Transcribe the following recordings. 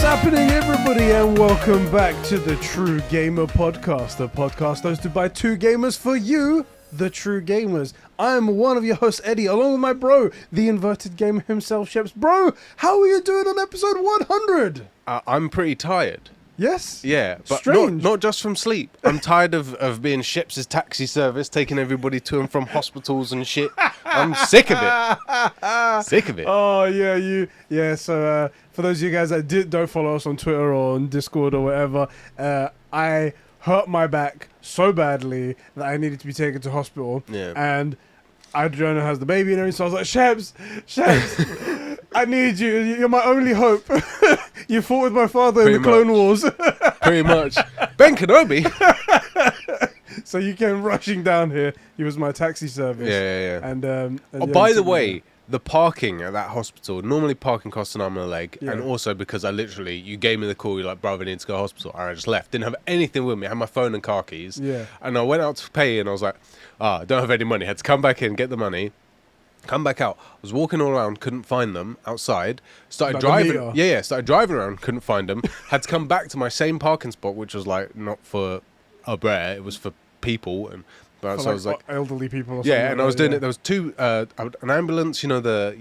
happening, everybody, and welcome back to the True Gamer Podcast, a podcast hosted by two gamers for you, the True Gamers. I am one of your hosts, Eddie, along with my bro, the inverted gamer himself, Sheps. Bro, how are you doing on episode 100? I'm pretty tired. Yes? Yeah, but Strange. not just from sleep. I'm tired of being Sheps' taxi service, taking everybody to and from hospitals and shit. I'm sick of it. Sick of it. Oh, yeah, so for those of you guys that don't follow us on Twitter or on Discord or whatever, I hurt my back so badly that I needed to be taken to hospital. Yeah. And Adriana has the baby and everything, so I was like, Sheps, I need you. You're my only hope. You fought with my father in the Clone Wars. Pretty much. Ben Kenobi. So you came rushing down here. He was my taxi service. Yeah. And By the way, the parking at that hospital, normally parking costs an arm and a leg. Yeah. And also because you gave me the call, you're like, brother, I need to go to hospital. And I just left. Didn't have anything with me. I had my phone and car keys. Yeah. And I went out to pay and I was like, I don't have any money. Had to come back in, get the money. Come back out. I was walking all around, couldn't find them outside. Started driving. Yeah. Started driving around, couldn't find them. Had to come back to my same parking spot, which was like not for a bear, it was for people. And so I was like, elderly people. Or something yeah, and I was doing yeah. it. There was two, an ambulance. You know, the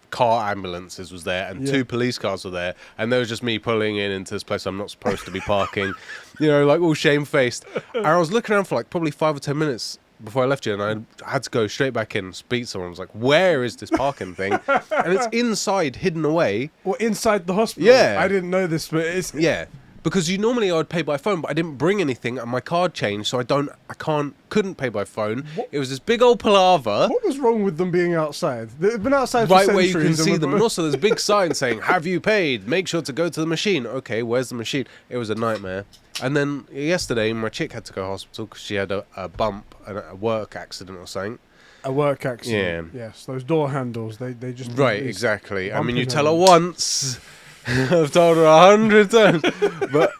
car ambulances was there, and two police cars were there, and there was just me pulling into this place I'm not supposed to be parking. You know, like all shamefaced. And I was looking around for like probably 5 or 10 minutes before I left you, and I had to go straight back in and speak to someone. I was like, where is this parking thing? And it's inside, hidden away. Well, inside the hospital? Yeah. I didn't know this, but it's... Yeah. Because normally I would pay by phone, but I didn't bring anything, and my card changed, so couldn't pay by phone. What? It was this big old palaver. What was wrong with them being outside? They've been outside Right for where centuries. you can see them. And also there's a big sign saying, have you paid? Make sure to go to the machine. Okay, where's the machine? It was a nightmare. And then yesterday, my chick had to go to hospital because she had a bump, a work accident or something. A work accident. Yeah. Yes, those door handles, they just... Right, exactly. I mean, you bumping tell her them. once. I've told her 100 times. But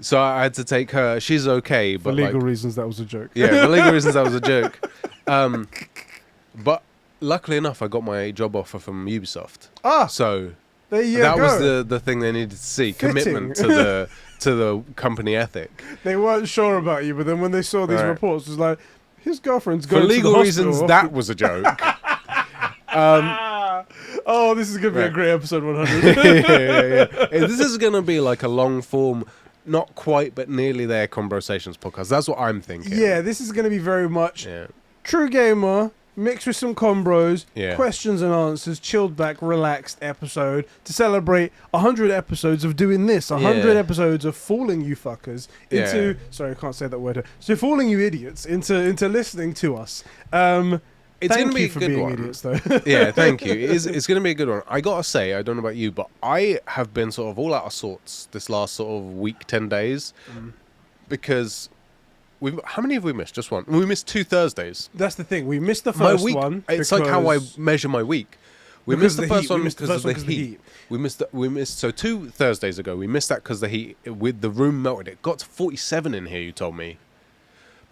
so I had to take her. She's okay. For But legal reasons, that was a joke. Yeah, for legal reasons, that was a joke. But luckily enough, I got my job offer from Ubisoft. So there you that go. was the thing they needed to see. Fitting. Commitment to the company ethic. They weren't sure about you, but then when they saw these reports, it was like, his girlfriend's For going to the legal hospital. reasons, that was a joke. Oh, this is going to be a great episode 100. yeah. This is going to be like a long form, not quite, but nearly there Conbrosations podcast. That's what I'm thinking. Yeah, this is going to be very much Yeah. True Gamer mixed with some combros, Yeah. questions and answers, chilled back, relaxed episode to celebrate 100 episodes of doing this, 100 Yeah. episodes of fooling you fuckers into, sorry, I can't say that word, so fooling you idiots into listening to us. It's Thank gonna be you a for good being one. idiots, though. Yeah, thank you. It's going to be a good one. I got to say, I don't know about you, but I have been sort of all out of sorts this last sort of week, 10 days, because how many have we missed? Just one. We missed 2 Thursdays. That's the thing. We missed the My first week, one. it's like how I measure my week. We missed the first one because of the heat. We missed so 2 Thursdays ago. We missed that because the heat with the room melted. It got to 47 in here. You told me.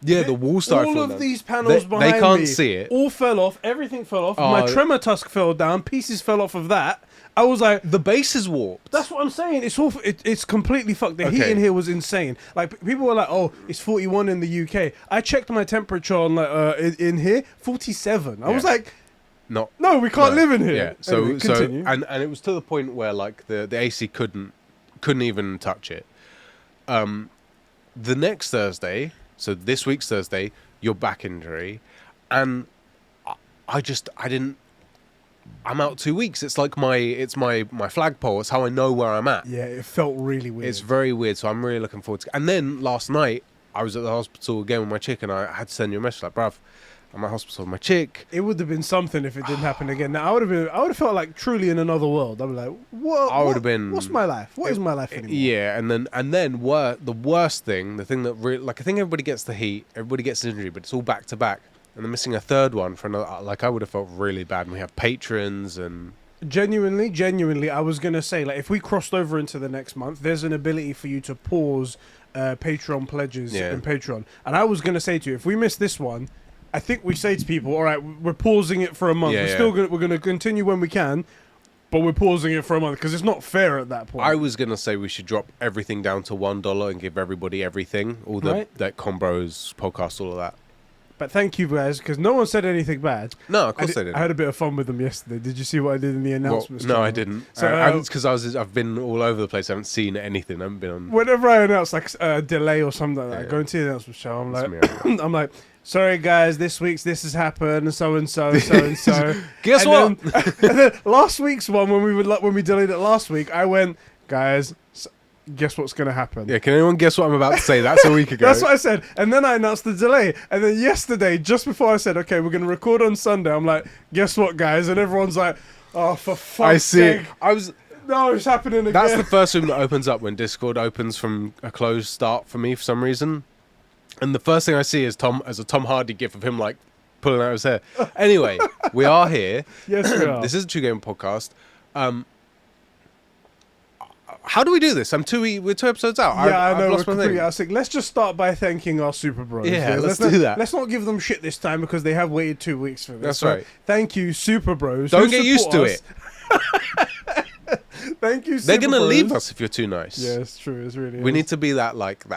Yeah, the wall started all falling of down. these panels behind me. They can't see it. All fell off. Everything fell off. My tremor tusk fell down. Pieces fell off of that. I was like, The base is warped. that's what I'm saying. It's all. It's completely fucked. The heat in here was insane. Like people were like, "Oh, it's 41 in the UK." I checked my temperature on like in here, 47. I was like, No, we can't live in here. Yeah. So Anyway, continue. and it was to the point where like the AC couldn't even touch it. The next Thursday, so this week's Thursday, your back injury, and I didn't. I'm out 2 weeks. It's like my flagpole. It's how I know where I'm at. Yeah, it felt really weird. It's very weird. So I'm really looking forward to. And then last night I was at the hospital again with my chick, and I had to send you a message like, bruv, I'm at hospital with my chick. It would have been something if it didn't happen again. Now I would have felt like truly in another world. I'd be like, what? I would have been. What's my life? What is my life anymore? Yeah, and then the worst thing, the thing that really, like, I think everybody gets the heat, everybody gets the injury, but it's all back to back, and they're missing a third one for another. Like, I would have felt really bad. And we have patrons and. Genuinely, I was gonna say, like, if we crossed over into the next month, there's an ability for you to pause Patreon pledges in Patreon, and I was gonna say to you, if we miss this one, I think we say to people, all right, we're pausing it for a month. We're gonna continue when we can. but we're pausing it for a month because it's not fair at that point. I was gonna say we should drop everything down to $1 and give everybody everything, all the Right. that Conbros podcast, all of that. But thank you guys, because no one said anything bad. No, of course they I didn't. had a bit of fun with them yesterday. Did you see what I did in the announcements? No, channel? I didn't. So, Because I've been all over the place. I haven't seen anything. I haven't been on. Whenever I announce like a delay or something like that, I Yeah. go into the announcement show. I'm It's like, me. I'm like, sorry guys, this week's this has happened, and so and so, so and so. Guess And what? then, and then last week's one when we delayed it last week, I went, guys, guess what's going to happen? Yeah, can anyone guess what I'm about to say? That's a week ago. That's what I said. And then I announced the delay. And then yesterday, just before I said, okay, we're going to record on Sunday, I'm like, guess what, guys? And everyone's like, oh, for fuck's I see. sake. I was. No, it's happening again. That's the first room that opens up when Discord opens from a closed start for me for some reason. And the first thing I see is Tom Hardy gif of him like pulling out his hair. Anyway, we are here. Yes, we are. This is a True Game podcast. How do we do this? We're 2 episodes out. Yeah, I I've know. We're lost my completely thing. out of sync. Let's just start by thanking our Super Bros. Yeah, let's not, do that. Let's not give them shit this time because they have waited 2 weeks for this. That's So right. Thank you, Super Bros. Don't who get used support to us. it. Thank you, They're Super gonna Bros. leave us if you're too nice. Yeah, it's true. It's really. We need to be that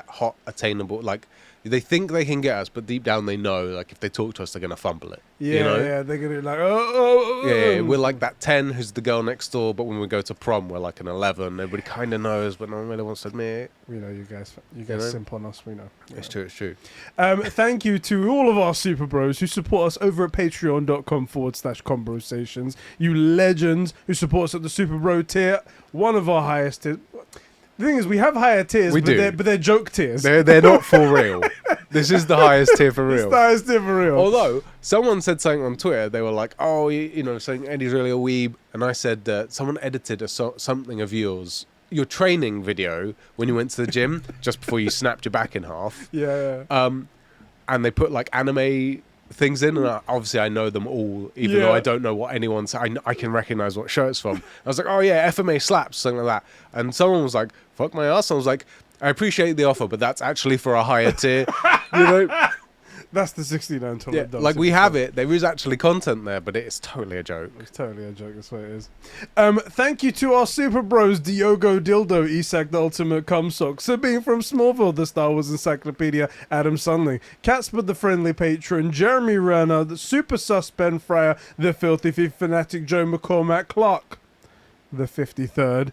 hot, attainable. Like they think they can get us, but deep down they know. Like if they talk to us, they're gonna fumble it. Yeah, you know? yeah. They're gonna be like, oh. Yeah, we're like that 10 who's the girl next door, but when we go to prom, we're like an 11. Everybody kind of knows, but no one really wants to admit. We know you guys. You know? simp on us. We know. It's true, it's true. Thank you to all of our Super Bros who support us over at patreon.com/Conbrosations. You legends who support us at the Super Bro tier, one of our highest tiers. The thing is, we have higher tiers, We but, do. they're joke tiers. They're not for real. This is the highest tier for It's real. the highest tier for real. Although someone said something on Twitter, they were like, "Oh, you know, saying Eddie's really a weeb," and I said someone edited something of yours, your training video when you went to the gym just before you snapped your back in half. Yeah. And they put like anime things in, and obviously I know them all, even though Yeah. I don't know what anyone's. I can recognize what show it's from. I was like, "Oh yeah, FMA slaps," something like that. And someone was like, "Fuck my ass." I was like, "I appreciate the offer, but that's actually for a higher tier." You know. That's the 69 toilet Yeah, dump like we super have chat. it. There is actually content there, but it's totally a joke. It's totally a joke, that's what it is. Thank you to our Super Bros, Diogo Dildo, Isak the Ultimate Cumsock, Sabine from Smallville, the Star Wars Encyclopedia, Adam Sunling, Catspud the Friendly Patron, Jeremy Renner, the Super Sus Ben Fryer, the Filthy Thief Fanatic Joe McCormack Clark, the 53rd,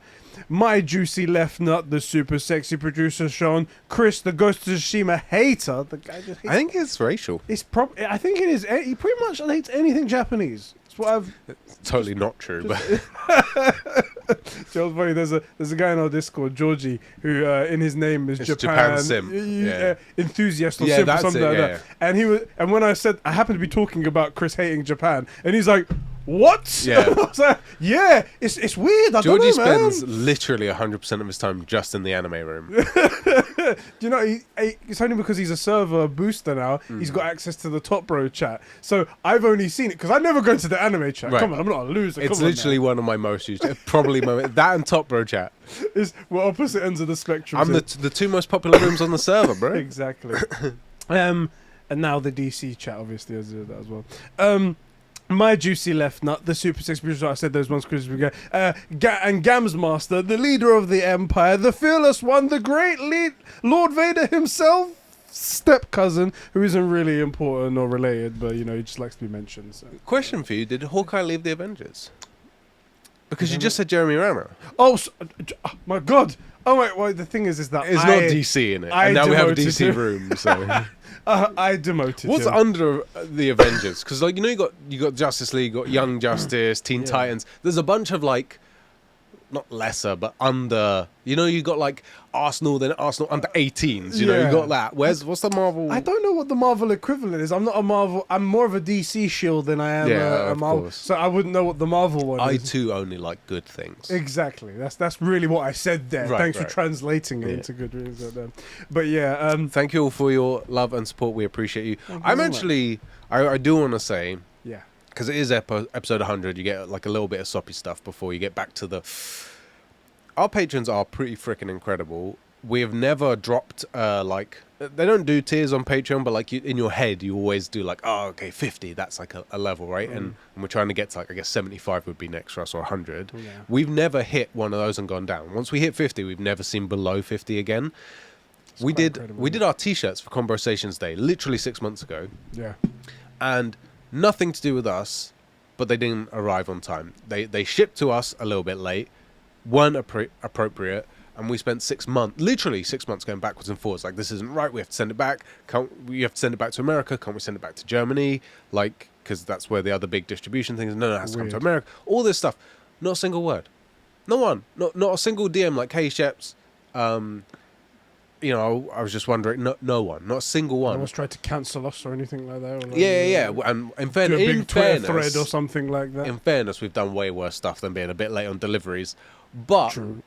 My Juicy Left Nut, the Super Sexy Producer Sean, Chris, the Ghost of Tsushima Hater, the guy just hates. I think it's racial. I think it is. He pretty much hates anything Japanese. That's what I've. Totally not true, but Joel's funny. There's a guy in our Discord, Georgie, who in his name is It's Japan Japan Simp, yeah. enthusiast or Yeah, simp or that's something it, like yeah, that. And he was, and when I said I happened to be talking about Chris hating Japan, and he's like, "What?" Yeah. I was like, "Yeah, it's weird. I Georgie don't know, man." spends literally 100% of his time just in the anime room. Do you know, it's only because he's a server booster now, he's got access to the top row chat. So I've only seen it, because I never go into the anime chat. Right. Come on, I'm not a loser. It's Come on, literally one of my most used. Probably that and Top Bro Chat. we're opposite ends of the spectrum. I'm so- the two most popular rooms on the server, bro. Exactly. And now the DC chat obviously has that as well. My Juicy Left Nut, the Super Six Producer, I said those ones Christmas ago. And Gams Master, the leader of the Empire, the fearless one, the great Lord Vader himself, step cousin, who isn't really important or related, but you know, he just likes to be mentioned. So. Question for you: did Hawkeye leave the Avengers? Because you just said Jeremy Renner. Oh, my God. Oh, wait, well, the thing is that It's not DC in it, and now we have a demoted DC him. room. So I demoted what's him. under the Avengers? Because like you got Justice League, you got Young Justice, Teen Yeah. Titans. There's a bunch of like not lesser, but under. You know, you got like Arsenal, then Arsenal under 18s. You know, Yeah. you got that. What's the Marvel? I don't know what the Marvel equivalent is. I'm not a Marvel. I'm more of a DC shield than I am Yeah, a of Marvel. course. So I wouldn't know what the Marvel one I is. too only like good things. Exactly. That's really what I said there. Right, Thanks right. for translating it Yeah. into good reasons. But yeah, Thank you all for your love and support. We appreciate you. Thank you I'm very much. actually, I do want to say, yeah. because it is episode 100, you get like a little bit of soppy stuff before you get back to the. Our patrons are pretty freaking incredible. we have never dropped like they don't do tiers on Patreon, but like in your head you always do like, oh okay, 50, that's like a level, right? And we're trying to get to like, I guess 75 would be next for us, or 100. Yeah. We've never hit one of those and gone down. Once we hit 50, we've never seen below 50 again. We did our t-shirts for Conbrosations Day literally 6 months ago. Yeah. And nothing to do with us, but they didn't arrive on time. They shipped to us a little bit late, weren't appropriate, and we spent literally 6 months going backwards and forwards. Like, this isn't right. We have to send it back. We have to send it back to America. Can't we send it back to Germany? Like, because that's where the other big distribution thing is. No, it has to come to America. All this stuff. Not a single word. No one. Not a single DM like, hey, Sheps, you know, I was just wondering. No one. Not a single one. No one's tried to cancel us or anything like that. Or like, yeah. And in fairness, do a big Twitter thread or something like that. In fairness, we've done way worse stuff than being a bit late on deliveries. But True.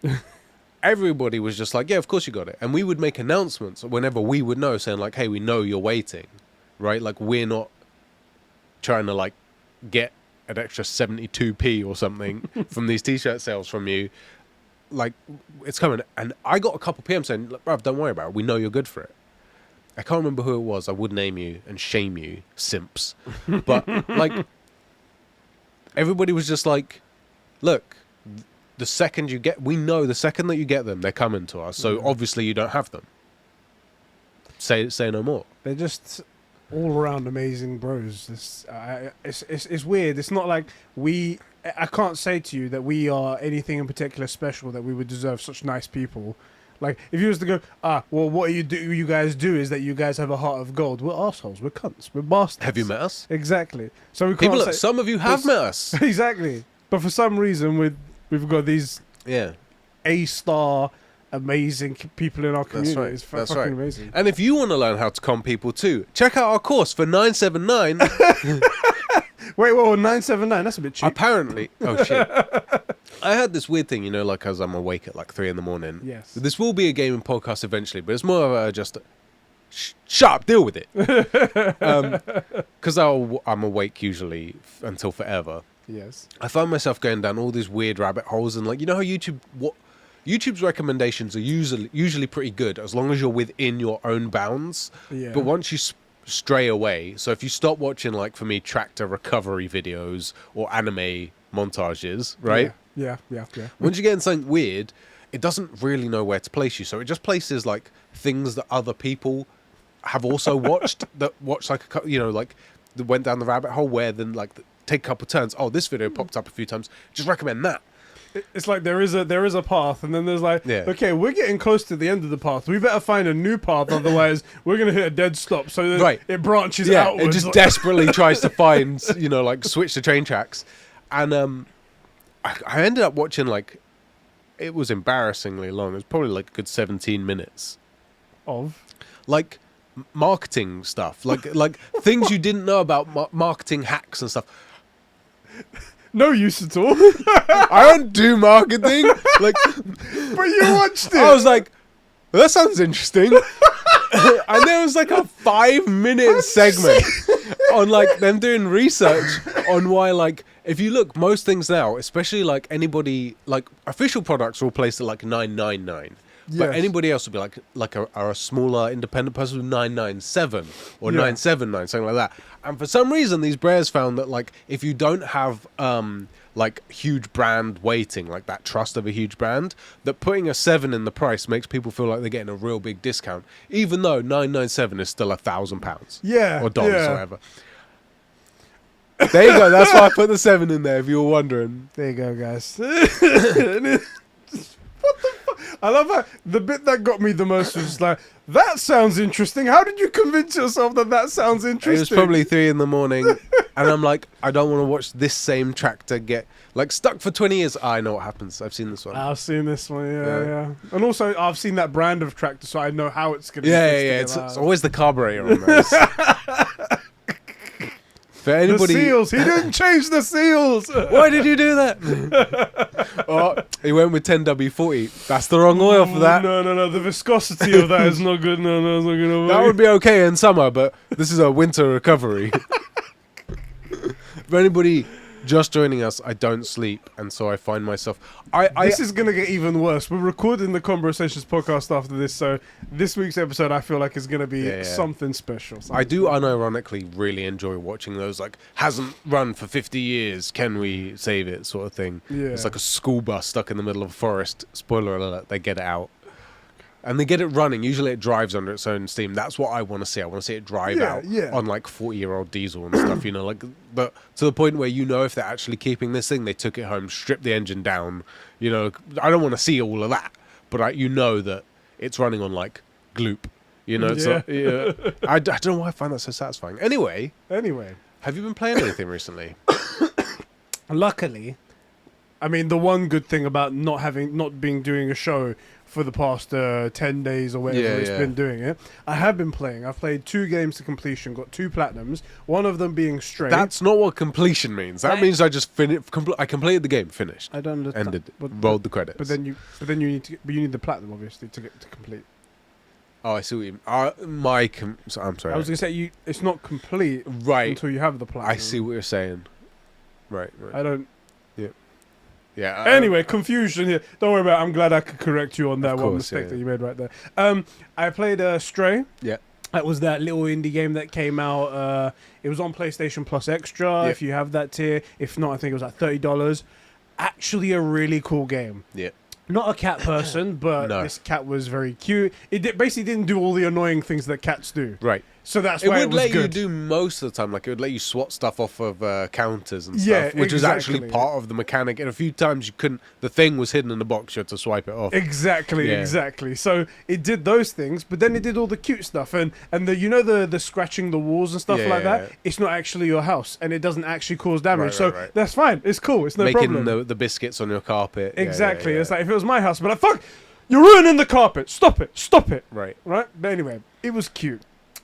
everybody was just like, yeah, of course you got it. And we would make announcements whenever we would know, saying like, hey, we know you're waiting, right? Like, we're not trying to like get an extra 72p or something from these t-shirt sales from you. Like, it's coming. And I got a couple PM saying, look, bruv, don't worry about it. We know you're good for it. I can't remember who it was. I would name you and shame you, simps. But like, everybody was just like, look, the second you get, we know the second that you get them, they're coming to us. So obviously you don't have them. Say no more. They're just all around amazing bros. It's weird. It's not like I can't say to you that we are anything in particular special, that we would deserve such nice people. Like, if you was to go, well, what you guys do is that you guys have a heart of gold. We're assholes. We're cunts. We're bastards. Have you met us? Exactly. So we People, can't say, some of you have met us. Exactly. But for some reason, we've got these A-star amazing people in our community. It's fucking amazing. And if you want to learn how to con people too, check out our course for $979. Wait, 979? That's a bit cheap. Apparently. Oh, shit. I had this weird thing, you know, like as I'm awake at like 3 a.m. Yes. This will be a gaming podcast eventually, but it's more of a just shut up, deal with it. Because I'm awake usually until forever. Yes. I find myself going down all these weird rabbit holes, and like, you know how YouTube's recommendations are usually pretty good as long as you're within your own bounds. Yeah. But once you stray away, so if you stop watching, like for me, tractor recovery videos or anime montages, right? Yeah. Once you get in something weird, it doesn't really know where to place you. So it just places like things that other people have also watched that went down the rabbit hole, where then like take a couple turns. Oh, this video popped up a few times. Just recommend that. It's like there is a path, and then there's like, okay, we're getting close to the end of the path. We better find a new path, otherwise we're gonna hit a dead stop. So then it branches outwards. It just desperately tries to find, like switch the train tracks. And I ended up watching, like, it was embarrassingly long. It was probably like a good 17 minutes of like marketing stuff, like things you didn't know about marketing hacks and stuff. No use at all. I don't do marketing. Like, but you watched it. I was like, that sounds interesting. And there was like a 5-minute segment on like them doing research on why, like, if you look, most things now, especially like anybody, like official products are all placed at like $9.99. But anybody else would be like a smaller independent person with 997 or 979, something like that. And for some reason, these bears found that like if you don't have like huge brand weighting, like that trust of a huge brand, that putting a 7 in the price makes people feel like they're getting a real big discount, even though 997 is still £1,000, or dollars, or whatever. There you go. That's why I put the 7 in there. If you were wondering, there you go, guys. I love how the bit that got me the most was like, that sounds interesting. How did you convince yourself that sounds interesting? It was probably 3 a.m. and I'm like, I don't want to watch this same tractor get like stuck for 20 years. I know what happens. I've seen this one. I've seen this one, yeah. And also, I've seen that brand of tractor, so I know how it's going to be. Yeah. It's always the carburetor on those. For anybody, the seals. He didn't change the seals. Why did you do that? Oh, he went with 10W40. That's the wrong oil for that. No. The viscosity of that is not good. No, it's not good. That would be okay in summer, but this is a winter recovery. For anybody just joining us, I don't sleep, and so I find myself. This is gonna get even worse. We're recording the Conbrosations podcast after this, so this week's episode I feel like is gonna be something special. I do unironically really enjoy watching those, like, hasn't run for 50 years, can we save it sort of thing. Yeah. It's like a school bus stuck in the middle of a forest. Spoiler alert, they get it out. And they get it running. Usually it drives under its own steam. That's what I want to see. I want to see it drive out on like 40-year-old diesel and stuff, like, but to the point where if they're actually keeping this thing, they took it home, stripped the engine down. I don't want to see all of that, but that it's running on like gloop. So, I don't know why I find that so satisfying. Anyway, have you been playing anything recently? Luckily, I mean, the one good thing about not being doing a show for the past 10 days or whatever it's been doing it, I have been playing. I've played 2 games to completion, got 2 platinums, one of them being Stray. That's not what completion means. That means I just I completed the game, finished. I don't understand. Ended. Rolled the credits. But then you need the platinum obviously to complete. Oh, I see what you mean. I'm sorry. I was gonna say it's not complete until you have the platinum. I see what you're saying. Right. I don't. Yeah. Anyway, confusion here. Don't worry about it. I'm glad I could correct you on that one mistake that you made right there. I played Stray. Yeah. That was that little indie game that came out. It was on PlayStation Plus Extra, if you have that tier. If not, I think it was like $30. Actually a really cool game. Yeah. Not a cat person, but this cat was very cute. It basically didn't do all the annoying things that cats do. Right. So that's why it was good. It would let you do most of the time. Like, it would let you swat stuff off of counters and stuff, which is actually part of the mechanic. And a few times you couldn't. The thing was hidden in the box. You had to swipe it off. Exactly. So it did those things, but then it did all the cute stuff and the scratching the walls and stuff like that. It's not actually your house, and it doesn't actually cause damage. Right. That's fine. It's cool. It's no problem. Making the biscuits on your carpet. Exactly. It's like if it was my house, but like, fuck, you're ruining the carpet. Stop it. Right. But anyway, it was cute.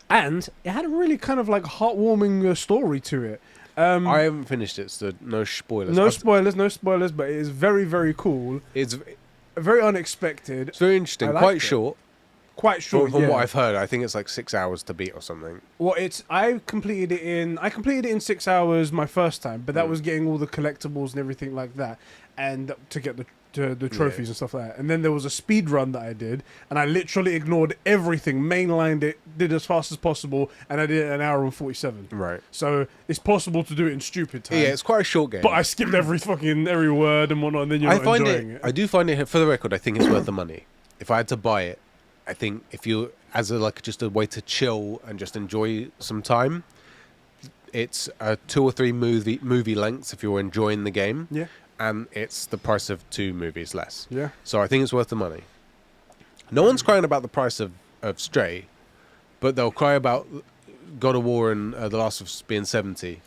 And it had a really kind of like heartwarming story to it. I haven't finished it, so no spoilers. No spoilers, but it is very, very cool. It's very unexpected. It's very interesting. Quite short. From what I've heard, I think it's like 6 hours to beat or something. Well, I completed it in 6 hours my first time, but that was getting all the collectibles and everything like that, and to get the trophies and stuff like that. And then there was a speed run that I did, and I literally ignored everything, mainlined it, did as fast as possible, and I did it in 1 hour and 47. Right. So it's possible to do it in stupid time. Yeah, it's quite a short game. But I skipped every word and whatnot, and then you're not enjoying it. I do find it, for the record, I think it's worth the money. If I had to buy it, I think if you, just a way to chill and just enjoy some time, it's 2 or 3 movie lengths if you're enjoying the game. Yeah. And it's the price of 2 movies less. Yeah. So I think it's worth the money. No one's crying about the price of Stray, but they'll cry about God of War and The Last of Us being 70.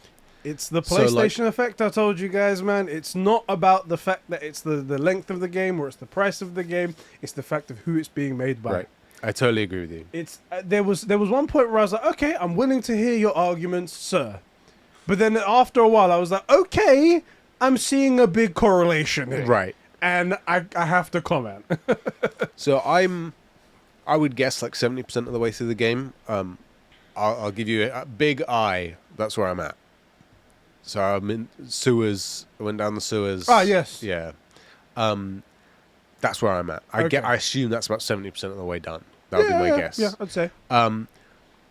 It's the PlayStation effect I told you guys, man. It's not about the fact that it's the length of the game or it's the price of the game. It's the fact of who it's being made by. Right. I totally agree with you. It's there was one point where I was like, okay, I'm willing to hear your arguments, sir. But then after a while, I was like, okay, I'm seeing a big correlation here. Right. And I have to comment. So I would guess like 70% of the way through the game. I'll give you a big I. That's where I'm at. So I'm in sewers. I went down the sewers. Ah, yes. Yeah. That's where I'm at. I assume that's about 70% of the way done. That would be my guess. Yeah, I'd say. I'm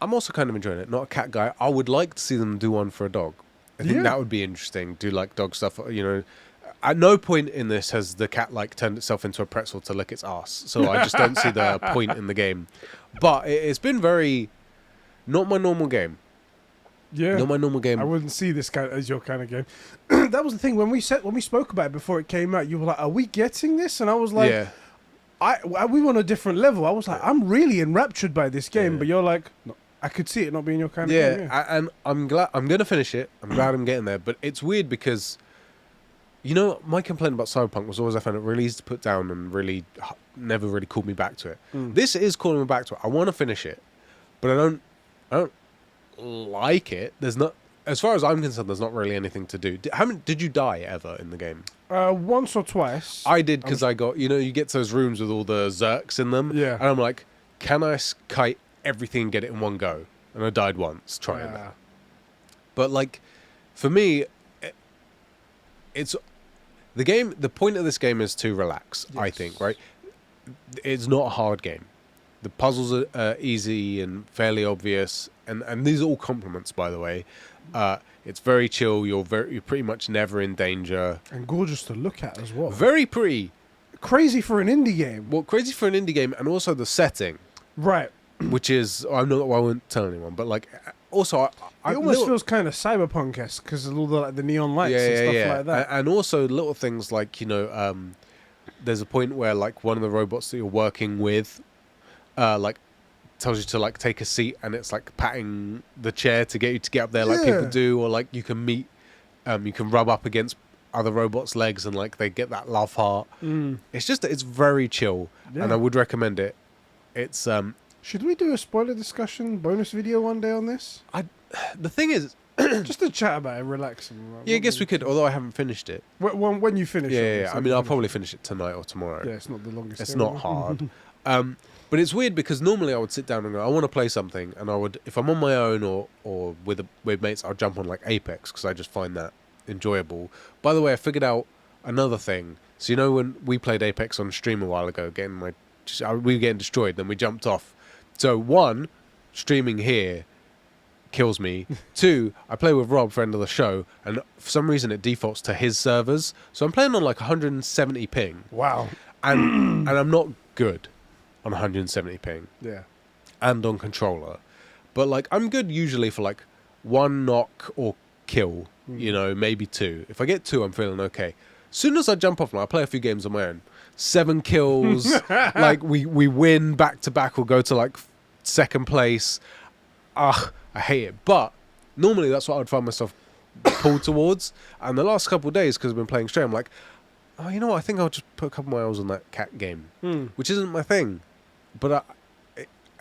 also kind of enjoying it. Not a cat guy. I would like to see them do one for a dog. I think that would be interesting. Do like dog stuff, At no point in this has the cat like turned itself into a pretzel to lick its ass. So I just don't see the point in the game. But it's been not my normal game. Yeah. Not my normal game. I wouldn't see this as your kind of game. That was the thing when we spoke about it before it came out. You were like, "Are we getting this?" And I was like, "Yeah." We were on a different level. I was like, "I'm really enraptured by this game," but you're like, no, "I could see it not being your kind of game." Yeah, and I'm glad I'm gonna finish it. I'm glad I'm getting there. But it's weird because, my complaint about Cyberpunk was always I found it really easy to put down and really never really called me back to it. This is calling me back to it. I want to finish it, but I don't like it. There's not, as far as I'm concerned, there's not really anything to do. Did you die ever in the game? Once or twice. I did because I got, you get those rooms with all the Zerks in them. Yeah. And I'm like, can I kite everything and get it in one go? And I died once trying that. But like, for me, it's the game. The point of this game is to relax. I Yes. think, right? It's not a hard game. The puzzles are easy and fairly obvious, and these are all compliments, by the way. It's very chill. You're pretty much never in danger. And gorgeous to look at as well. Very pretty. Crazy for an indie game. Well, crazy for an indie game, and also the setting, Right. which is I won't tell anyone, but like also It almost feels kind of cyberpunk-esque because of all the neon lights yeah, and yeah, stuff yeah. like that. And also little things like there's a point where like one of the robots that you're working with, like tells you to like take a seat, and it's like patting the chair to get you to get up there, like people Yeah. do, or like you can meet, you can rub up against other robots' legs, and like they get that love heart. It's very chill, and Yeah. I would recommend it. It's Should we do a spoiler discussion bonus video one day on this? the thing is, Just to chat about it, relax. yeah, I guess we could, although I haven't finished it. When you finish it. Yeah. I mean, I'll probably finish it tonight or tomorrow. Yeah, it's not the longest. It's thing, not right? hard. But it's weird because normally I would sit down and go, I want to play something, and I would, if I'm on my own or with mates, I'll jump on like Apex because I just find that enjoyable. By the way, I figured out another thing. So you know when we played Apex on stream a while ago, we were getting destroyed, then we jumped off. So one, streaming here kills me. Two, I play with Rob, friend of the show, and for some reason it defaults to his servers. So I'm playing on like 170 ping, Wow. and I'm not good on 170 ping Yeah. and on controller, but like I'm good usually for like one knock or kill, maybe two. If I get two, I'm feeling okay. Soon as I jump off, and I play a few games on my own, 7 kills, like we win back to back, or go to like second place. I hate it, but normally that's what I would find myself pulled towards. And the last couple of days, because I've been playing straight, I'm like, oh, you know what? I think I'll just put a couple more hours on that cat game, which isn't my thing, but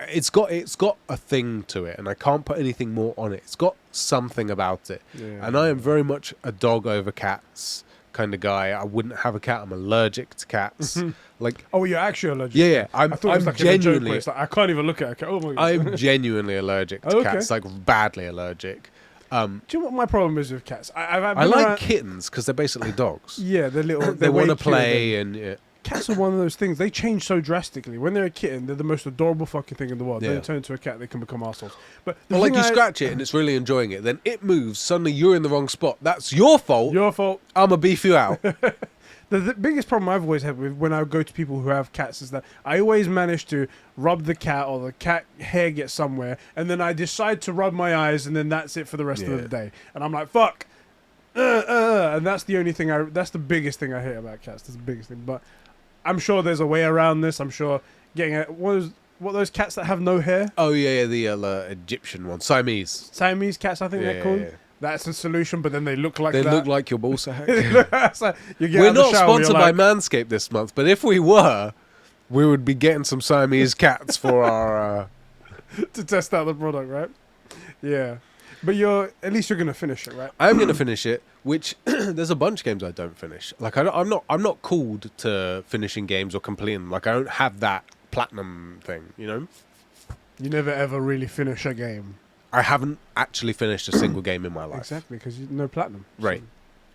it's got a thing to it, and I can't put anything more on it. It's got something about it, and I am very much a dog over cats kind of guy. I wouldn't have a cat. I'm allergic to cats. Like, oh, you're actually allergic. Yeah. I thought it was like genuinely. In a joke, like, I can't even look at a cat. Oh my god. I'm genuinely allergic to cats, like badly allergic. Do you know what my problem is with cats? I like kittens because they're basically dogs. Yeah, they're little. They want to play, and yeah. Cats are one of those things. They change so drastically. When they're a kitten, they're the most adorable fucking thing in the world. Yeah. Then they turn into a cat, they can become assholes. But like you scratch it and it's really enjoying it. Then it moves. Suddenly you're in the wrong spot. That's your fault. Your fault. I'ma beef you out. The biggest problem I've always had with when I go to people who have cats is that I always manage to rub the cat, or the cat hair gets somewhere, and then I decide to rub my eyes, and then that's it for the rest of the day. And I'm like, fuck. And that's the only thing that's the biggest thing I hate about cats. That's the biggest thing. But I'm sure there's a way around this. I'm sure getting what those cats that have no hair? Oh yeah, the Egyptian one, Siamese Cats, I think they're called. Yeah. That's a solution, but then they look like they that. look like your ballsack. Like you We're not sponsored by Manscaped this month, but if we were, we would be getting some Siamese cats for our to test out the product, right? Yeah, but at least you're gonna finish it, right? I'm gonna finish it. Which there's a bunch of games I don't finish. Like I'm not called to finishing games or completing them. Like I don't have that platinum thing. You never ever really finish a game. I haven't actually finished a single game in my life. Exactly, because no platinum. Right. So.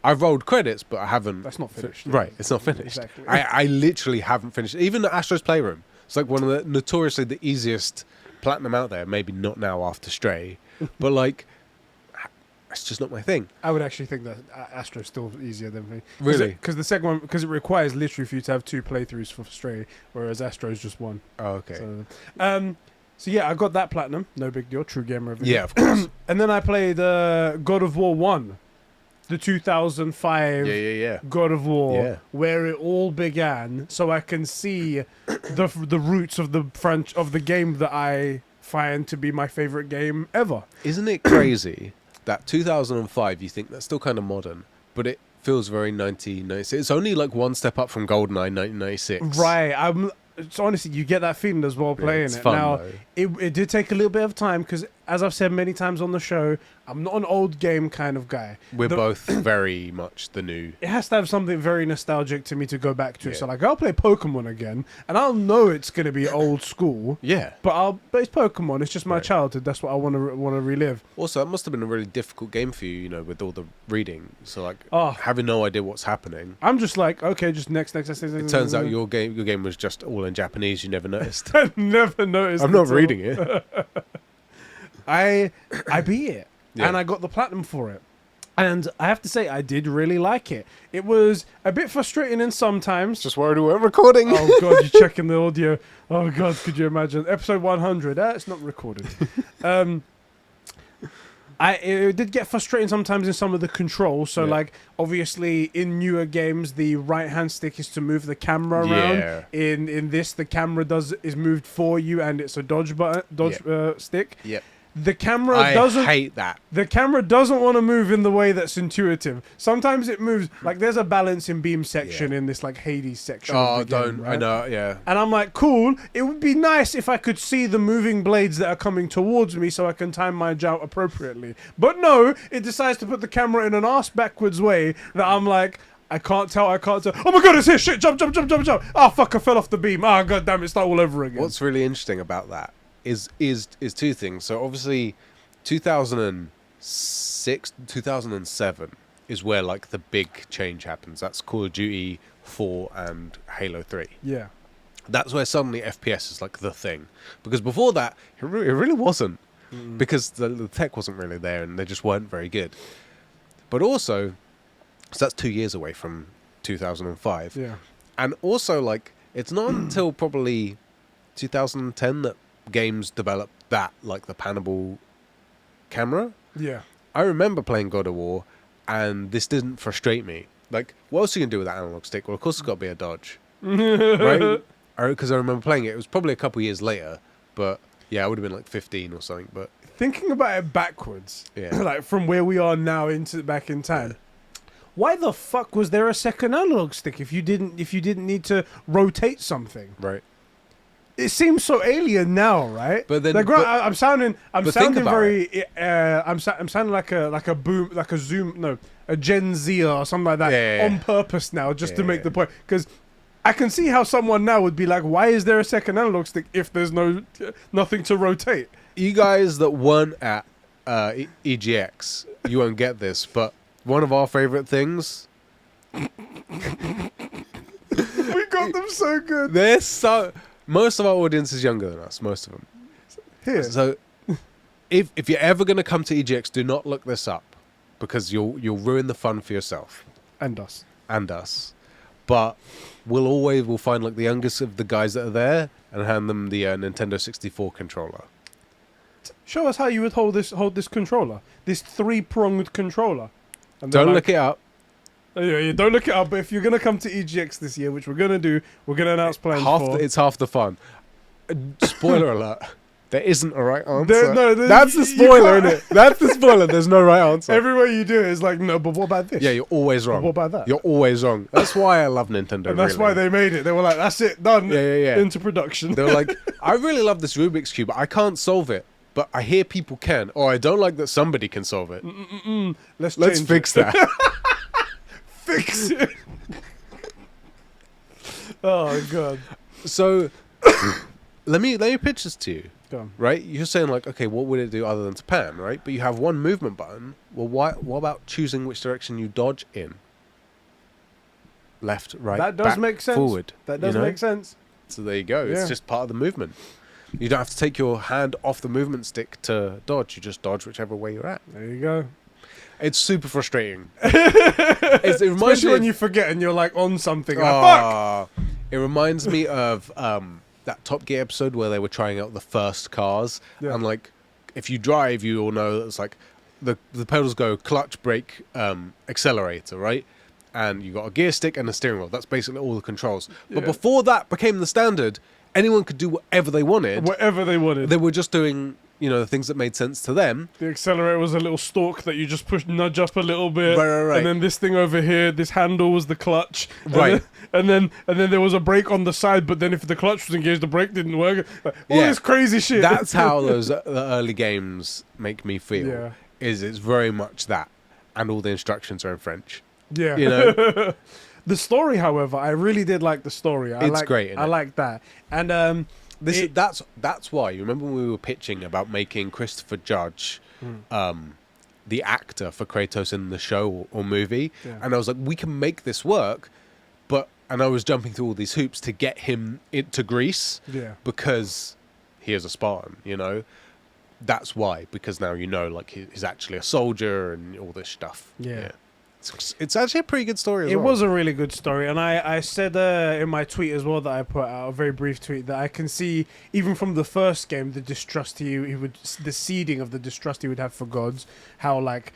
I've rolled credits, but I haven't. That's not finished. Right, it's not finished. Exactly. I literally haven't finished. Even the Astro's Playroom. It's like one of the notoriously the easiest platinum out there. Maybe not now after Stray, but like. It's just not my thing. I would actually think that Astro's still easier than me. Really? Because the second one, because it requires literally for you to have 2 playthroughs for Stray, whereas Astro's just 1. Oh, okay. So yeah, I got that platinum. No big deal. True gamer of it. Yeah, of course. And then I played God of War 1, the 2005 God of War, where it all began. So I can see the roots of the game that I find to be my favorite game ever. Isn't it crazy? That 2005, you think that's still kind of modern, but it feels very 1996. It's only like one step up from GoldenEye 1996. Right. So honestly, you get that feeling as well playing it's it. Fun, now, though. it did take a little bit of time because as I've said many times on the show, I'm not an old game kind of guy. We're both very much the new. It has to have something very nostalgic to me to go back to. Yeah. So like, I'll play Pokemon again, and I'll know it's gonna be old school. Yeah. But it's Pokemon. It's just my Right. childhood. That's what I want to relive. Also, it must have been a really difficult game for you, with all the reading. So like, Oh. having no idea what's happening. I'm just like, okay, just next. It turns out your game was just all in Japanese. You never noticed. I never noticed. I'm not at all. reading it. I beat it, Yeah. and I got the platinum for it. And I have to say, I did really like it. It was a bit frustrating in sometimes. Just worried we weren't recording. Oh god, you're checking the audio. Oh god, could you imagine? Episode 100. It's not recorded. It did get frustrating sometimes in some of the controls. So Yeah. like, obviously in newer games, the right hand stick is to move the camera around. Yeah. In this, the camera is moved for you, and it's a dodge stick. Yep. The camera I doesn't. hate that. The camera doesn't want to move in the way that's intuitive. Sometimes it moves like there's a balance in beam section in this like Hades section. Oh, of the game, don't. right? I know, yeah. And I'm like, cool. It would be nice if I could see the moving blades that are coming towards me so I can time my jout appropriately. But no, it decides to put the camera in an arse backwards way that I'm like, I can't tell. Oh my god, it's here! Shit! Jump! Oh fuck! I fell off the beam. Oh god damn! It's start all over again. What's really interesting about that is two things. So obviously, 2006, 2007 is where like the big change happens. That's Call of Duty 4 and Halo 3. Yeah. That's where suddenly FPS is like the thing. Because before that, it really wasn't. Because the tech wasn't really there and they just weren't very good. But also, so that's 2 years away from 2005. Yeah. And also, like, it's not until probably 2010 that games developed that, like the panable camera. Yeah. I remember playing God of War, and this didn't frustrate me. Like, what else are you going to do with that analog stick? Well, of course it's got to be a dodge. Right? Because I remember playing it. It was probably a couple years later, but yeah, I would have been like 15 or something. But Thinking about it backwards, Yeah. like from where we are now into back in time. Why the fuck was there a second analog stick if you didn't need to rotate something? right. It seems so alien now, right? But then- like, but- I'm sounding think sounding about very I'm sounding like a Gen Z or something like that Yeah. on purpose now, just to make Yeah. the point, because I can see how someone now would be like, why is there a second analog stick if there's nothing to rotate? You guys that weren't at EGX, you won't get this, but one of our favorite things, We got them so good. they're so... Most of our audience is younger than us, most of them. Here. So if you're ever going to come to EGX, do not look this up, because you'll ruin the fun for yourself And us. and us. But we'll find like the youngest of the guys that are there and hand them the Nintendo 64 controller. Show us how you would hold this controller, this 3-pronged controller. And Don't look it up. Yeah, don't look it up. But if you're gonna come to EGX this year, which we're gonna do, we're gonna announce plans for. It's half the fun. Spoiler alert. There isn't a right answer. There- That's the you spoiler, can't- isn't it? That's the spoiler. There's no right answer. Everywhere you do it is like, no, but what about this? Yeah, you're always wrong. What about that? You're always wrong. That's why I love Nintendo. And that's really. why they made it. They were like, that's it, done. Yeah. Into production. They were like, I really love this Rubik's Cube. I can't solve it, but I hear people can. Or I don't like that somebody can solve it. Let's Let's change fix it. that. Fix it. Oh god. So let me pitch this to you. Go on. Right? You're saying like, okay, what would it do other than to pan, right? But you have one movement button. Well, what about choosing which direction you dodge in? Left, right, That does back, make sense. forward. That does make sense. So there you go. Yeah. It's just part of the movement. You don't have to take your hand off the movement stick to dodge. You just dodge whichever way you're at. There you go. It's super frustrating. It reminds Especially me when of- you forget and you're like on something. Like, fuck! It reminds me of that Top Gear episode where they were trying out the first cars. Yeah. And like, if you drive, you all know that it's like the pedals go clutch, brake, accelerator, right? And you got a gear stick and a steering wheel. That's basically all the controls. But Yeah. before that became the standard, anyone could do whatever they wanted. Whatever they wanted. They were just doing the things that made sense to them. The accelerator was a little stalk that you just nudge up a little bit. Right. And then this thing over here, this handle was the clutch. Right. And then there was a brake on the side, but then if the clutch was engaged, the brake didn't work. Like, all this crazy shit. That's how the early games make me feel. Yeah. It's very much that. And all the instructions are in French. Yeah. The story, however, I really did like the story. It's great, isn't I it? like that. And that's why. You remember when we were pitching about making Christopher Judge the actor for Kratos in the show or movie, and I was like, we can make this work, and I was jumping through all these hoops to get him into Greece, because he is a Spartan, That's why, because now like he's actually a soldier and all this stuff. Yeah. It's actually a pretty good story as well. It was a really good story, and I said in my tweet as well that I put out, a very brief tweet, that I can see, even from the first game, the distrust the seeding of the distrust he would have for gods, how, like,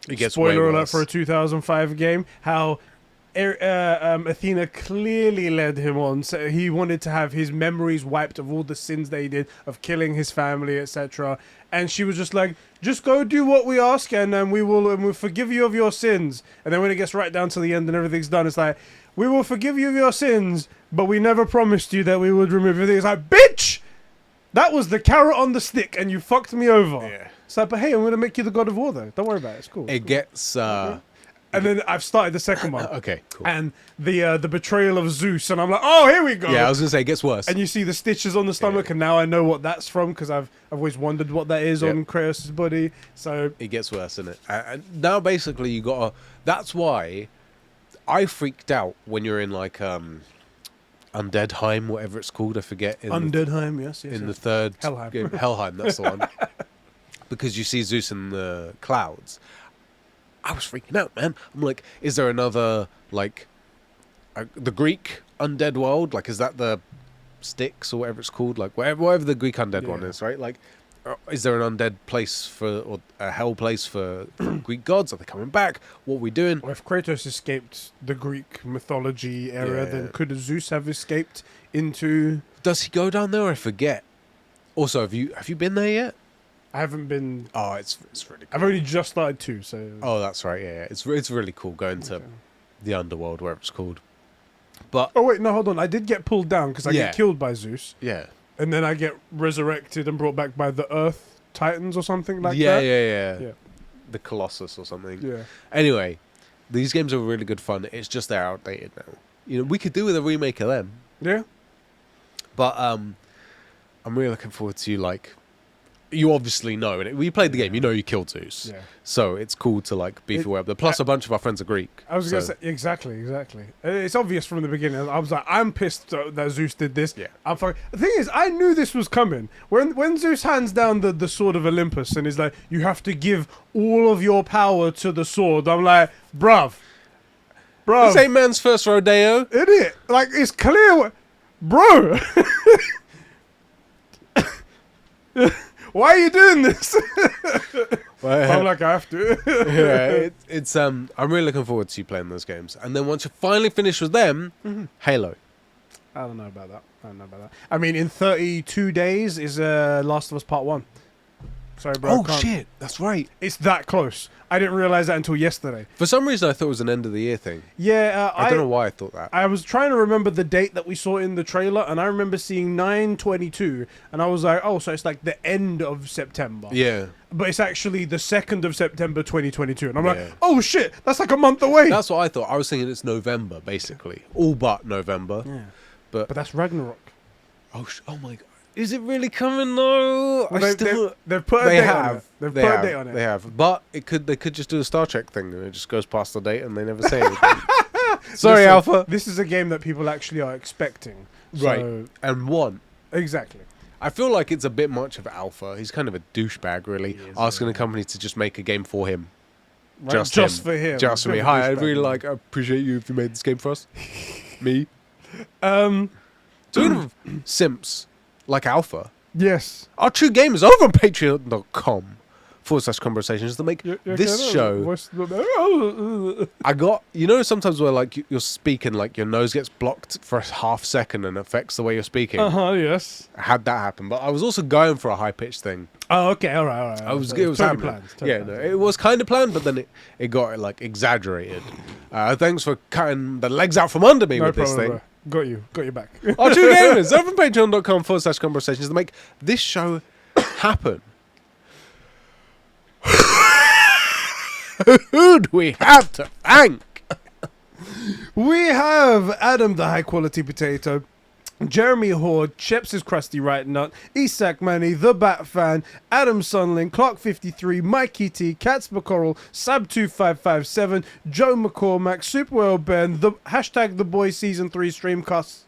it gets spoiler way alert worse. for a 2005 game, how Athena clearly led him on, so he wanted to have his memories wiped of all the sins that he did, of killing his family, etc. And she was just like, just go do what we ask, and we'll forgive you of your sins. And then when it gets right down to the end and everything's done, it's like, we will forgive you of your sins, but we never promised you that we would remove everything. It's like, bitch, that was the carrot on the stick, and you fucked me over. Yeah. It's like, but hey, I'm gonna make you the god of war, though. Don't worry about it. It's cool. It gets. And then I've started the second one. Okay, cool. And the betrayal of Zeus, and I'm like, oh, here we go. Yeah, I was gonna say it gets worse. And you see the stitches on the stomach, and now I know what that's from, because I've always wondered what that is on Kratos' body. So it gets worse, isn't it? And now basically you gotta. That's why I freaked out when you're in like Undeadheim, whatever it's called. I forget. Undeadheim, yes. In the third Helheim. game, Helheim. That's the one. Because you see Zeus in the clouds. I was freaking out, man. I'm like, is there another, like, the Greek undead world? Like, is that the Styx or whatever it's called? Like, whatever the Greek undead one is, right? Like, is there an undead place or a hell place for Greek gods? Are they coming back? What are we doing? Well, if Kratos escaped the Greek mythology era, then could Zeus have escaped into... Does he go down there? I forget. Also, have you been there yet? I haven't been... Oh, it's really cool. I've only just started 2, so... Oh, that's right, yeah. It's really cool going to the underworld, wherever it's called. But... Oh, wait, no, hold on. I did get pulled down, because I get killed by Zeus. Yeah. And then I get resurrected and brought back by the Earth Titans or something like that. Yeah. The Colossus or something. Yeah. Anyway, these games are really good fun. It's just they're outdated now. We could do with a remake of them. Yeah. But I'm really looking forward to, like... You obviously know, and we played the game. You know, you killed Zeus, so it's cool to like beef your way up there. Plus, a bunch of our friends are Greek. I was gonna say exactly. It's obvious from the beginning. I was like, I'm pissed that Zeus did this. Yeah. I'm fucking. The thing is, I knew this was coming. When Zeus hands down the sword of Olympus and is like, you have to give all of your power to the sword. I'm like, bruv. This ain't man's first rodeo, idiot. Like, it's clear, bro. Why are you doing this? I'm like, I have to. it's I'm really looking forward to you playing those games. And then once you finally finish with them, Halo. I don't know about that. I mean, in 32 days is Last of Us Part 1. Sorry, bro. Oh, shit. That's right. It's that close. I didn't realize that until yesterday. For some reason, I thought it was an end of the year thing. Yeah. I don't know why I thought that. I was trying to remember the date that we saw in the trailer, and I remember seeing 9/22, and I was like, oh, so it's like the end of September. Yeah. But it's actually the 2nd of September 2022. And I'm like, oh, shit, that's like a month away. That's what I thought. I was thinking it's November, basically. All but November. Yeah. But that's Ragnarok. Oh my God. Is it really coming though? Well, they've put a date on it. They've put a date on it. They have. But they could just do a Star Trek thing and it just goes past the date and they never say anything. Sorry, Alpha. This is a game that people actually are expecting. Right. So and want. Exactly. I feel like it's a bit much of Alpha. He's kind of a douchebag, really, asking a company to just make a game for him. Right. Just for him. Just for me. Hi, I'd really I appreciate you if you made this game for us. Me. Talking of simps like Alpha. Yes. Our true game is over on patreon.com/TLoU. TLoU.com/Conbrosations to make You this okay? show. I got, sometimes where like you're speaking, like your nose gets blocked for a half second and affects the way you're speaking. Yes. I had that happen, but I was also going for a high pitched thing. Oh, okay, all right. It was totally happening. planned. No, it was kind of planned, but then it got like exaggerated. Thanks for cutting the legs out from under me No with this problem, thing. bro. Got you back. Our True Gamers, over from patreon.com/Conbrosations to make this show happen. Who do we have to thank? We have Adam the High Quality Potato, Jeremy Horde, Cheps' Crusty Right Nut, Isak Manny, The Bat Fan, Adam Sunling, Clark53, Mikey T, Cats Coral, Sab2557, Joe McCormack, Superwell Ben, the hashtag The Boy Season 3 Streamcast.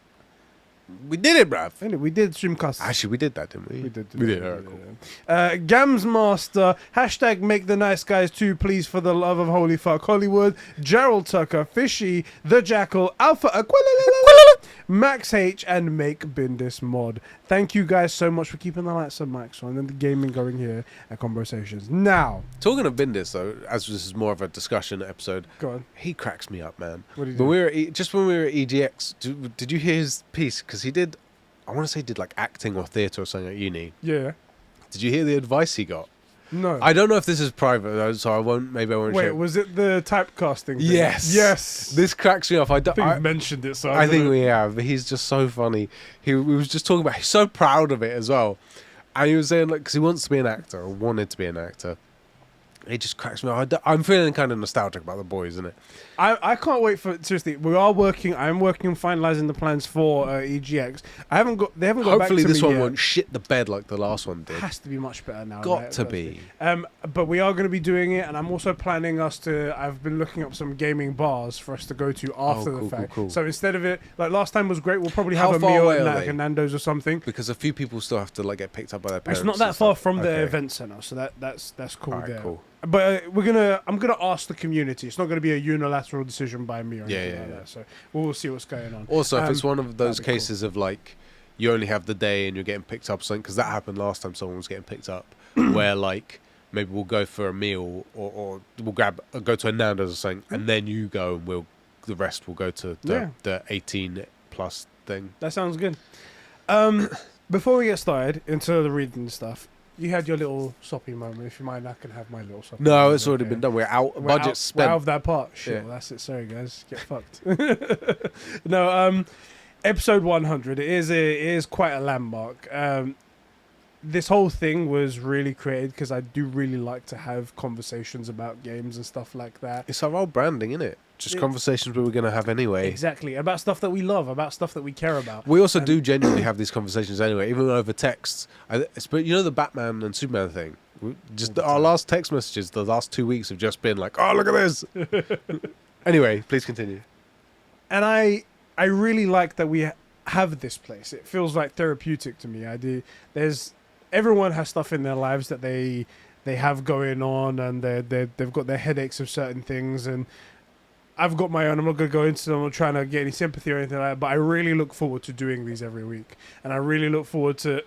We did it, bruv. Anyway, we did Streamcast. Actually, we did that, didn't we? We did. Alright, cool. Gams Master, hashtag Make the Nice Guys too, please, for the love of holy fuck Hollywood, Gerald Tucker, Fishy, The Jackal, Alpha Aquila, Max H, and Make Bindis Mod. Thank you guys so much for keeping the lights and mics on and the gaming going here at Conbrosations. Now, Talking of Bindis, though, as this is more of a discussion episode, go on. he cracks me up, man. What did he When do? we were just when we were at EGX, did you hear his piece? Because he did, I want to say, did like acting or theatre or something at uni. Yeah. Did you hear the advice he got? No. I don't know if this is private though, so I won't Wait, share. was it the typecasting thing? Yes. Yes. This cracks me up. I I think we've mentioned it, so I think we have. But he's just so funny. We was just talking about. He's so proud of it as well, and he was saying like because he wants to be an actor or wanted to be an actor. It just cracks me up. I'm feeling kind of nostalgic about the boys, isn't it? I can't wait for seriously. I'm working on finalising the plans for EGX. They haven't got back to Hopefully, this me one yet. won't shit the bed like the last one did. Has to be much better now. Got right? to be. But we are going to be doing it, and I'm also planning us to. I've been looking up some gaming bars for us to go to after cool, the fact. cool. So instead of it, like last time was great. We'll probably How have a far meal away at are like they? a Nando's or something. Because a few people still have to like get picked up by their parents. It's not and that far stuff. from the Okay. event center, so that's cool. Alright, there. cool. But I'm gonna ask the community. It's not gonna be a unilateral decision by me or anything like that. So we'll see what's going on. Also, if it's one of those that'd be cases of like you only have the day and you're getting picked up something, because that happened last time someone was getting picked up, where like maybe we'll go for a meal or we'll go to a Nando's or something, and then you go and the rest will go to the 18 plus thing. That sounds good. Before we get started into the reading stuff, you had your little soppy moment. If you mind, I can have my little soppy No, moment. it's already been done. We're out. We're Budget out, spent. We're out of that part. Sure, Yeah. that's it. Sorry, guys. Get fucked. No, episode 100. It is quite a landmark. This whole thing was really created because I do really like to have conversations about games and stuff like that. It's our old branding, isn't it? Just conversations we were going to have anyway. Exactly. About stuff that we love, about stuff that we care about. We also do genuinely have these conversations anyway, even over texts. But you know the Batman and Superman thing? Our last text messages the last 2 weeks have just been like, oh, look at this. Anyway, please continue. And I really like that we have this place. It feels like therapeutic to me. Everyone has stuff in their lives that they have going on, and they've got their headaches of certain things, and I've got my own. I'm not going to go into them. I'm not trying to get any sympathy or anything like that, but I really look forward to doing these every week. And I really look forward to,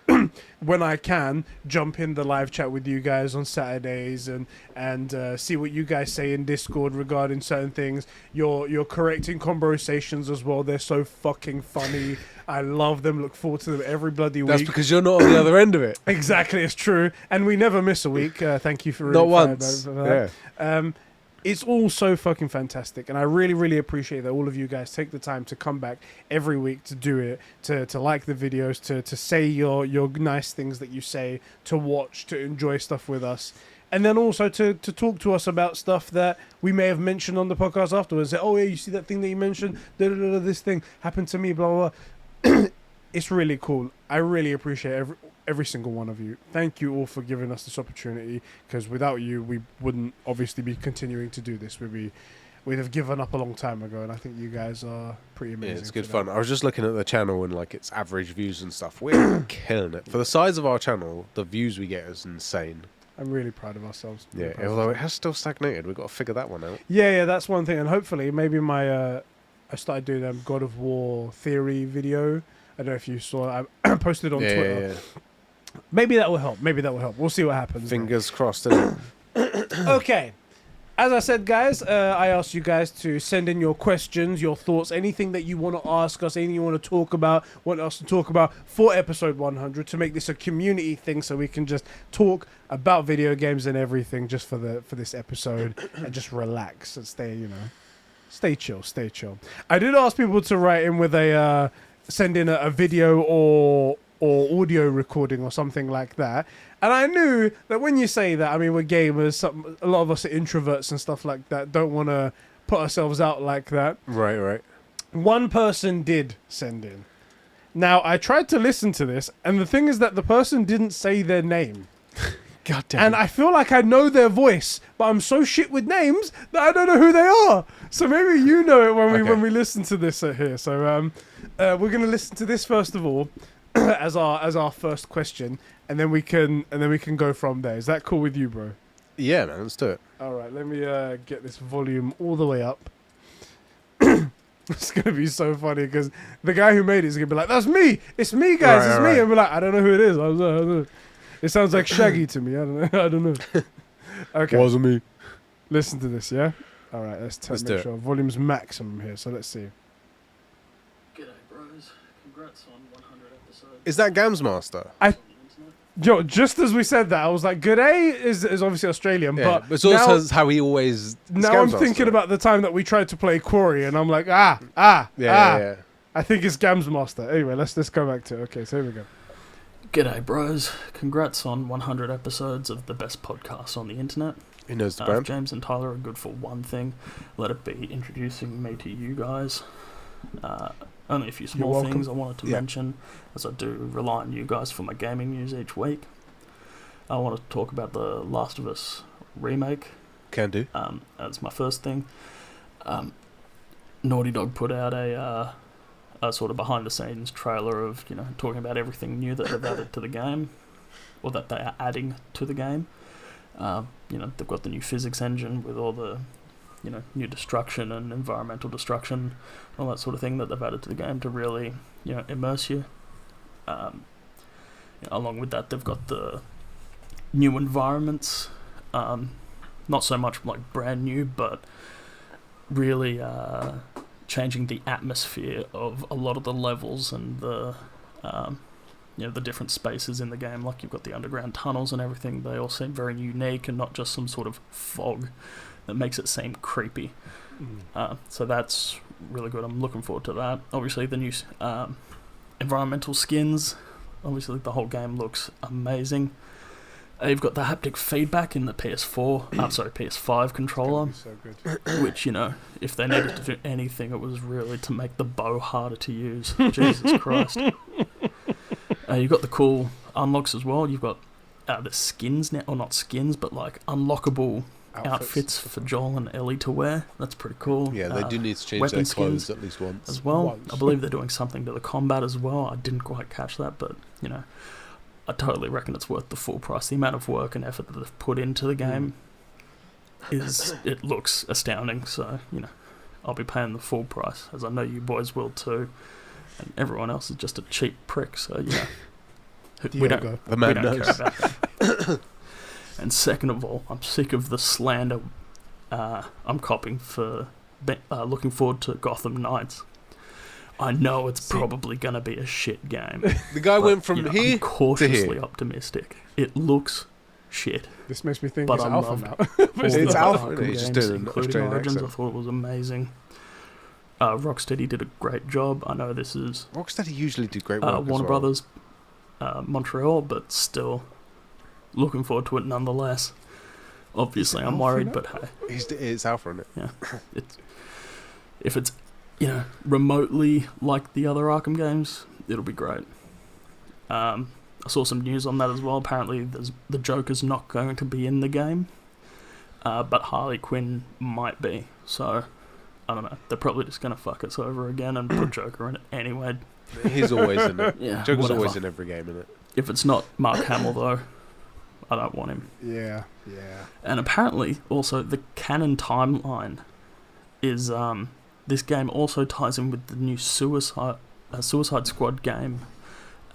when I can, jump in the live chat with you guys on Saturdays and see what you guys say in Discord regarding certain things. You're correcting Conbrosations as well. They're so fucking funny. I love them. Look forward to them every bloody week. That's because you're not on the other end of it. Exactly, it's true. And we never miss a week. Thank you for Not once. that. Yeah. It's all so fucking fantastic, and I really, really appreciate that all of you guys take the time to come back every week to do it, to like the videos, to say your nice things that you say, to watch, to enjoy stuff with us, and then also to talk to us about stuff that we may have mentioned on the podcast afterwards. Say, oh yeah, you see that thing that you mentioned? This thing happened to me, blah, blah, blah. It's really cool. I really appreciate every single one of you. Thank you all for giving us this opportunity, because without you, we wouldn't obviously be continuing to do this. We'd have given up a long time ago, and I think you guys are pretty amazing. Yeah, it's good fun. I was just looking at the channel and like its average views and stuff. We're killing it. For the size of our channel, the views we get is insane. I'm really proud of ourselves. Yeah, although it has still stagnated. We've got to figure that one out. Yeah, that's one thing. And hopefully, maybe I started doing a God of War theory video. I don't know if you saw. I posted on Twitter. Maybe that will help. We'll see what happens. Fingers crossed, innit? Okay. As I said, guys, I asked you guys to send in your questions, your thoughts, anything that you want to ask us, anything you want to talk about, want us to talk about for episode 100 to make this a community thing, so we can just talk about video games and everything just for this episode and just relax and stay chill. I did ask people to write in with send in a video or audio recording or something like that. And I knew that when you say that, I mean, we're gamers, a lot of us are introverts and stuff like that, don't want to put ourselves out like that. Right. One person did send in. Now, I tried to listen to this, and the thing is that the person didn't say their name. God damn. And I feel like I know their voice, but I'm so shit with names that I don't know who they are. So maybe you know it when we listen to this here. So we're going to listen to this first of all as our first question. And then we can go from there. Is that cool with you, bro? Yeah, man. Let's do it. All right. Let me get this volume all the way up. It's gonna be so funny because the guy who made it is gonna be like, "That's me. It's me, guys. It's me." And we're like, "I don't know who it is. I don't know. It sounds like Shaggy to me. I don't know." Okay. Wasn't me. Listen to this. Yeah. All right. Let's make sure volume's maximum here. So let's see. G'day, bros. Congrats on 100 episodes. Is that Gams Master? Yo, just as we said that, I was like, "G'day" is obviously Australian, but it's also how he always. Now I'm thinking about the time that we tried to play Quarry, and I'm like, yeah. I think it's Gams Master. Anyway, let's go back to it. Okay, so here we go. G'day, bros. Congrats on 100 episodes of the best podcast on the internet. He knows the If brand. James and Tyler are good for one thing, let it be introducing me to you guys. Only a few small things I wanted to mention, as I do rely on you guys for my gaming news each week. I want to talk about the Last of Us remake. Can do. That's my first thing. Naughty Dog put out a sort of behind-the-scenes trailer of, talking about everything new that they've added to the game, or that they are adding to the game. They've got the new physics engine with all the, new destruction and environmental destruction, all that sort of thing that they've added to the game to really, immerse you. Along with that, they've got the new environments, not so much like brand new, but really changing the atmosphere of a lot of the levels and the different spaces in the game. Like, you've got the underground tunnels and everything. They all seem very unique and not just some sort of fog that makes it seem creepy. So that's really good. I'm looking forward to that. Obviously, the new environmental skins. Obviously, the whole game looks amazing. You've got the haptic feedback in the PS5 controller, So good. which, if they needed to do anything, it was really to make the bow harder to use. Jesus Christ. You've got the cool unlocks as well. You've got the skins now, or not skins, but like unlockable outfits for Joel and Ellie to wear. That's pretty cool. Yeah, they do need to change their clothes at least once. As well. I believe they're doing something to the combat as well. I didn't quite catch that, but, I totally reckon it's worth the full price. The amount of work and effort that they've put into the game it looks astounding. So, I'll be paying the full price, as I know you boys will too. And everyone else is just a cheap prick, so, we don't care about that. And second of all, I'm sick of the slander I'm copping for looking forward to Gotham Knights. I know it's probably going to be a shit game. The guy went from here I'm cautiously to here. Optimistic. It looks shit. This makes me think But it's I alpha loved now. It's alpha. Arkham He's just games, doing an including Australian Origins. I accent. thought it was amazing. Rocksteady did a great job. I know this is Rocksteady usually do great work. Warner Brothers Montreal, but still looking forward to it nonetheless. Obviously, I'm worried, but hey. It's alpha, isn't it? Yeah. If it's, remotely like the other Arkham games, it'll be great. I saw some news on that as well. Apparently, the Joker's not going to be in the game, but Harley Quinn might be. So, I don't know. They're probably just going to fuck us over again and put Joker in it anyway. He's always in it. Yeah, Joker's whatever. always in every game, isn't it? If it's not Mark Hamill, though, I don't want him. Yeah. And apparently, also, the canon timeline is this game also ties in with the new Suicide Squad game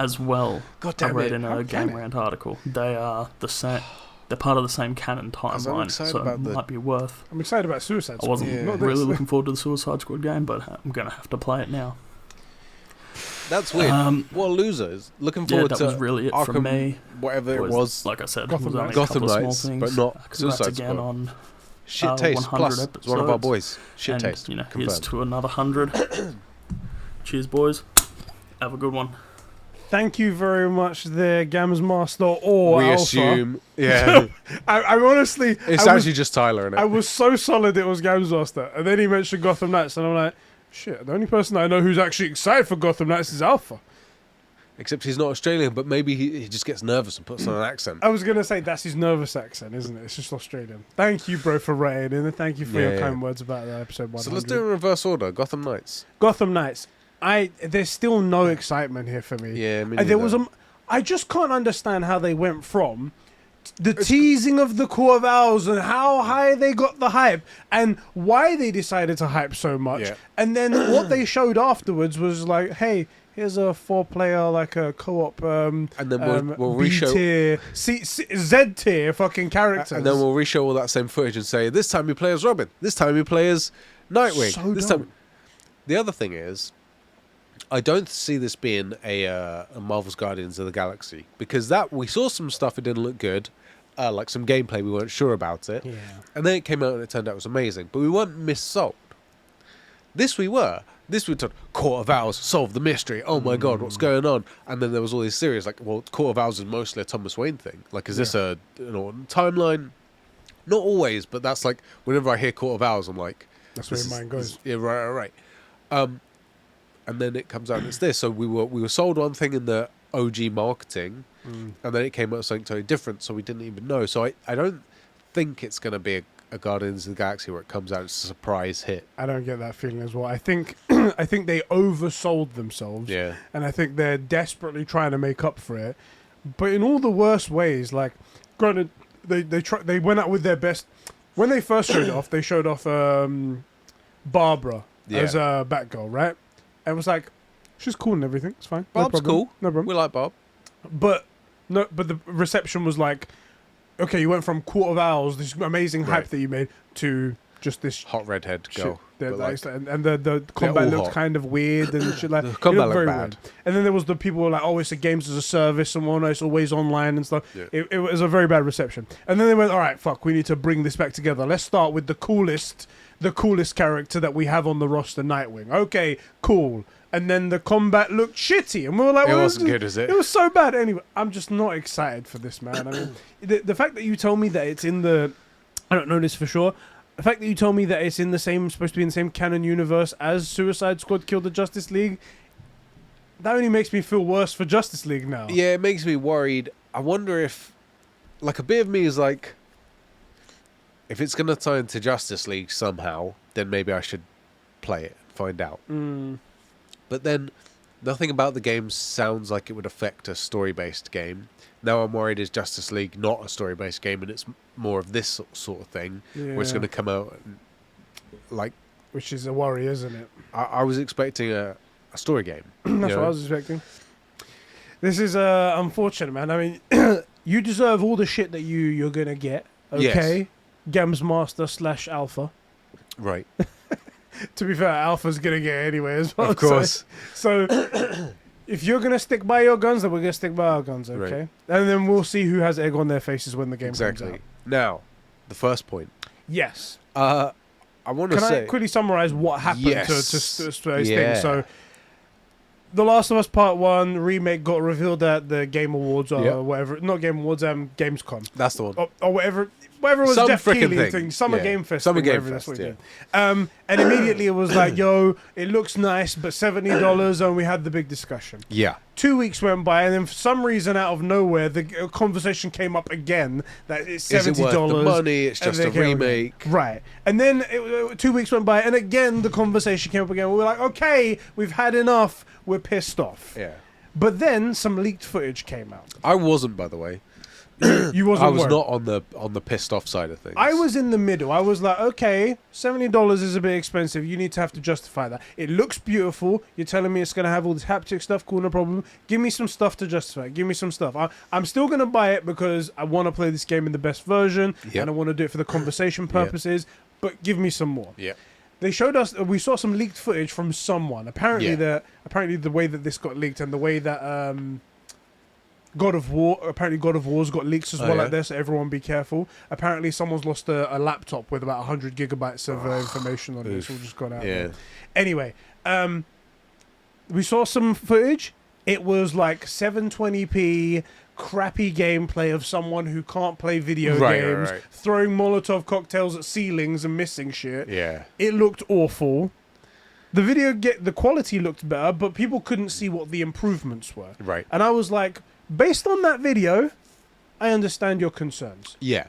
as well. God I damn read it. in How a can Game it? Rant article. They are the same. They're part of the same canon timeline, excited so it about might be worth. I'm excited about Suicide I Squad. wasn't Yeah. Not really this. looking forward to the Suicide Squad game, but I'm gonna have to play it now. That's weird. What losers? Looking Yeah, forward that to was really it Arkham, from me. whatever it was. Like I said, Gotham it was only Knights. a couple Gotham of Knights, small but things. not Congrats Suicide again Squad. on Shit taste. 100 Plus, it's one of our episodes. boys. Shit and, taste. You know, Confirmed. here's to another 100. Cheers, boys. Have a good one. Thank you very much there, Gams Master or We Alpha. assume. Yeah. I honestly... It's I was, actually just Tyler in it. I was so solid it was Gams Master. And then he mentioned Gotham Knights, and I'm like, shit, the only person I know who's actually excited for Gotham Knights is Alpha. Except he's not Australian, but maybe he just gets nervous and puts on an accent. I was going to say that's his nervous accent, isn't it? It's just Australian. Thank you, bro, for writing in, and thank you for your kind words about episode 100. So let's do it in reverse order. Gotham Knights. Gotham Knights. There's still no excitement here for me. Yeah, me There was neither. I just can't understand how they went from the teasing of the Court of Owls and how high they got the hype and why they decided to hype so much. Yeah. And then what they showed afterwards was like, hey, here's a 4-player like a co-op And then we'll B reshow. tier, Z tier fucking characters. And then we'll reshow all that same footage and say, this time you play as Robin. This time you play as Nightwing. So this dumb. time. The other thing is, I don't see this being a Marvel's Guardians of the Galaxy, because that we saw some stuff, it didn't look good, like some gameplay, we weren't sure about it, Yeah. and then it came out and it turned out it was amazing, but we weren't missold. This we were. This we told Court of Owls, solve the mystery. Oh my god, what's going on? And then there was all these theories like, well, Court of Owls is mostly a Thomas Wayne thing. Like, is this a timeline? Not always, but that's like whenever I hear Court of Owls, I'm like, That's where your mind goes. yeah, right. And then it comes out and it's this. So we were sold one thing in the OG marketing, and then it came out with something totally different. So we didn't even know. So I don't think it's going to be a Guardians of the Galaxy where it comes out it's a surprise hit. I don't get that feeling as well. I think I think they oversold themselves. Yeah. And I think they're desperately trying to make up for it. But in all the worst ways, like granted they went out with their best. When they first showed it off, they showed off Barbara as a Batgirl, right? And it was like, she's cool and everything. It's fine. Bob's no problem. cool. No problem. We like Bob. But the reception was like, okay, you went from Court of Owls, this amazing hype Right. that you made, to just this Hot redhead girl. shit. But Like, like, and the combat all looked hot. kind of weird and shit like. The it combat looked looked very bad. weird. And then there was the people who were like, oh, it's a games as a service and whatnot, it's always online and stuff. Yeah. It was a very bad reception. And then they went, all right, fuck, we need to bring this back together. Let's start with the coolest character that we have on the roster, Nightwing. Okay, cool. And then the combat looked shitty, and we were like, It well, wasn't good, is it? It was so bad. Anyway, I'm just not excited for this, man. I mean, the fact that you told me that it's in the, I don't know this for sure. The fact that you told me that it's in the same, supposed to be in the same canon universe as Suicide Squad killed the Justice League, that only makes me feel worse for Justice League now. Yeah, it makes me worried. I wonder if, like, a bit of me is like, if it's going to tie into Justice League somehow, then maybe I should play it and find out. But then, nothing about the game sounds like it would affect a story-based game. Now I'm worried is Justice League not a story-based game and it's more of this sort of thing, where it's going to come out and, like... Which is a worry, isn't it? I was expecting a story game. That's what I was expecting. This is unfortunate, man. I mean, you deserve all the shit that you're going to get, okay? Yes. Games Master / Alpha. Right. To be fair, Alpha's going to get it anyway as well. Of course. So if you're going to stick by your guns, then we're going to stick by our guns, okay? Right. And then we'll see who has egg on their faces when the game comes Exactly. out. Now, the first point. Yes. I want to Can say... I quickly summarize what happened Yes. to today's Yeah. thing? So, The Last of Us Part 1 remake got revealed at the Game Awards or Yep. whatever. Not Game Awards, Gamescom. That's the one. Or whatever it was, Some Jeff frickin' Keighley thing. Summer Yeah. Game Fest. Summer thing, Game whatever that's Fest, what it did. And immediately it was like, yo, it looks nice, but $70, and we had the big discussion. Yeah. 2 weeks went by, and then for some reason, out of nowhere, the conversation came up again that it's $70. Is it worth the money? It's and just they a came again. remake. Right. And then 2 weeks went by, and again, the conversation came up again. We were like, okay, we've had enough. We're pissed off. Yeah. But then some leaked footage came out. I wasn't, by the way. You wasn't I was worried. not on the pissed off side of things. I was in the middle. I was like, okay, $70 is a bit expensive. You need to have to justify that. It looks beautiful. You're telling me it's going to have all this haptic stuff. Cool, no problem. Give me some stuff to justify it. Give me some stuff. I'm still going to buy it because I want to play this game in the best version. Yep. And I want to do it for the conversation purposes. But give me some more. Yeah. They showed us. We saw some leaked footage from someone. Apparently, Yeah. apparently the way that this got leaked and the way that God of War's got leaks as well yeah? like this. So everyone be careful. Apparently, someone's lost a laptop with about 100 gigabytes of information on it. It's all just gone out. Yeah. There. Anyway, we saw some footage. It was like 720p. Crappy gameplay of someone who can't play video games, right. throwing Molotov cocktails at ceilings and missing shit. Yeah. It looked awful. The quality looked better, but people couldn't see what the improvements were. Right. And I was like, based on that video, I understand your concerns. Yeah.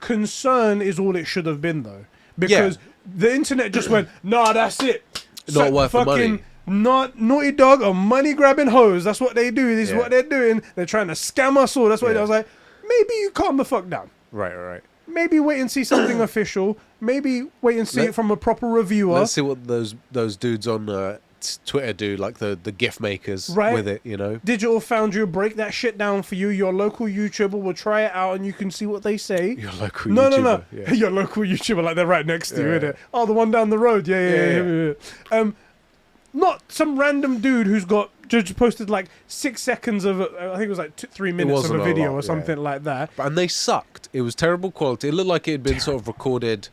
Concern is all it should have been, though, because the internet just went, nah, that's it. Not worth the money. Not Naughty Dog or money grabbing hoes. That's what they do. This is Yeah. what they're doing. They're trying to scam us all. That's what I was like. Maybe you calm the fuck down. Right. Maybe wait and see something official. Maybe wait and see it from a proper reviewer. Let's see what those dudes on Twitter do, like the GIF makers with it, you know. Digital Foundry will break that shit down for you. Your local YouTuber will try it out and you can see what they say. Your local No. YouTuber. Yeah. Your local YouTuber, like they're right next to you, Yeah. innit? Oh, the one down the road. Yeah. Not some random dude who's got just posted like 6 seconds of, I think it was like 3 minutes of wasn't a a video lot, or something like that. And they sucked. It was terrible quality. It looked like it had been sort of recorded,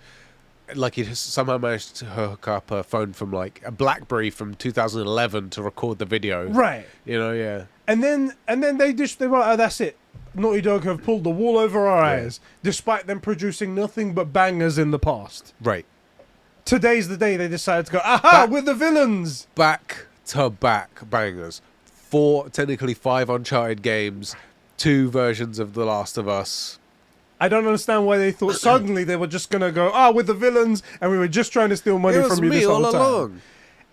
like it somehow managed to hook up a phone from like a BlackBerry from 2011 to record the video. Right. You know, yeah. And then they were like, oh, that's it. Naughty Dog have pulled the wool over our eyes, despite them producing nothing but bangers in the past. Right. Today's the day they decided to go, aha, we're the villains. Back to back bangers. Technically 5 Uncharted games, 2 versions of The Last of Us. I don't understand why they thought suddenly they were just going to go, we're the villains, and we were just trying to steal money It was from you me this whole all time. along.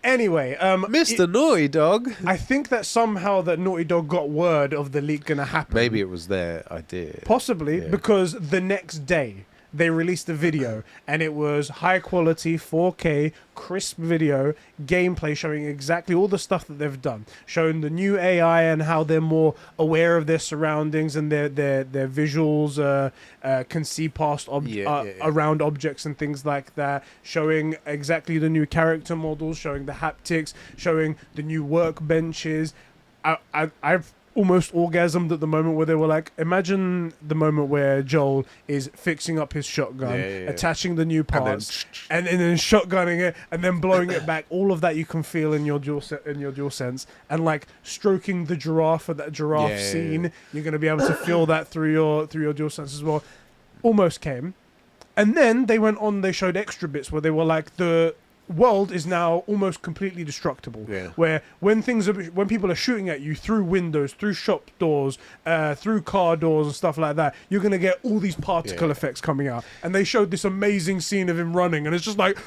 Anyway, Mr. Naughty Dog. I think that somehow that Naughty Dog got word of the leak going to happen. Maybe it was their idea. Possibly, because the next day they released a video and it was high quality 4K crisp video gameplay showing exactly all the stuff that they've done, showing the new AI and how they're more aware of their surroundings and their visuals can see past around objects and things like that, showing exactly the new character models, showing the haptics, showing the new workbenches. I've almost orgasmed at the moment where they were like, imagine the moment where Joel is fixing up his shotgun, attaching the new parts, and then shotgunning it and then blowing it back. All of that you can feel in your DualSense, and like stroking the giraffe at that giraffe scene. You're going to be able to feel that through your DualSense as well. Almost came, and then they went on. They showed extra bits where they were like, the world is now almost completely destructible. Where when people are shooting at you through windows, through shop doors, through car doors and stuff like that, you're gonna get all these particle effects coming out. And they showed this amazing scene of him running, and it's just like,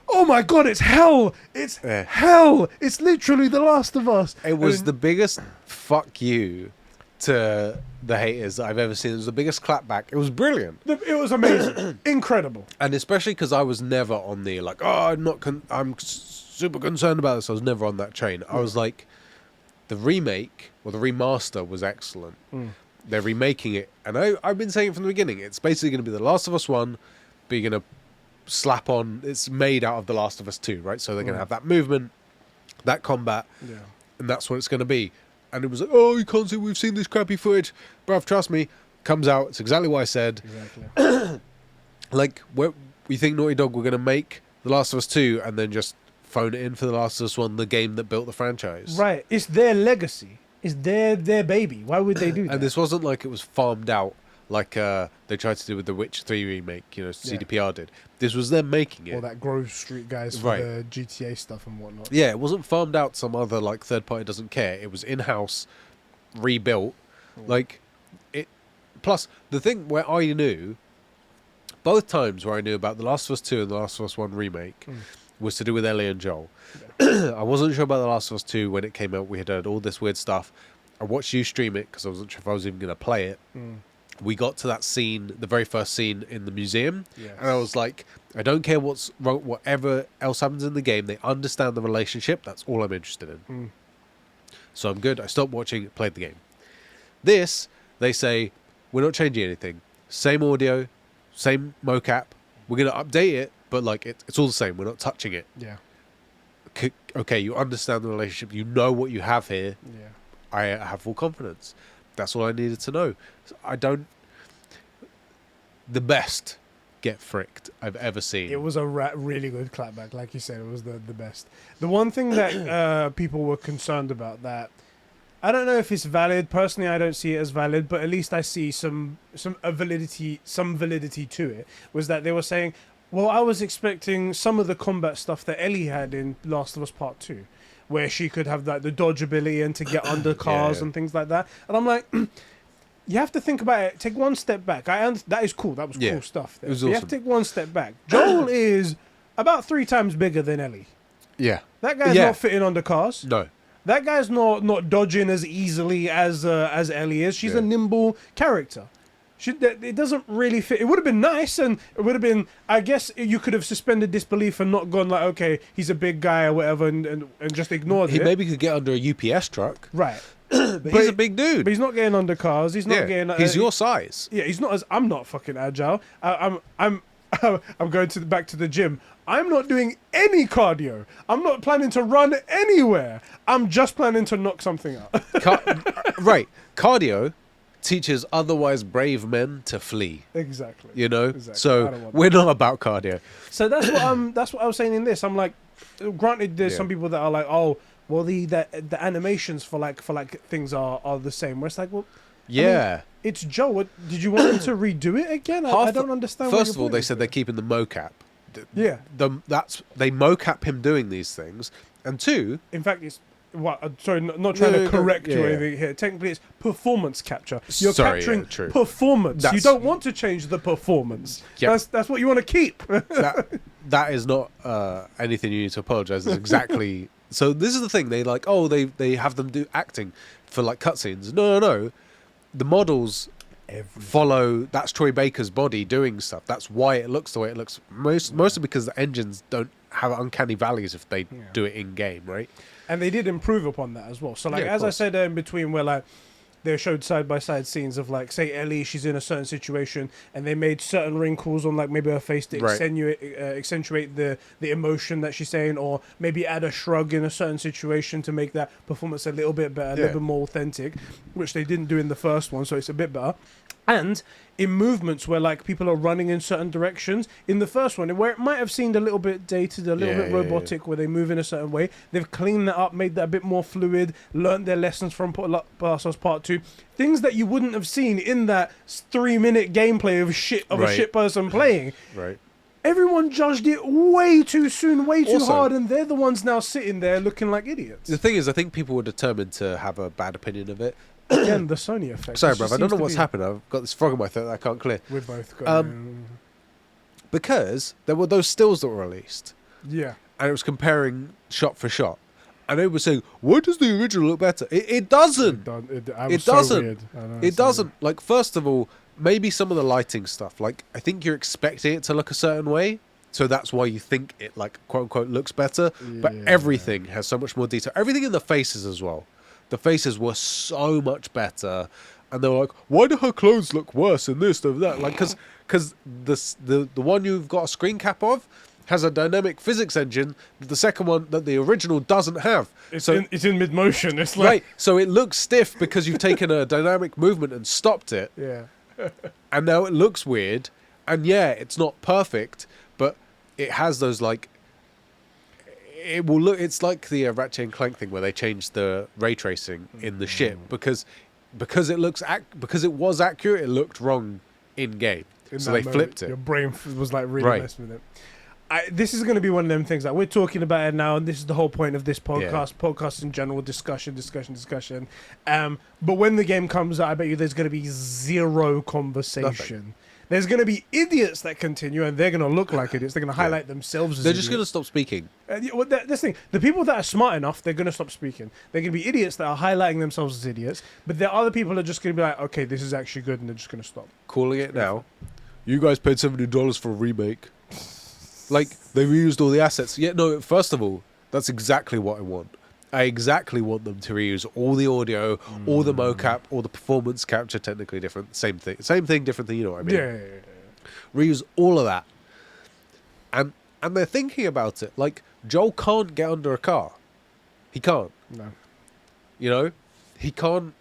oh my god, it's hell! It's hell! It's literally The Last of Us. It was the biggest fuck you to the haters that I've ever seen. It was the biggest clapback. It was brilliant. It was amazing. Incredible. And especially because I was never on the like, I'm super concerned about this. I was never on that train. I was like, the remake or the remaster was excellent. They're remaking it, and I've been saying it from the beginning, it's basically going to be The Last of Us 1, but you're going to slap on, it's made out of The Last of Us 2, right? So they're going to have that movement, that combat, and that's what it's going to be. And it was like, oh, you can't see, we've seen this crappy footage. Bruv, trust me, comes out, it's exactly what I said. Exactly. Like, we think Naughty Dog were going to make The Last of Us 2 and then just phone it in for The Last of Us 1, the game that built the franchise. Right. It's their legacy. It's their baby. Why would they do that? And this wasn't like it was farmed out like they tried to do with the Witcher 3 remake, CDPR did. This was them making it. Or that Grove Street guys for the GTA stuff and whatnot. Yeah, it wasn't farmed out some other like third party doesn't care. It was in-house, rebuilt. Like, it. Plus, the thing where I knew, both times where I knew about The Last of Us 2 and The Last of Us 1 remake was to do with Ellie and Joel. Yeah. I wasn't sure about The Last of Us 2 when it came out. We had heard all this weird stuff. I watched you stream it because I wasn't sure if I was even going to play it. we got to that scene, the very first scene in the museum, Yes. and I was like, I don't care what's wrong, whatever else happens in the game. They understand the relationship. That's all I'm interested in. So I'm good. I stopped watching, played the game. This, they say, we're not changing anything. Same audio, same mocap. We're going to update it, but like it's all the same. We're not touching it. Yeah. Okay, you understand the relationship. You know what you have here. Yeah. I have full confidence. That's all I needed to know. I don't... The best get fricked I've ever seen. It was a really good clapback, like you said. It was the best. The one thing that people were concerned about, that I don't know if it's valid. Personally, I don't see it as valid, but at least I see some validity to it. Was that they were saying, well, I was expecting some of the combat stuff that Ellie had in Last of Us Part 2, where she could have like the dodge ability and to get under cars and things like that. And I'm like, you have to think about it. Take one step back. That is cool. That was cool stuff. There. It was You awesome. have to take one step back. Joel is about 3 times bigger than Ellie. Yeah. That guy's not fitting under cars. No. That guy's not dodging as easily as Ellie is. She's a nimble character. It doesn't really fit. It would have been nice, and it would have been. I guess you could have suspended disbelief and not gone like, okay, he's a big guy or whatever, and just ignored it. He maybe could get under a UPS truck. Right. But he's a big dude. But he's not getting under cars. He's not getting. He's your size. Yeah, he's not as. I'm not fucking agile. I'm going back to the gym. I'm not doing any cardio. I'm not planning to run anywhere. I'm just planning to knock something out. Right. Cardio teaches otherwise brave men to flee. Exactly. You know? Exactly. I So don't want we're not about cardio. So that's what I was saying in this. I'm like, granted, there's some people that are like, oh, well, the animations for things are the same. Where it's like, well, Yeah. I mean, it's Joe. Did you want them to redo it again? I don't understand. First of all, they said they're keeping the mocap. Yeah. They mocap him doing these things. And 2, In fact, it's sorry, not trying to correct you or yeah. anything here. Technically, it's performance capture. You're Sorry, capturing yeah, true. performance. You That's- don't want to change the performance. Yep. That's what you want to keep. that is not anything you need to apologize. It's exactly. So this is the thing. They like, oh, they have them do acting for like cutscenes. No. The models follow. That's Troy Baker's body doing stuff. That's why it looks the way it looks. Mostly because the engines don't have uncanny values if they do it in game, right? And they did improve upon that as well. So, like, Yeah, of as I course. said in between, where like they showed side by side scenes of like, say Ellie, she's in a certain situation, and they made certain wrinkles on like maybe her face to Right. accentuate the emotion that she's saying, or maybe add a shrug in a certain situation to make that performance a little bit better, a little bit more authentic, which they didn't do in the first one, so it's a bit better. And in movements where like people are running in certain directions, in the first one, where it might have seemed a little bit dated, a little bit robotic, where they move in a certain way, they've cleaned that up, made that a bit more fluid, learned their lessons from Last of Us Part 2. Things that you wouldn't have seen in that 3-minute gameplay of a shit person playing. Right. Everyone judged it way too soon, way too Also- hard, and they're the ones now sitting there looking like idiots. The thing is, I think people were determined to have a bad opinion of it. Again, the Sony effect. Sorry, It bruv. just I don't seems know to what's be- happened. I've got this frog in my throat that I can't clear. We're both got Because there were those stills that were released, yeah. and it was comparing shot for shot. And they were saying, why does the original look better? It doesn't. It doesn't. It doesn't. Like, first of all, maybe some of the lighting stuff. Like, I think you're expecting it to look a certain way, so that's why you think it, like, quote unquote, looks better. But Yeah. everything has so much more detail. Everything in the faces as well. The faces were so much better, and they were like, "Why do her clothes look worse than this, than that?" Like, because the one you've got a screen cap of has a dynamic physics engine that the second one, that the original doesn't have. It's So in mid motion. It's like right, so it looks stiff because you've taken a dynamic movement and stopped it, yeah. and now it looks weird. And yeah, it's not perfect, but it has those like. It will look. It's like the Ratchet and Clank thing where they changed the ray tracing in the ship because it looks because it was accurate. It looked wrong in game, In so that they moment, flipped Your it. brain was like really Right. messing with it. This is going to be one of them things that we're talking about it now, and this is the whole point of this podcast. Podcast in general, discussion. But when the game comes out, I bet you there's going to be zero conversation. There's going to be idiots that continue, and they're going to look like idiots. They're going to highlight themselves as They're idiots. just going to stop speaking. This thing, the people that are smart enough, they're going to stop speaking. They're going to be idiots that are highlighting themselves as idiots, but there are other people that are just going to be like, okay, this is actually good, and they're just going to stop. Calling it now. You guys paid $70 for a remake. Like, they reused all the assets. Yeah, no, first of all, that's exactly what I want. I exactly want them to reuse all the audio, all the mocap, all the performance capture, technically different. Same thing, different thing, you know what I mean? Yeah. Reuse all of that. And they're thinking about it. Like, Joel can't get under a car. He can't. No. You know? He can't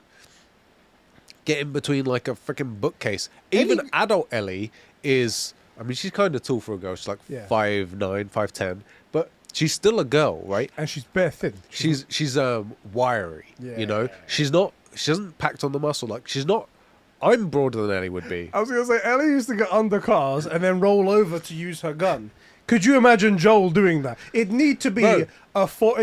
get in between, like, a freaking bookcase. Even adult Ellie is... I mean, she's kind of tall for a girl. She's like 5'9", 5'10". But she's still a girl, right? And she's bare thin. She's wiry, you know? She hasn't packed on the muscle. Like, she's not... I'm broader than Ellie would be. I was going to say, Ellie used to get under cars and then roll over to use her gun. Could you imagine Joel doing that? It need to be it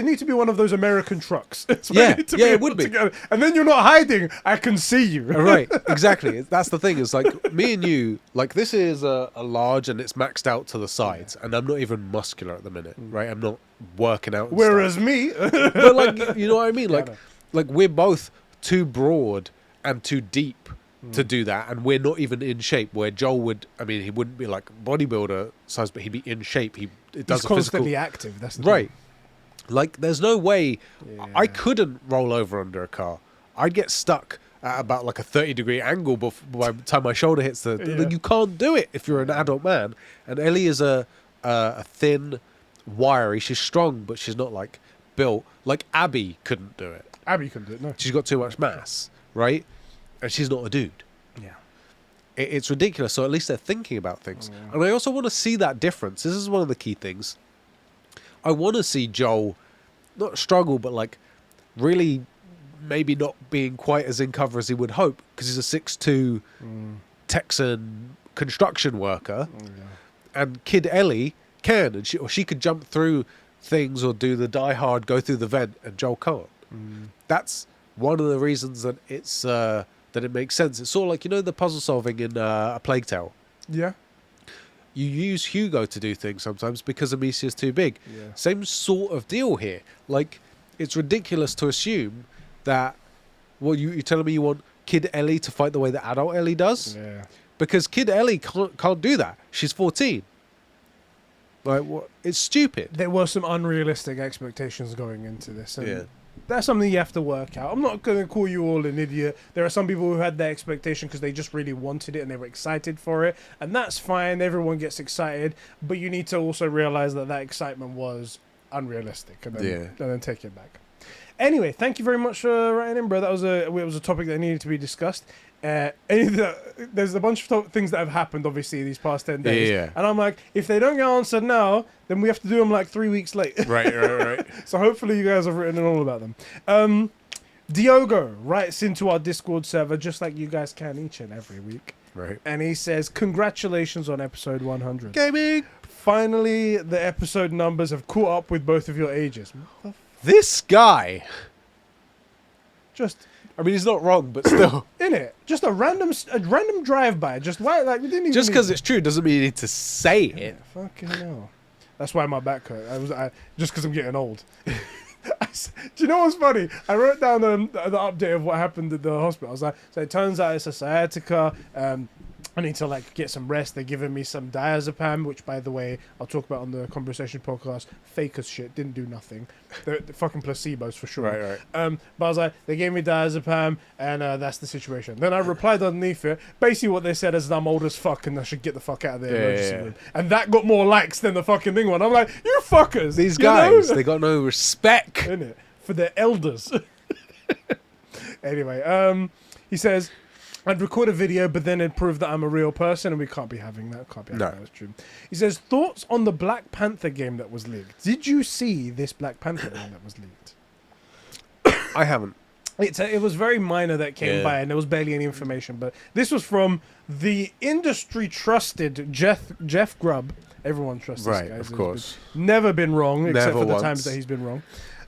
need to be one of those American trucks. It would be. And then you're not hiding. I can see you. Right, exactly. That's the thing. It's like me and you. Like this is a large and it's maxed out to the sides, and I'm not even muscular at the minute. Right, I'm not working out. And Whereas me, but like you know what I mean. Like we're both too broad and too deep to do that, and we're not even in shape. Where Joel would, I mean, he wouldn't be like bodybuilder size, but he'd be in shape. He's constantly active. That's the right. Like, there's no way I couldn't roll over under a car. I'd get stuck at about like a 30-degree angle by the time my shoulder hits the. Like, you can't do it if you're an adult man. And Ellie is a thin, wiry. She's strong, but she's not like built. Like Abby couldn't do it. Abby couldn't do it. No, she's got too much mass, right? And she's not a dude. Yeah. It's ridiculous. So at least they're thinking about things. And I also want to see that difference. This is one of the key things. I want to see Joel not struggle, but like really maybe not being quite as in cover as he would hope, because he's a 6'2" Texan construction worker. And Kid Ellie can, and she could jump through things or do the Die Hard, go through the vent, and Joel can't. That's one of the reasons that it's... that it makes sense. It's sort of like, you know, the puzzle solving in A Plague Tale. Yeah. You use Hugo to do things sometimes because Amicia's too big. Yeah. Same sort of deal here. Like, it's ridiculous to assume that, well, you're telling me you want Kid Ellie to fight the way that adult Ellie does? Yeah. Because Kid Ellie can't do that. She's 14. Like, what? It's stupid. There were some unrealistic expectations going into this. And that's something you have to work out. I'm not going to call you all an idiot. There are some people who had their expectation because they just really wanted it and they were excited for it. And that's fine. Everyone gets excited. But you need to also realize that excitement was unrealistic and then take it back. Anyway, thank you very much for writing in, bro. It was a topic that needed to be discussed. There's a bunch of things that have happened, obviously, these past 10 days. Yeah. And I'm like, if they don't get answered now, then we have to do them like 3 weeks late. Right. So hopefully you guys have written in all about them. Diogo writes into our Discord server, just like you guys can each and every week. Right. And he says, congratulations on episode 100. Gaming! Finally, the episode numbers have caught up with both of your ages. This guy! Just... I mean, he's not wrong, but still. Innit? Just a random drive-by. Just why? Like, we didn't even. Just because it's true doesn't mean you need to say it. Fucking hell. That's why my back hurt. Just because I'm getting old. Do you know what's funny? I wrote down the update of what happened at the hospital. I was like, so it turns out it's a sciatica. I need to like get some rest. They're giving me some diazepam, which, by the way, I'll talk about on the Conbrosations podcast. Fake as shit, didn't do nothing. They're fucking placebos for sure. Right. But I was like, they gave me diazepam, and that's the situation. Then I replied underneath it. Basically, what they said is I'm old as fuck, and I should get the fuck out of the emergency room. And that got more likes than the fucking thing one. I'm like, you fuckers. These guys, they got no respect, innit? For their elders. Anyway, he says, I'd record a video, but then it'd prove that I'm a real person, and we can't be having that. That's true. He says, thoughts on the Black Panther game that was leaked. Did you see this Black Panther game that was leaked? I haven't. It was very minor that came by, and there was barely any information. But this was from the industry-trusted Jeff Grubb. Everyone trusts this guy. Right, of course. Never been wrong, except for the times that he's been wrong.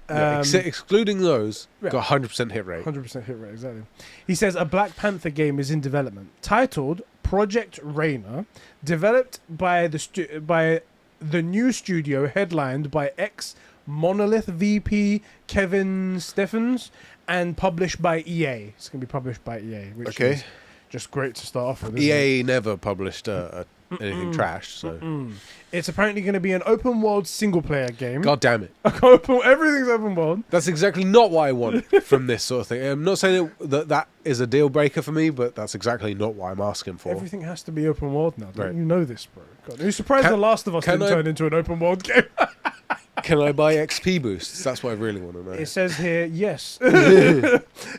Excluding those, got 100% hit rate. 100% hit rate, exactly. He says a Black Panther game is in development, titled Project Rainer, developed by the new studio headlined by ex-Monolith VP Kevin Stephens, and published by EA. It's going to be published by EA, which is just great to start off with. EA never published anything trash, so... It's apparently going to be an open world single player game. God damn it. Everything's open world. That's exactly not what I want from this sort of thing. I'm not saying that is a deal breaker for me, but that's exactly not what I'm asking for. Everything has to be open world now. Don't Right. you know this, bro? God, are you surprised The Last of Us didn't turn into an open world game? Can I buy XP boosts? That's what I really want to know. It says here, yes.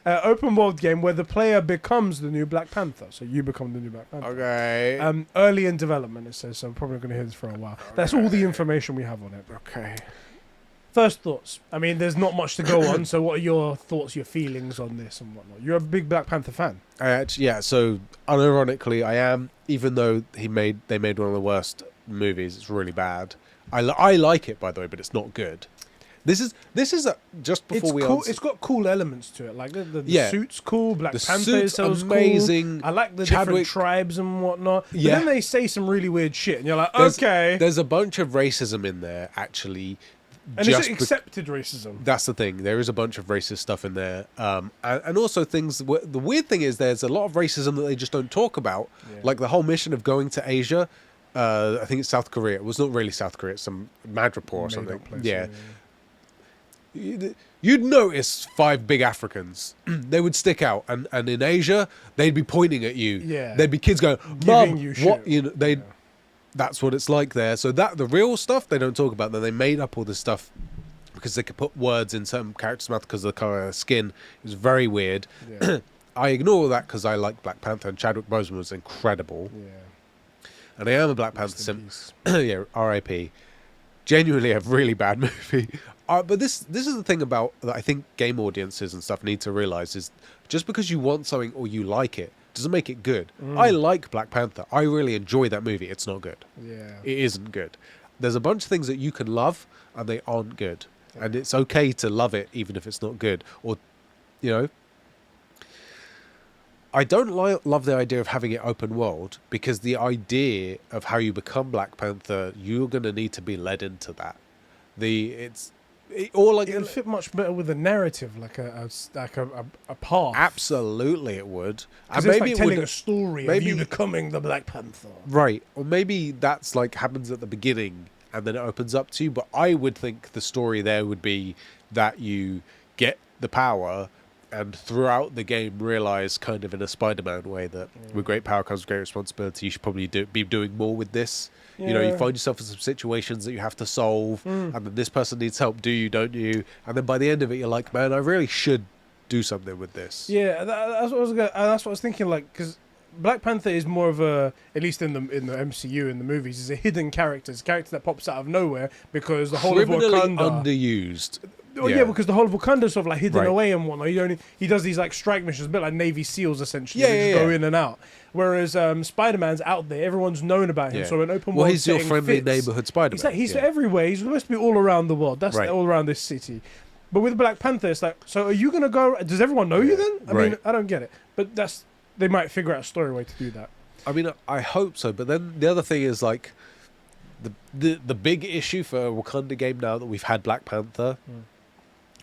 Open world game where the player becomes the new Black Panther. So you become the new Black Panther. Okay. Early in development, it says. So I'm probably going to hear this for a while. That's all the information we have on it. Okay. First thoughts. I mean, there's not much to go on. So what are your thoughts, your feelings on this and whatnot? You're a big Black Panther fan. So unironically, I am. Even though they made one of the worst movies, it's really bad. I like it, by the way, but it's not good. This is just before we cool. answer. It's got cool elements to it, like the suit's cool. Black The Panther suit's is amazing. Cool. I like the Chadwick, different tribes and whatnot. But Yeah. then they say some really weird shit, and you're like, okay. There's a bunch of racism in there, actually. And it's accepted racism. That's the thing. There is a bunch of racist stuff in there, and also things. The weird thing is, there's a lot of racism that they just don't talk about. Yeah. Like the whole mission of going to Asia. I think it's South Korea. It was not really South Korea. It's some Madripoor or something. Yeah. You'd notice 5 big Africans. They would stick out, and in Asia, they'd be pointing at you. Yeah. There'd be kids going, Giving "Mum, you what?" shit. You know, they. That's what it's like there. So that the real stuff they don't talk about. Then they made up all this stuff because they could put words in certain characters' mouth because of the color of their skin. It was very weird. Yeah. I ignore that because I like Black Panther, and Chadwick Boseman was incredible. Yeah. And I am a Black Panther Rest in sim. peace. Yeah, R.I.P. Genuinely a really bad movie. But this is the thing about that I think game audiences and stuff need to realize is just because you want something or you like it doesn't make it good. I like Black Panther. I really enjoy that movie. It's not good. Yeah. It isn't good. There's a bunch of things that you can love and they aren't good. And it's okay to love it even if it's not good. Or, you know, I don't love the idea of having it open world because the idea of how you become Black Panther, you're going to need to be led into that. It'll fit much better with a narrative, like a path. Absolutely, it would. And And it's maybe like it telling would, a story of maybe- you becoming the Black Panther. right, or maybe that's like happens at the beginning and then it opens up to you. But I would think the story there would be that you get the power and throughout the game realize, kind of in a Spider-Man way, that with great power comes great responsibility. You should probably be doing more with this. You know, you Yeah. find yourself in some situations that you have to solve, and then this person needs help. Do you? Don't you? And then by the end of it, you're like, man, I really should do something with this. Yeah, that's what I was thinking. Like, because Black Panther is more of a, at least in the MCU in the movies, is a hidden character. It's a character that pops out of nowhere because the whole of Criminally Wakanda. underused. Oh yeah, because the whole of Wakanda's sort of like hidden Right. away and whatnot. He does these like strike missions, a bit like Navy SEAls essentially. Yeah, they yeah, just go yeah. in and out. Whereas Spider-Man's out there, everyone's known about him. Yeah. So an open Well, world he's your setting friendly fits. neighborhood Spider-Man. He's yeah. everywhere. He's supposed to be all around the world. That's Right. all around this city. But with Black Panther, it's like, so are you gonna go? Does everyone know you then? I mean, Right. I don't get it. But they might figure out a story way to do that. I mean, I hope so. But then the other thing is like the big issue for a Wakanda game now that we've had Black Panther.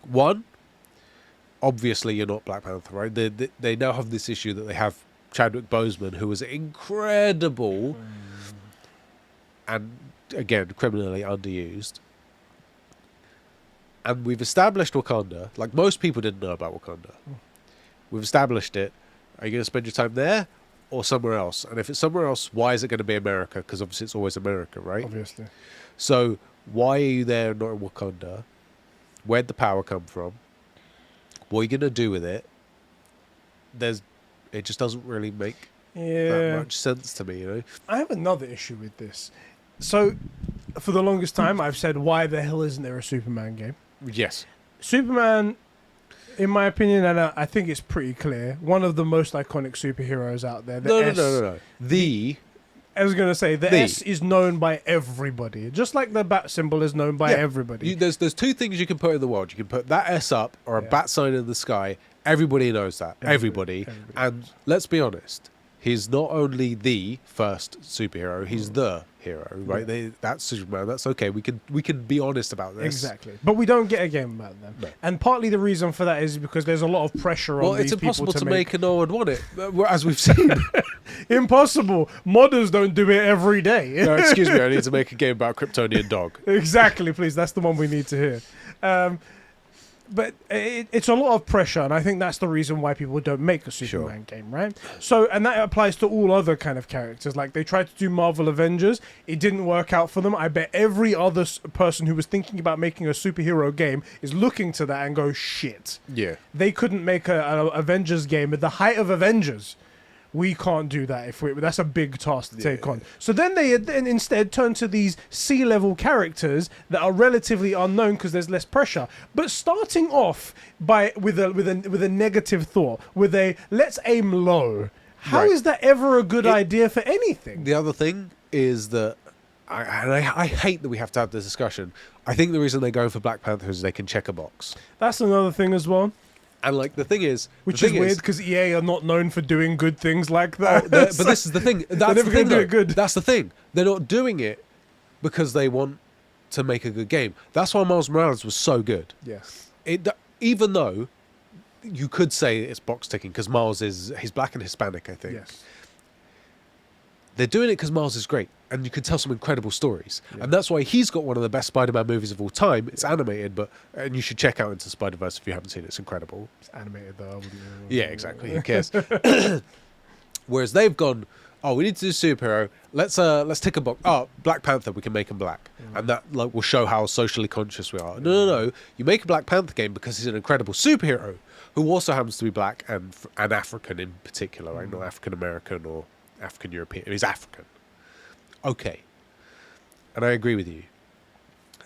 One, obviously you're not Black Panther, right? They now have this issue that they have Chadwick Boseman, who was incredible, and again criminally underused. And we've established Wakanda. Like most people didn't know about Wakanda. We've established it. Are you going to spend your time there or somewhere else? And if it's somewhere else, why is it going to be America? Because obviously it's always America, right? Obviously. So why are you there not in Wakanda? Where'd the power come from? What are you going to do with it? It just doesn't really make that Yeah. much sense to me, you know? I have another issue with this. So, for the longest time, I've said, why the hell isn't there a Superman game? Yes. Superman, in my opinion, and I think it's pretty clear, one of the most iconic superheroes out there. No. I was going to say, the The. S is known by everybody. Just like the bat symbol is known by Yeah. everybody. There's two things you can put in the world. You can put that S up or a Yeah. bat sign in the sky. Everybody knows that. Everybody. Everybody And knows. let's be honest. He's not only the first superhero, he's the hero, right? That's Superman. That's okay. We can be honest about this. Exactly. But we don't get a game about them. No. And partly the reason for that is because there's a lot of pressure on these people impossible to make and no one want it, as we've seen. Impossible. Modders don't do it every day. No, excuse me, I need to make a game about Kryptonian dog. Exactly, please. That's the one we need to hear. But it's a lot of pressure, and I think that's the reason why people don't make a Superman game, right? So, and that applies to all other kind of characters. Like, they tried to do Marvel Avengers. It didn't work out for them. I bet every other person who was thinking about making a superhero game is looking to that and go, shit. Yeah. They couldn't make a Avengers game at the height of Avengers. We can't do that that's a big task to take on. So then they then instead turn to these C-level characters that are relatively unknown because there's less pressure. But starting off with a negative thought, with a let's aim low. How is that ever a good idea for anything? The other thing is that I hate that we have to have this discussion. I think the reason they're going for Black Panther is they can check a box. That's another thing as well. And like the thing is, which is weird because EA are not known for doing good things like that. But this is the thing. That's never going to do it good. That's the thing. They're not doing it because they want to make a good game. That's why Miles Morales was so good. Yes. Even though you could say it's box ticking because Miles he's black and Hispanic, I think. Yes. They're doing it because Miles is great, and you can tell some incredible stories, and that's why he's got one of the best Spider-Man movies of all time. It's animated, and you should check out Into Spider-Verse if you haven't seen it. It's incredible. It's animated though. Yeah, exactly. Who cares? Whereas they've gone, oh, we need to do superhero. Let's tick a box. Oh, Black Panther, we can make him black, and that will show how socially conscious we are. No. You make a Black Panther game because he's an incredible superhero who also happens to be black and African in particular, right? Not African American or African European. He's African. Okay. And I agree with you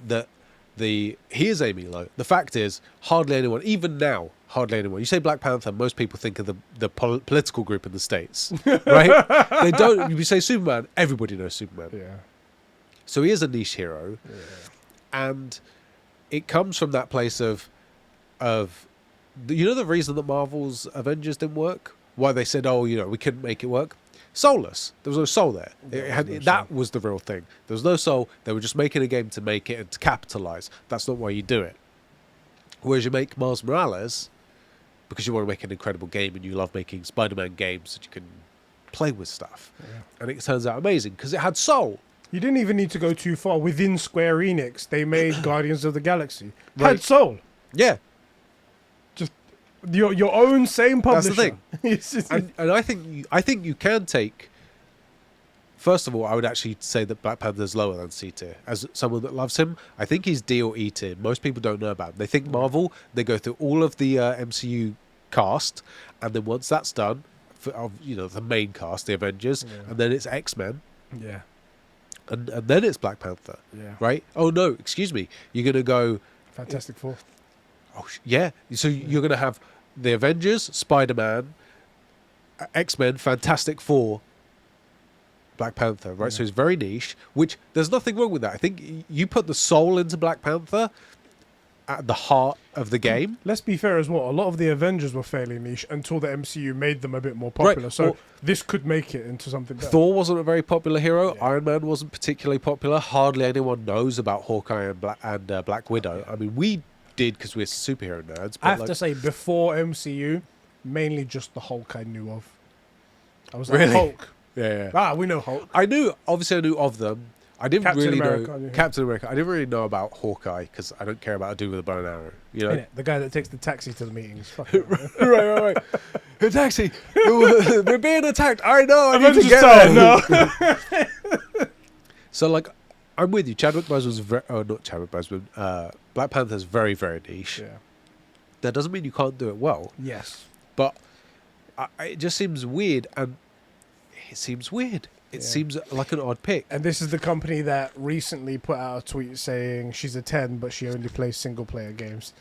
that he is aiming low. The fact is, hardly anyone, even now, you say Black Panther, most people think of the political group in the States, right? They don't. You say Superman, everybody knows Superman. Yeah. So he is a niche hero, and it comes from that place of the reason that Marvel's Avengers didn't work, why they said, oh, we couldn't make it work. Soulless. There was no soul there. That was the real thing. There was no soul. They were just making a game to make it and to capitalize. That's not why you do it. Whereas you make Miles Morales because you want to make an incredible game and you love making Spider-Man games that you can play with stuff. Yeah. And it turns out amazing because it had soul. You didn't even need to go too far. Within Square Enix, they made Guardians of the Galaxy. Right. Had soul. Yeah. Your own same publisher. That's the thing. and I think you can take. First of all, I would actually say that Black Panther is lower than C tier. As someone that loves him, I think he's D or E tier. Most people don't know about him. They think Marvel. They go through all of the MCU cast, and then once that's done, the main cast, the Avengers, and then it's X-Men. Yeah. And then it's Black Panther. Yeah. Right? Oh no, excuse me. You're gonna go Fantastic Four. Oh yeah. So you're gonna have the Avengers, Spider-Man, X-Men, Fantastic Four, Black Panther, right? Yeah. So it's very niche, which there's nothing wrong with that. I think you put the soul into Black Panther at the heart of the game. Let's be fair as well. A lot of the Avengers were fairly niche until the MCU made them a bit more popular. Right. So this could make it into something better. Thor wasn't a very popular hero. Yeah. Iron Man wasn't particularly popular. Hardly anyone knows about Hawkeye and Black Widow. I mean, we did because we're superhero nerds. But I have to say, before MCU, mainly just the Hulk I knew of. I was like, really? Hulk. Yeah. We know Hulk. I knew of them. I didn't Captain really America, know Captain America. I didn't really know about Hawkeye because I don't care about a dude with a bow and arrow. The guy that takes the taxi to the meetings. right. The taxi. We're being attacked. I know. I need to get no. So I'm with you. Chadwick Boseman's not Chadwick Boseman. Black Panther's very, very niche. Yeah. That doesn't mean you can't do it well. Yes. But it just seems weird, and it seems weird. It seems like an odd pick. And this is the company that recently put out a tweet saying she's a 10, but she only plays single-player games.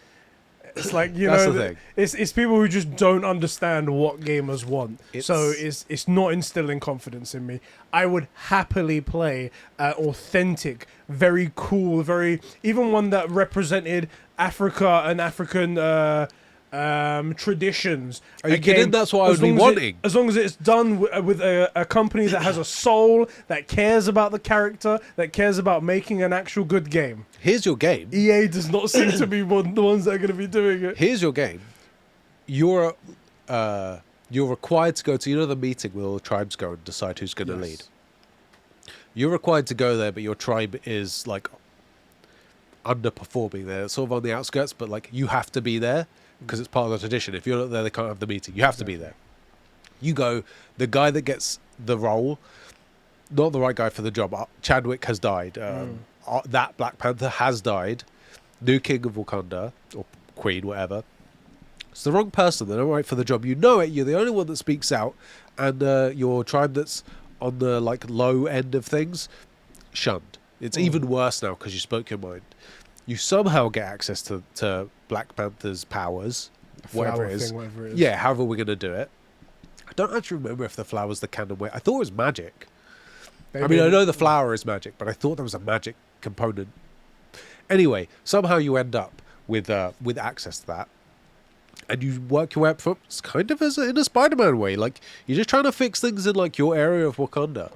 It's like, That's the thing. It's people who just don't understand what gamers want. So it's not instilling confidence in me. I would happily play an authentic, very cool, even one that represented Africa and African traditions. Are you kidding? That's what I would be wanting. As long as it's done with a company that has a soul, that cares about the character, that cares about making an actual good game. Here's your game. EA does not seem to be the ones that are going to be doing it. Here's your game. You're required to go to the meeting where all the tribes go and decide who's going to lead. You're required to go there, but your tribe is like underperforming. They're sort of on the outskirts, but like you have to be there because it's part of the tradition. If you're not there, they can't have the meeting. You have to be there. You go. The guy that gets the role, not the right guy for the job. Chadwick has died. That Black Panther has died. New king of Wakanda or queen, whatever. It's the wrong person. They're not right for the job. You know it. You're the only one that speaks out, and your tribe that's on the like low end of things, shunned. It's even worse now because you spoke your mind. You somehow get access to Black Panther's powers, whatever it is. Yeah, however we're going to do it. I don't actually remember if the flower's the canon way. I thought it was magic. I mean, I know the flower is magic, but I thought there was a magic component. Anyway, somehow you end up with access to that. And you work your way up from, it's kind of in a Spider-Man way. Like, you're just trying to fix things in, like, your area of Wakanda.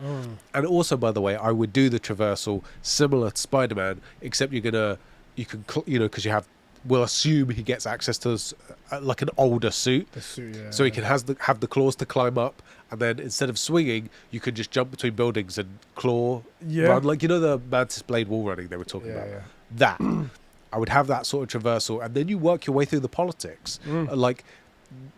And also, by the way, I would do the traversal similar to Spider-Man, except because we'll assume he gets access to like an older suit. The suit, yeah. So he can have the claws to climb up, and then instead of swinging, you can just jump between buildings and claw run. Like, the Mantis Blade wall running they were talking about. Yeah. That. I would have that sort of traversal, and then you work your way through the politics. Like,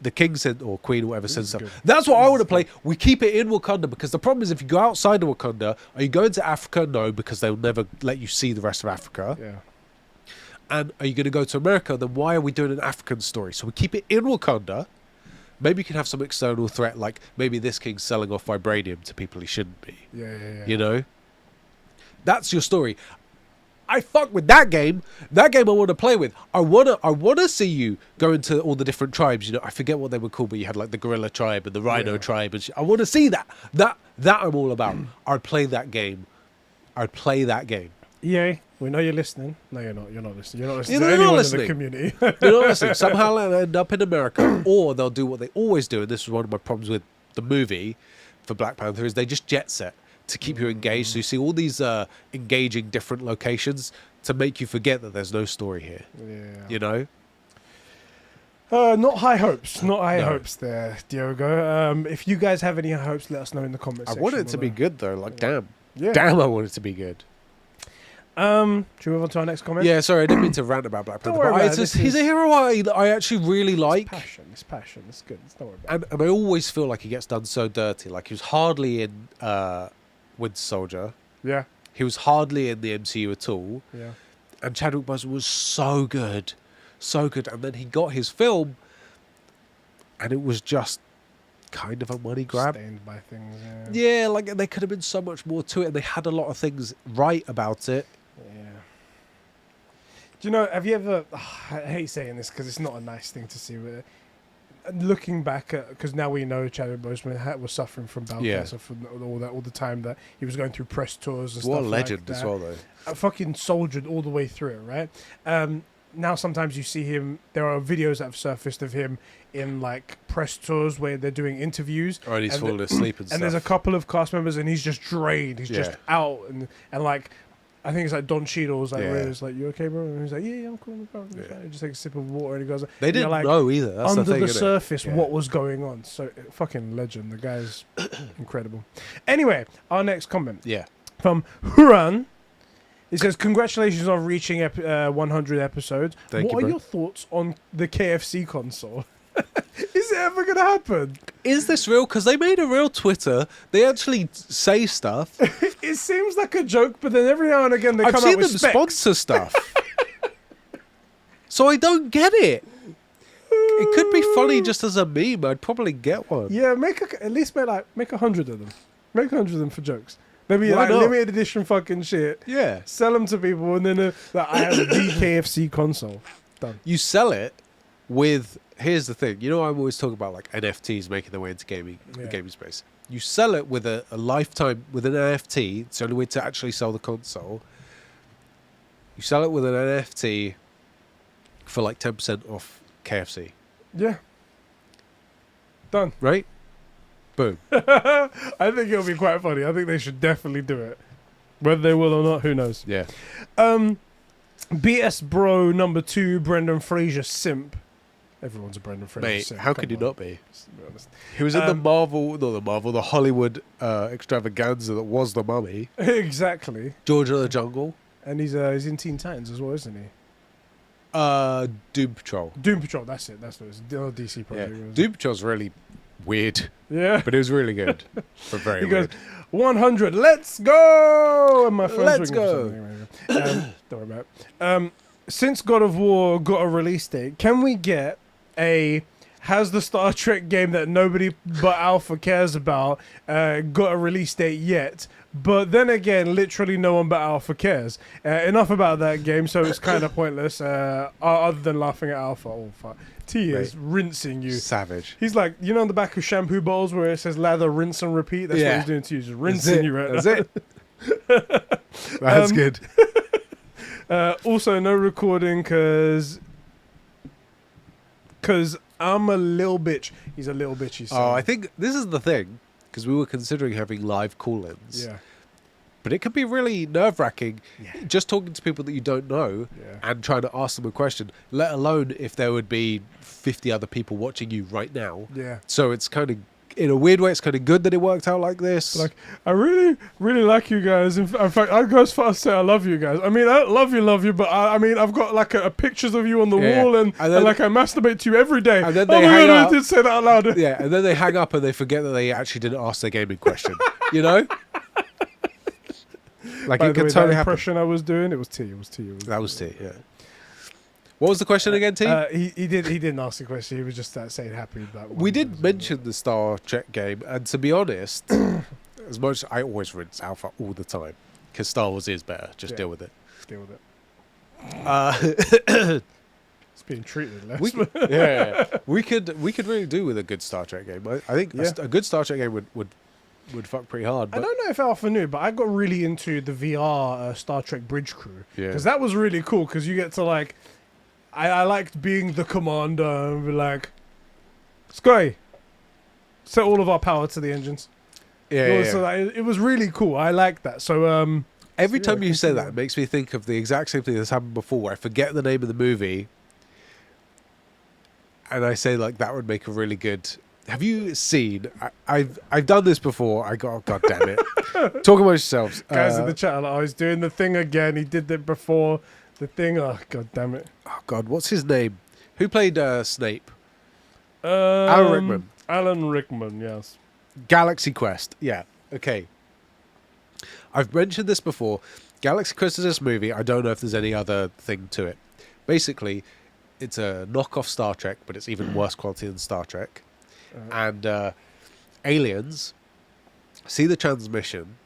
the king said, or queen, or whatever says stuff. That's what I want to play. We keep it in Wakanda, because the problem is if you go outside of Wakanda, are you going to Africa? No, because they'll never let you see the rest of Africa. Yeah. And are you going to go to America? Then why are we doing an African story? So we keep it in Wakanda. Maybe you can have some external threat, like maybe this king's selling off vibranium to people he shouldn't be. Yeah. That's your story. I fuck with that game. That game I want to play with. I wanna see you go into all the different tribes. I forget what they were called, but you had like the gorilla tribe and the rhino tribe. And I want to see that. That I'm all about. I'd play that game. EA, we know you're listening. No, you're not. You're not listening. You're not listening to anyone in the community. You're not listening. Somehow they'll end up in America, or they'll do what they always do. And this is one of my problems with the movie for Black Panther is they just jet set to keep you engaged. So you see all these engaging different locations to make you forget that there's no story here. Yeah. Not high hopes. Not high hopes there, Diogo. If you guys have any hopes, let us know in the comments section. I want it to be good, though. Like, damn. Yeah. Damn, I want it to be good. Should we move on to our next comment? Yeah, sorry, I didn't mean to rant about Black Panther. But he's a hero I actually really like. It's passion. It's good. Don't worry about it. And I always feel like he gets done so dirty. Like, he was hardly in Winter Soldier. Yeah. He was hardly in the MCU at all. Yeah. And Chadwick Boseman was so good. So good. And then he got his film, and it was just kind of a money grab. Stained by things, yeah, like, there could have been so much more to it, and they had a lot of things right about it. Yeah. Do you know, have you ever... I hate saying this because it's not a nice thing to see, but looking back at... Because now we know Chadwick Boseman was suffering from bowel cancer for all the time that he was going through press tours and stuff like that. What a legend as well, though. Fucking soldiered all the way through it, right? Now sometimes you see him... There are videos that have surfaced of him in, like, press tours where they're doing interviews. Oh, and he's falling asleep and stuff. And there's a couple of cast members and he's just drained. He's just out. And like... I think it's like Don Cheadle's like, where it's like, you okay, bro? And he's like, yeah, I'm cool. He just takes a sip of water and he goes, they didn't know either. That's under the thing, surface, what was going on. So, fucking legend. The guy's incredible. Anyway, our next comment. Yeah. From Huran. He says, congratulations on reaching 100 episodes. What are your thoughts on the KFC console? Is it ever going to happen? Is this real? Because they made a real Twitter. They actually say stuff. It seems like a joke, but then every now and again they come out with I've seen them sponsor stuff. So I don't get it. It could be funny just as a meme. I'd probably get one. Yeah, at least make 100 of them. Make 100 of them for jokes. Maybe like limited edition fucking shit. Yeah. Sell them to people and then I have the KFC console. Done. You sell it with... Here's the thing. I'm always talking about like NFTs making their way into the gaming space. You sell it with a lifetime, with an NFT. It's the only way to actually sell the console. You sell it with an NFT for like 10% off KFC. Yeah. Done. Right? Boom. I think it'll be quite funny. I think they should definitely do it. Whether they will or not, who knows? Yeah. BS Bro number 2, Brendan Fraser simp. Everyone's a Brendan Fraser Mate, simp. how come could you on. not be? Let's be honest. He was in the Hollywood extravaganza that was The Mummy. Exactly. George of the Jungle. And he's in Teen Titans as well, isn't he? Doom Patrol. Doom Patrol, that's it. That's what it was. DC Yeah. project. wasn't it? Doom Patrol's really weird, Yeah. but it was really good. But very He goes, weird. 100, let's go! And my phone's Let's ringing for something. Don't worry about it. Since God of War got a release date, can we get has the Star Trek game that nobody but Alpha cares about got a release date yet? But then again, literally no one but Alpha cares. Enough about that game, so it's kind of pointless, other than laughing at Alpha. Oh, fuck. T is rinsing you. Savage. He's like, you know, on the back of shampoo bottles where it says lather, rinse, and repeat? That's what he's doing to you. Just rinsing you right That's now. it. That's good. Also, no recording because I'm a little bitch. He's a little bitchy. So. Oh, I think this is the thing, because we were considering having live call-ins. Yeah. But it can be really nerve-wracking just talking to people that you don't know Yeah. and trying to ask them a question, let alone if there would be 50 other people watching you right now. Yeah. So it's kind of, in a weird way, it's kind of good that it worked out like this. Like, I really, really like you guys. In fact, I'd go as far as say I love you guys. I mean, I don't love you, but I mean, I've got like a pictures of you on the wall and like I masturbate to you every day. And then oh they my hang god, up. I did say that out loud. Yeah, and then they hang up and they forget that they actually didn't ask their gaming question. You know? Like, By it the way, could totally that happen. impression I was doing, it was T. That was T, yeah. What was the question again, T? He didn't ask the question. He was just saying happy about. We did mention the Star Trek game, and to be honest, as much I always rinse Alpha all the time because Star Wars is better. Just deal with it. Deal with it. It's being treated less. We could really do with a good Star Trek game. I think a good Star Trek game would fuck pretty hard. I But don't know if Alpha knew, but I got really into the VR Star Trek Bridge Crew Yeah. because that was really cool. Because you get to like, I liked being the commander and be like, Sky, set all of our power to the engines. So like, it was really cool. I liked that. So every yeah, time you say that, continue. it makes me think of the exact same thing that's happened before. Where I forget the name of the movie, and I say like that would make a really good. Have you seen? I've done this before. Oh, God damn it! Talk about yourselves, guys in the chat are like, oh, he's doing the thing again. He did it before. The thing. Oh, God damn it. Oh God, what's his name? Who played Snape? Alan Rickman. Alan Rickman. Yes. Galaxy Quest. Yeah. Okay. I've mentioned this before. Galaxy Quest is this movie. I don't know if there's any other thing to it. Basically, it's a knockoff Star Trek, but it's even worse quality than Star Trek. And aliens see the transmission,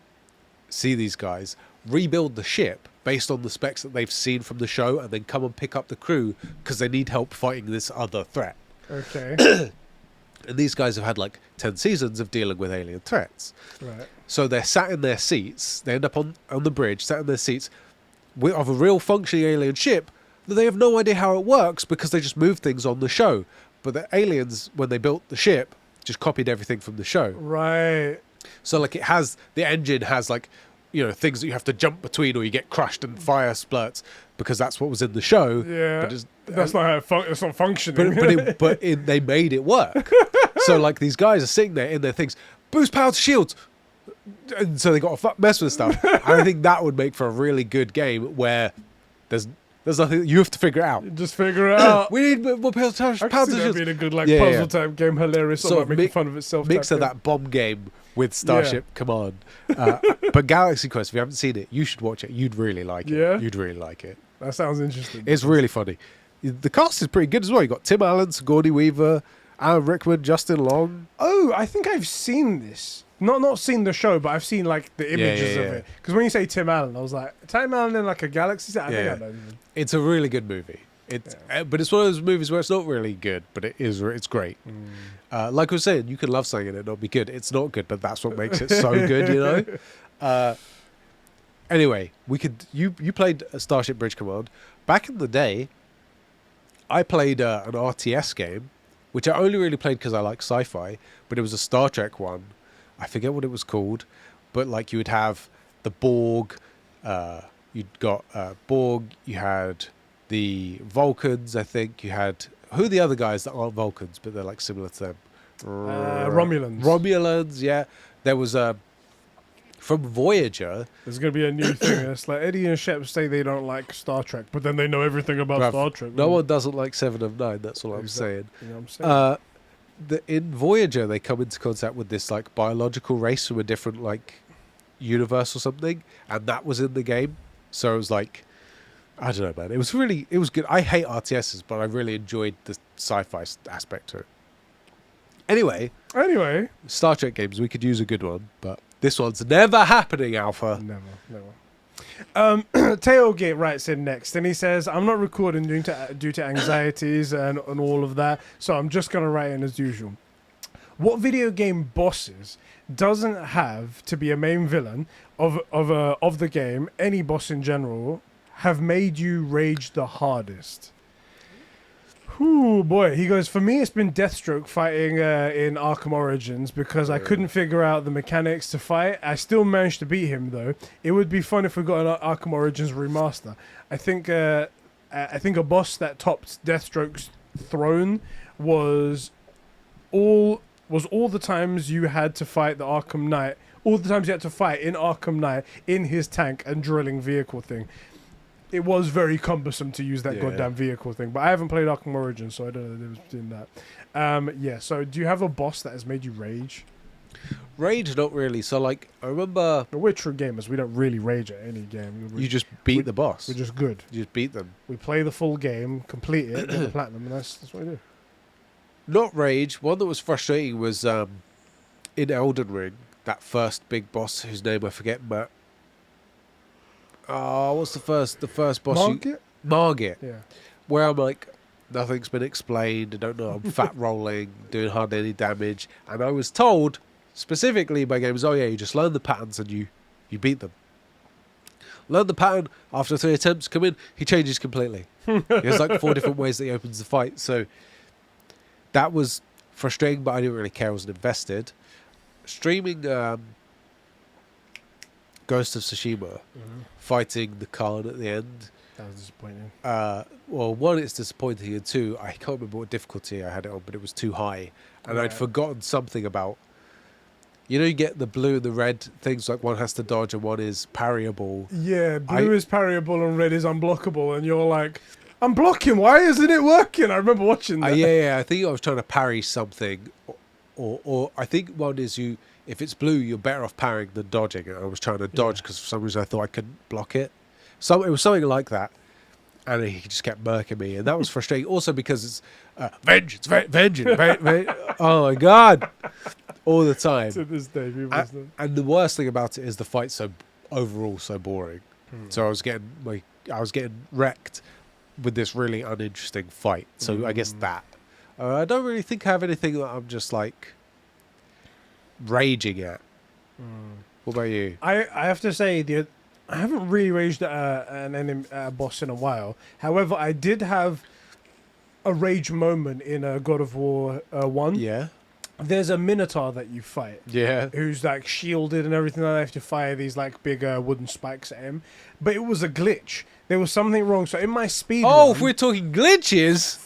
see these guys, rebuild the ship based on the specs that they've seen from the show, and then come and pick up the crew because they need help fighting this other threat. Okay. And these guys have had like 10 seasons of dealing with alien threats. Right. So they're sat in their seats. They end up on the bridge, sat in their seats of a real functioning alien ship that they have no idea how it works because they just move things on the show. But the aliens, when they built the ship, just copied everything from the show. Right. So like the engine has like, you know, things that you have to jump between or you get crushed and fire splurts because that's what was in the show. Yeah. But That's not how it's not functioning. they made it work. So like these guys are sitting there in their things, boost power to shields. And so they got to mess with stuff. And I think that would make for a really good game where there's nothing, you have to figure it out. Just figure it out. We need more power to I can see that shields. being a good like Yeah, puzzle yeah. type game, hilarious, So sort of making mix- fun of itself. Mix type of thing. that bomb game with Starship Command. But Galaxy Quest, if you haven't seen it, you should watch it. You'd really like it. Yeah? You'd really like it. That sounds interesting. It's really funny. The cast is pretty good as well. You got Tim Allen, Sigourney Weaver, Alan Rickman, Justin Long. Oh, I think I've seen this. Not seen the show, but I've seen like the images of yeah. it. Because when you say Tim Allen, I was like, Tim Allen in like a Galaxy set? I think I know him. It's a really good movie. But it's one of those movies where it's not really good, but it's great. Like I was saying, you can love something and it not be good. It's not good, but that's what makes it so good, you know? Anyway, you played Starship Bridge Command. Back in the day, I played an RTS game which I only really played because I like sci-fi, but it was a Star Trek one. I forget what it was called, but like you would have the Borg, you'd got Borg, you had the Vulcans, I think you had, who are the other guys that aren't Vulcans, but they're like similar to them? Romulans. Romulans, yeah. There was from Voyager. There's going to be a new thing. It's like Eddie and Shep say they don't like Star Trek, but then they know everything about Bruv, Star Trek. No one doesn't like Seven of Nine, that's all I'm saying. You know what I'm saying? In Voyager, they come into contact with this like biological race from a different like universe or something, and that was in the game. So it was like, I don't know, man. It was good. I hate RTSs, but I really enjoyed the sci-fi aspect to it. Anyway, Star Trek games, we could use a good one, but this one's never happening, Alpha. Never. Tailgate writes in next, and he says, I'm not recording due to anxieties and all of that, so I'm just going to write in as usual. What video game bosses doesn't have to be a main villain of the game, any boss in general, have made you rage the hardest? Ooh, boy. He goes, for me, it's been Deathstroke fighting in Arkham Origins because I couldn't figure out the mechanics to fight. I still managed to beat him, though. It would be fun if we got an Arkham Origins remaster. I think a boss that topped Deathstroke's throne was all the times you had to fight the Arkham Knight, all the times you had to fight in Arkham Knight in his tank and drilling vehicle thing. It was very cumbersome to use that goddamn vehicle thing, but I haven't played Arkham Origins, so I don't know the difference between that. So do you have a boss that has made you rage? Rage, not really. So, like, I remember... But we're true gamers. We don't really rage at any game. You just beat the boss. We're just good. You just beat them. We play the full game, complete it, get the platinum, and that's what we do. Not rage. One that was frustrating was in Elden Ring, that first big boss whose name I forget, but... what's the first boss? Margit. Yeah. Where I'm like, nothing's been explained. I don't know. I'm fat rolling, doing hardly any damage. And I was told, specifically by games, oh yeah, you just learn the patterns and you beat them. Learn the pattern, after 3 attempts, come in, he changes completely. There's like 4 different ways that he opens the fight. So that was frustrating, but I didn't really care. I wasn't invested. Streaming Ghost of Tsushima, fighting the Khan at the end. That was disappointing. Well, one, it's disappointing, and two, I can't remember what difficulty I had it on, but it was too high. And I'd forgotten something about... You know, you get the blue and the red things, like one has to dodge and one is parryable. Yeah, blue is parryable and red is unblockable, and you're like, I'm blocking, why isn't it working? I remember watching that. Yeah, I think I was trying to parry something, or I think one is you... If it's blue, you're better off parrying than dodging. And I was trying to dodge because for some reason I thought I couldn't block it. So it was something like that. And he just kept murking me. And that was frustrating. Also because it's vengeance. Oh my God. All the time. To this day. And the worst thing about it is the fight's overall so boring. So I was getting wrecked with this really uninteresting fight. So I guess that. I don't really think I have anything that I'm just like... raging at. What about you? I have to say I haven't really raged at an enemy boss in a while. However, I did have a rage moment in God of War 1. Yeah. There's a Minotaur that you fight. Yeah. Who's like shielded and everything. I have to fire these like big wooden spikes at him. But it was a glitch. There was something wrong. So in my speed run, if we're talking glitches.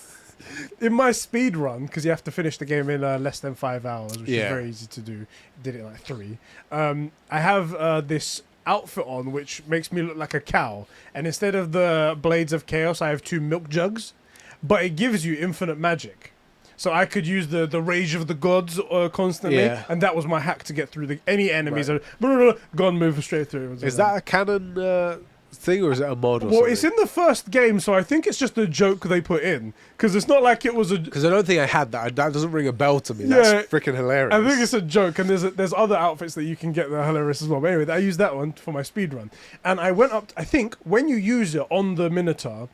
In my speed run, because you have to finish the game in less than 5 hours, which is very easy to do. Did it in like 3. I have this outfit on which makes me look like a cow, and instead of the Blades of Chaos, I have 2 milk jugs, but it gives you infinite magic. So I could use the Rage of the Gods constantly, and that was my hack to get through any enemies. Right. Gone, move straight through. Is that a canon thing, or is it a mod? Well, it's in the first game, so I think it's just a joke they put in, because it's not like it was a... Because I don't think I had that. That doesn't ring a bell to me. That's freaking hilarious. I think it's a joke, and there's other outfits that you can get that are hilarious as well. But anyway, I used that one for my speed run, and I went up... I think when you use it on the Minotaur,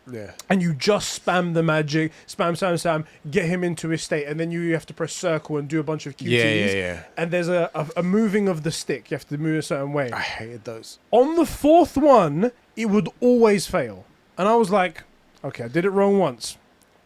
and you just spam the magic, spam, get him into his state, and then you have to press circle and do a bunch of QTEs. And there's a moving of the stick. You have to move a certain way. I hated those. On the 4th one, it would always fail. And I was like, okay, I did it wrong once.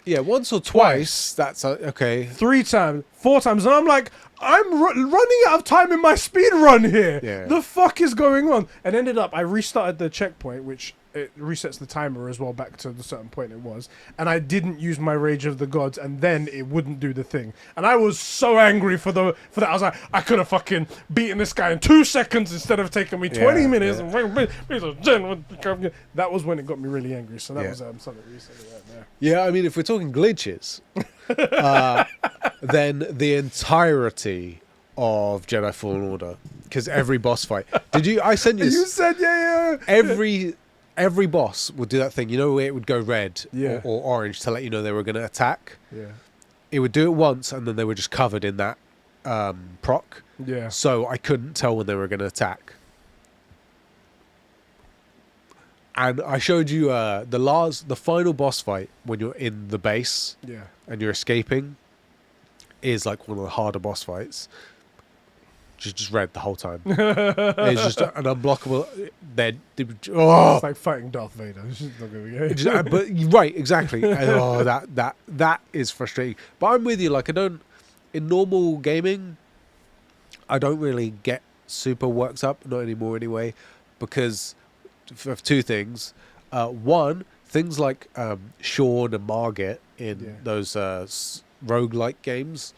Yeah, once or twice. That's okay. 3 times, 4 times, and I'm like, I'm running out of time in my speed run here. Yeah. The fuck is going on? And ended up, I restarted the checkpoint, which it resets the timer as well back to the certain point it was, and I didn't use my Rage of the Gods, and then it wouldn't do the thing, and I was so angry for that. I was like, I could have fucking beaten this guy in 2 seconds instead of taking me 20 minutes. That was when it got me really angry. So that was something recently right there. Yeah, I mean, if we're talking glitches, then the entirety of Jedi Fallen Order, because every boss fight. I sent you. You said yeah. Every boss would do that thing. You know where it would go red or orange to let you know they were going to attack. Yeah. It would do it once, and then they were just covered in that proc. Yeah. So I couldn't tell when they were going to attack. And I showed you the final boss fight when you're in the base and you're escaping is like one of the harder boss fights. Just red the whole time. It's just an unblockable. It's like fighting Darth Vader. It's just not gonna be good. But right, exactly. That is frustrating. But I'm with you. Like in normal gaming, I don't really get super worked up. Not anymore, anyway, because of 2 things. One, things like Sean and Margit in those roguelike games.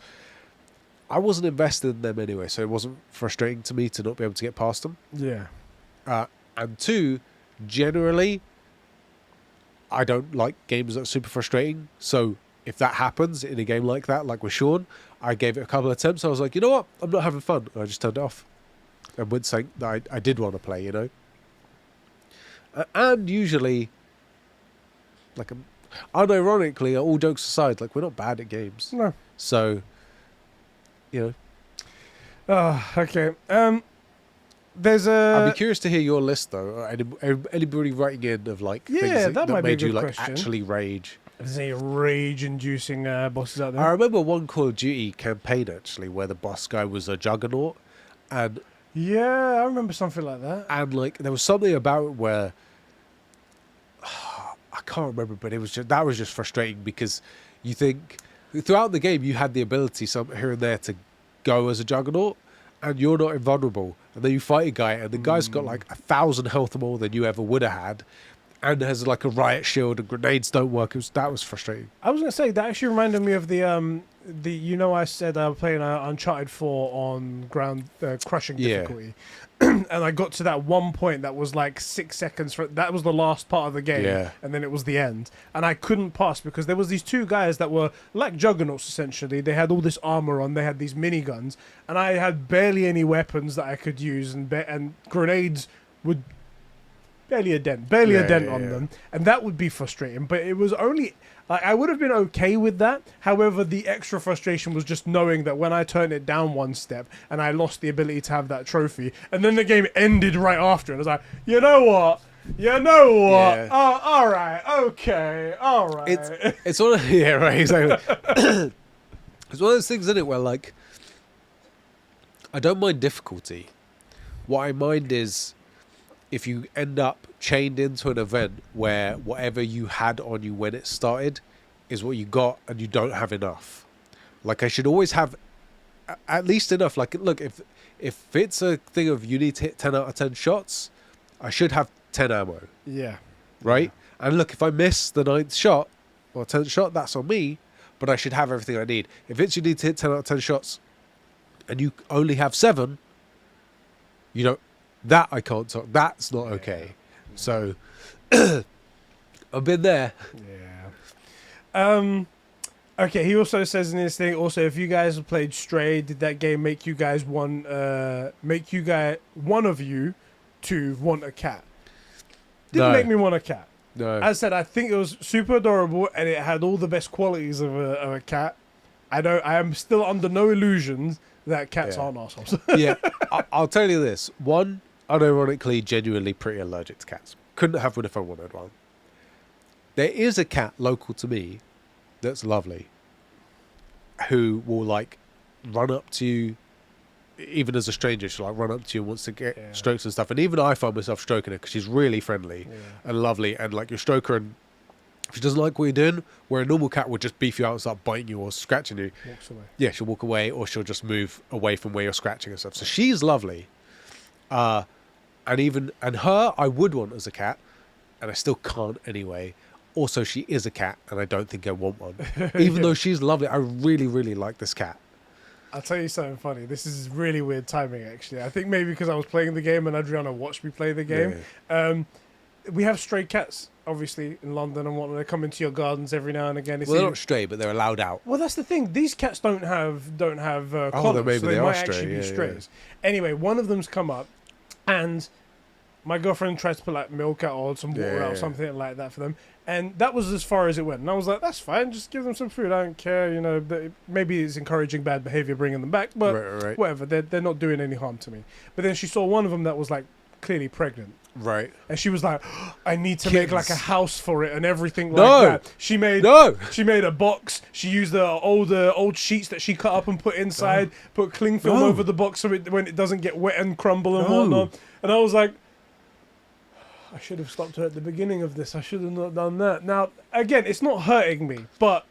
I wasn't invested in them anyway, so it wasn't frustrating to me to not be able to get past them. Yeah. And 2, generally, I don't like games that are super frustrating. So if that happens in a game like that, like with Sean, I gave it a couple of attempts. I was like, you know what? I'm not having fun. I just turned it off. And went saying that I did want to play, you know? And usually, like, unironically, all jokes aside, like, we're not bad at games. No. So... You know. Okay. There's a. I'd be curious to hear your list though. Anybody writing in of like things that might made be a you good like question. actually rage. There's any rage-inducing bosses out there. I remember one Call of Duty campaign actually where the boss guy was a juggernaut, and I remember something like that. And like there was something about it where I can't remember, but it was just frustrating because you think. Throughout the game, you had the ability some here and there to go as a juggernaut, and you're not invulnerable. And then you fight a guy, and the guy's got like 1,000 health more than you ever would have had, and has like a riot shield, and grenades don't work. That was frustrating. I was gonna say that actually reminded me of the I said I was playing Uncharted 4 on ground crushing difficulty. And I got to that one point that was like 6 seconds. That was the last part of the game, and then it was the end. And I couldn't pass because there was these 2 guys that were like juggernauts essentially. They had all this armor on. They had these miniguns, and I had barely any weapons that I could use, and grenades would barely a dent on them, and that would be frustrating. But it was only. Like, I would have been okay with that. However, the extra frustration was just knowing that when I turned it down 1 step and I lost the ability to have that trophy, and then the game ended right after, and I was like, you know what? Yeah. Oh, all right, okay, all right. It's one of right, exactly. It's one of those things, isn't it, where like I don't mind difficulty. What I mind is if you end up chained into an event where whatever you had on you when it started is what you got and you don't have enough. Like I should always have at least enough. Like look, if it's a thing of you need to hit 10 out of 10 shots, I should have 10 ammo. Yeah. Right? Yeah. And look, if I miss the 9th shot or 10th shot, that's on me, but I should have everything I need. If it's you need to hit 10 out of 10 shots and you only have 7, you don't. That I can't talk. That's not okay. So I've been there. Yeah. Okay. He also says in his thing. Also, if you guys have played Stray, did that game make you guys one of you to want a cat? Didn't make me want a cat. No. As I said, I think it was super adorable and it had all the best qualities of a cat. I am still under no illusions that cats aren't assholes. Yeah. I'll tell you this. One. Unironically, genuinely pretty allergic to cats. Couldn't have one if I wanted one. There is a cat local to me that's lovely, who will like run up to you, even as a stranger. She'll like run up to you and wants to get strokes and stuff. And even I find myself stroking her because she's really friendly and lovely. And like you stroke her and If she doesn't like what you're doing, where a normal cat would just beef you out and start biting you or scratching you. Walks away. Yeah, she'll walk away or she'll just move away from where you're scratching and stuff. So she's lovely. And her, I would want as a cat, and I still can't anyway. Also, she is a cat, and I don't think I want one. Even though she's lovely, I really, really like this cat. I'll tell you something funny. This is really weird timing, actually. I think maybe because I was playing the game and Adriana watched me play the game. Yeah. We have stray cats, obviously, in London and whatnot. They come into your gardens every now and again. Well, they're not stray, but they're allowed out. Well, that's the thing. These cats don't have collars, maybe so they they are might stray, actually be yeah, strays. Anyway, one of them's come up, and my girlfriend tries to put like milk out or some water out or something like that for them, and that was as far as it went. And I was like, "That's fine. Just give them some food. I don't care. You know, maybe it's encouraging bad behavior, bringing them back, but Right. whatever. They're not doing any harm to me." But then she saw one of them that was like clearly pregnant. Right. And she was like, I need to make like a house for it and everything like No. that. She made a box. She used the old sheets that she cut up and put inside, put cling film over the box so when it doesn't get wet and crumble and whatnot. And I was like, I should have stopped her at the beginning of this. I should have not done that. Now, again, it's not hurting me, but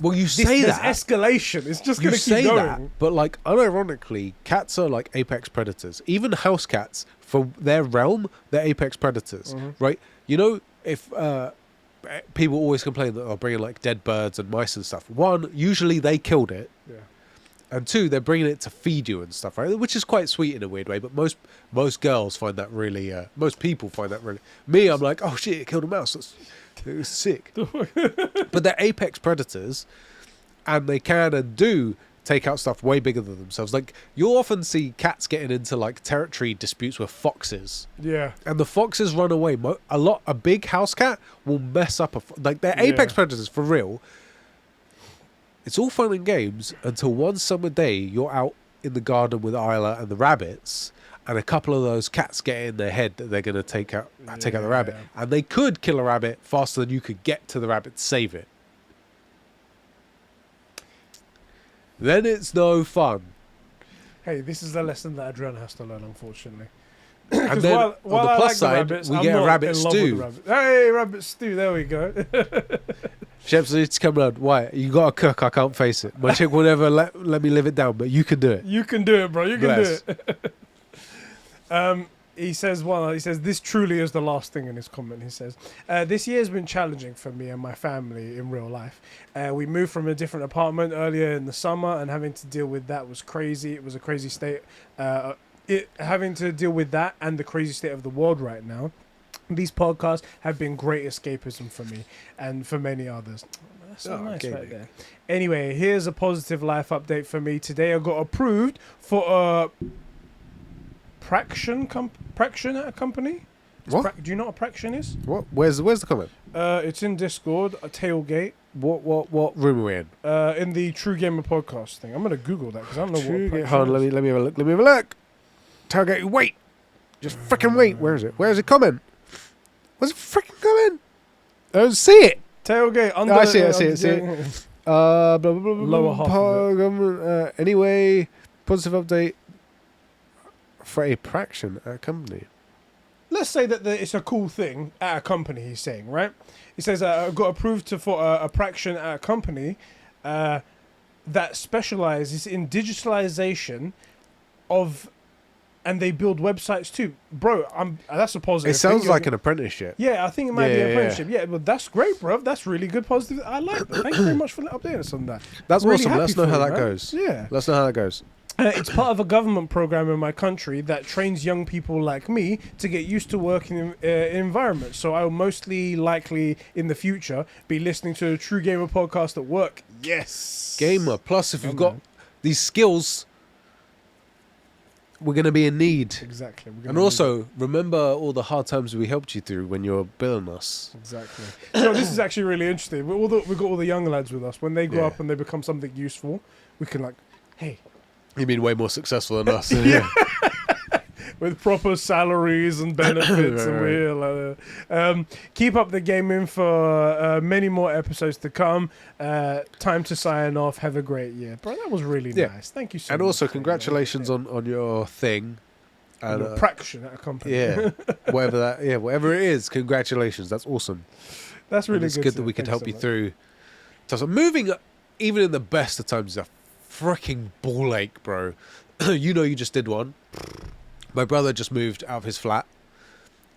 well, you there's escalation. It's just going to keep going. That, but like unironically, cats are like apex predators. Even house cats, for their realm, they're apex predators, right? You know, if people always complain that they're bringing like dead birds and mice and stuff. One, usually they killed it. Yeah. And two, they're bringing it to feed you and stuff, right? Which is quite sweet in a weird way. But most girls find that really. Most people find that really. Me, I'm like, oh shit, it killed a mouse. It was sick. But they're apex predators, and they can and do take out stuff way bigger than themselves. Like you'll often see cats getting into like territory disputes with foxes. Yeah. And the foxes run away. A big house cat will mess up like they're apex predators for real. It's all fun and games until one summer day you're out in the garden with Isla and the rabbits, and a couple of those cats get in their head that they're going to take out the rabbit, and they could kill a rabbit faster than you could get to the rabbit to save it. Then it's no fun. Hey, this is a lesson that Adriana has to learn, unfortunately. And then while on the plus like side, rabbits, we I'm get a not rabbit in love with stew. the rabbit. Hey, rabbit stew, there we go. Sheps needs to come around. Why? You got to cook. I can't face it. My chick will never let me live it down, but you can do it. You can do it, bro. You can Bless. do it. He says, this truly is the last thing in his comment. He says, this year has been challenging for me and my family in real life. We moved from a different apartment earlier in the summer, and having to deal with that was crazy. It was a crazy state. Having to deal with that and the crazy state of the world right now. These podcasts have been great escapism for me and for many others. That's so nice right there. Anyway, here's a positive life update for me. Today I got approved for a Praction at a company. What? Do you know what a Praction is? What? Where's the comment? It's in Discord, a tailgate. What room are we in? In the True Gamer podcast thing. I'm gonna Google that because I don't know what. Praction Hold on, let me have a look. Let me have a look. Tailgate. Wait. Just freaking wait. Where is it? Where is it comment? Where's it freaking comment? I don't see it. Tailgate under. I see it. Blah, blah, blah, blah, Lower half of it. government. Anyway, positive update for a Praction at a company. Let's say that it's a cool thing at a company, he's saying, right? He says, I got approved for a Praction at a company that specializes in digitalization of, and they build websites too. Bro, that's a positive It sounds thing. like an apprenticeship. Yeah, I think it might be an apprenticeship. Yeah, but that's great, bro. That's really good positive. I like that. Thank you very much for updating us on that. That's Really awesome. happy Let's know for how you, that man. goes. Yeah. Let's know how that goes. It's part of a government program in my country that trains young people like me to get used to working in environments. So I'll mostly likely in the future be listening to a True Gamer podcast at work. Yes. Gamer. Plus, if you've got these skills, we're going to be in need. Exactly. And also, remember all the hard times we helped you through when you're billing us. Exactly. So this is actually really interesting. We've got all the young lads with us. When they grow up and they become something useful, we can like, hey. You mean way more successful than us? Yeah. With proper salaries and benefits, and we're here like that. Keep up the gaming for many more episodes to come. Time to sign off. Have a great year, bro. That was really nice. Thank you so much. And also, congratulations on your thing. And your Praction at a company. Yeah, whatever it is. Congratulations. That's awesome. That's really It's good that we could help you through. So moving, even in the best of times, is a freaking ball ache, bro. You know, you just did one. My brother just moved out of his flat.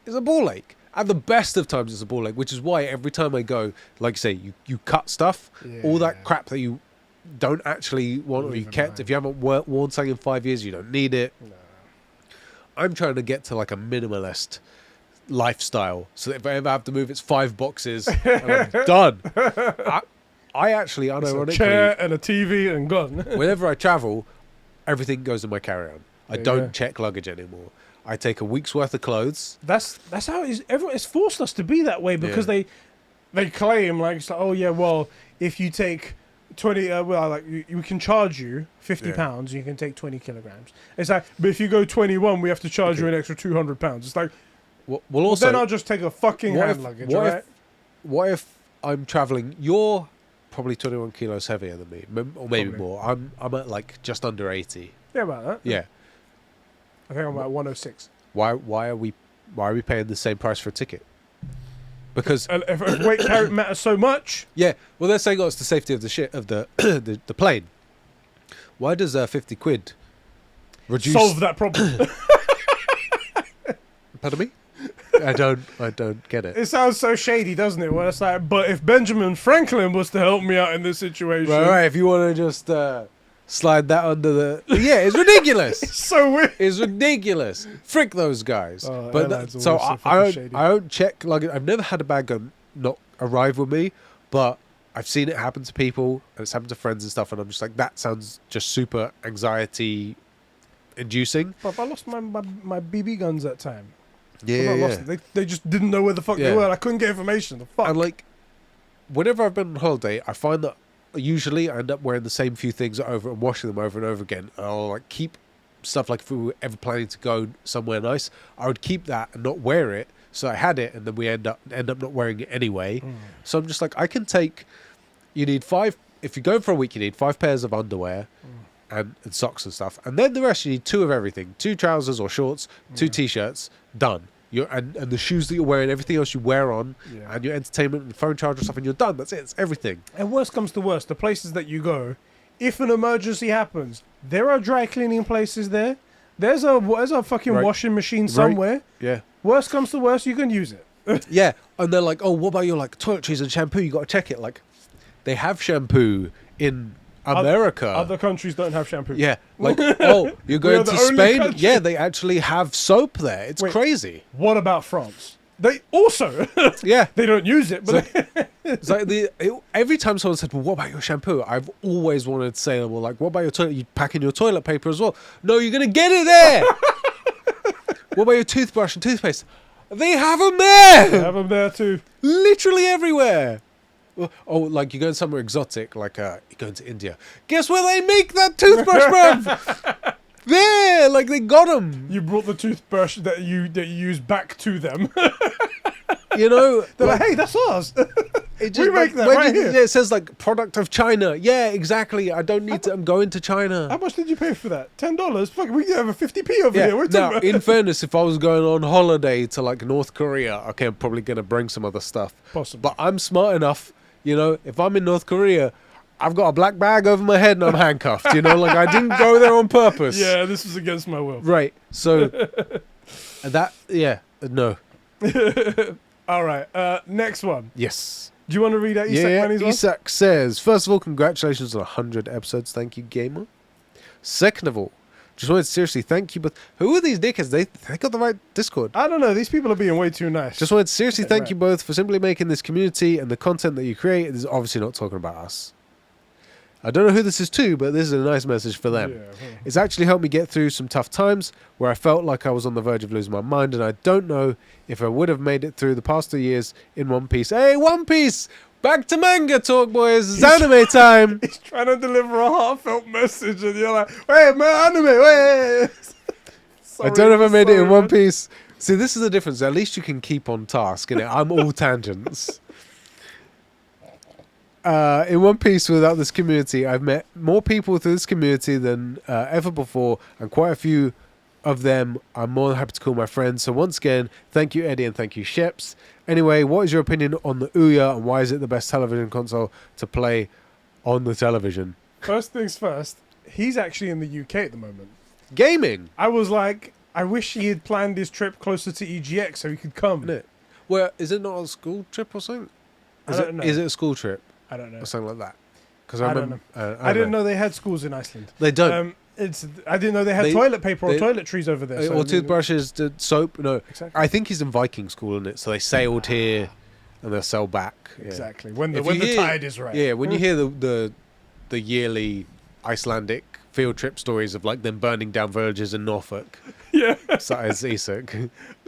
It's a ball ache. At the best of times, it's a ball ache, which is why every time I go, like you say, you cut stuff, all that crap that you don't actually want or you kept. If you haven't worn something in 5 years, you don't need it. No. I'm trying to get to like a minimalist lifestyle, so that if I ever have to move, it's 5 boxes and I'm done. I actually, unironically, a chair and a TV and gone. Whenever I travel, everything goes in my carry-on. I don't check luggage anymore. I take a week's worth of clothes. That's how it is. It's forced us to be that way because they claim like, it's like, oh yeah, well if you take 20, we can charge you £50. You can take 20 kilograms. It's like, but if you go 21, we have to charge you an extra £200. It's like, well, also then I'll just take a fucking hand luggage. What if I'm traveling? You're probably 21 kilos heavier than me, or maybe more. I'm at like just under 80. Yeah, about that. Yeah. I think I'm at 106. Why are we paying the same price for a ticket? Because if weight carry matters so much. Yeah, well they're saying it's the safety of the plane. Why does 50 quid reduce solve that problem? Pardon me? I don't get it. It sounds so shady, doesn't it? Well, it's like, but if Benjamin Franklin was to help me out in this situation, right. If you want to just slide that under the it's ridiculous. It's so weird. It's ridiculous. Frick those guys. But so I don't check luggage. I've never had a bag not arrive with me, but I've seen it happen to people and it's happened to friends and stuff, and I'm just like, that sounds just super anxiety inducing. But I lost my BB guns that time. Yeah. They just didn't know where the fuck they were. I couldn't get information. The fuck. And like, whenever I've been on holiday, I find that usually I end up wearing the same few things over and washing them over and over again. And I'll like keep stuff, like if we were ever planning to go somewhere nice, I would keep that and not wear it. So I had it, and then we end up not wearing it anyway. So I'm just like, I can take. You need 5. If you go for a week, you need 5 pairs of underwear. And socks and stuff, and then the rest you need 2 of everything: 2 trousers or shorts, 2 t-shirts. Done. And the shoes that you're wearing, everything else you wear on, and your entertainment and phone charger stuff, and you're done. That's it. It's everything. And worst comes to worst, the places that you go, if an emergency happens, there are dry cleaning places there. There's a fucking washing machine somewhere. Yeah. Worst comes to worst, you can use it. Yeah. And they're like, oh, what about your like toiletries and shampoo? You got to check it. Like, they have shampoo in America. Other countries don't have shampoo. Yeah. Like, oh, you're going to Spain? Country. Yeah, they actually have soap there. It's crazy. What about France? They also... Yeah. They don't use it, but... It's like every time someone said, well, what about your shampoo? I've always wanted to say, well, like, what about your toilet? You packing your toilet paper as well? No, you're going to get it there. What about your toothbrush and toothpaste? They have them there. They have them there too. Literally everywhere. Oh, like you're going somewhere exotic, like you're going to India. Guess where they make that toothbrush, bruv? There, like they got them. You brought the toothbrush that you use back to them. You know, they're like, hey, that's ours. We make that right here. It says like product of China. Yeah, exactly. I don't need to. I'm going to China. How much did you pay for that? $10. Fuck, we have a 50p over here. Now, in fairness, if I was going on holiday to like North Korea, okay, I'm probably gonna bring some other stuff. Possible. But I'm smart enough. You know, if I'm in North Korea, I've got a black bag over my head and I'm handcuffed. You know, like I didn't go there on purpose. Yeah, this was against my will. Right. So no. All right. Next one. Yes. Do you want to read out Isak Manny's one? Isak says, first of all, congratulations on 100 episodes. Thank you, gamer. Second of all, just wanted to seriously thank you, but who are these dickheads? They got the right Discord. I don't know. These people are being way too nice. Just wanted to seriously thank you both for simply making this community and the content that you create. This is obviously not talking about us. I don't know who this is to, but this is a nice message for them. Yeah. It's actually helped me get through some tough times where I felt like I was on the verge of losing my mind, and I don't know if I would have made it through the past 2 years in One Piece. Hey, One Piece! Back to manga talk, boys. It's anime time. He's trying to deliver a heartfelt message, and you're like, "Wait, man, anime, wait." I don't know if I made it in One Piece. See, this is the difference. At least you can keep on task, innit? I'm all tangents. In One Piece, without this community, I've met more people through this community than ever before, and quite a few of them I'm more than happy to call my friends. So once again, thank you, Eddie, and thank you, Sheps. Anyway, what is your opinion on the Ouya, and why is it the best television console to play on the television? First things first, he's actually in the UK at the moment. Gaming. I was like, I wish he had planned his trip closer to EGX so he could come. Isn't it? Well, is it not a school trip or something? I don't know. Is it a school trip I don't know. or something like that? Because I don't know. I didn't know they had schools in Iceland. They don't. I didn't know they had toilet paper or toiletries over there. Or toothbrushes, soap. No, Exactly. I think he's in Viking school, isn't it? So they sailed here, and they'll sail back. Yeah. Exactly. When If the you hear- tide is right. Yeah, when you hear the yearly Icelandic field trip stories of like them burning down villages in Norfolk, Yeah. it's Isak.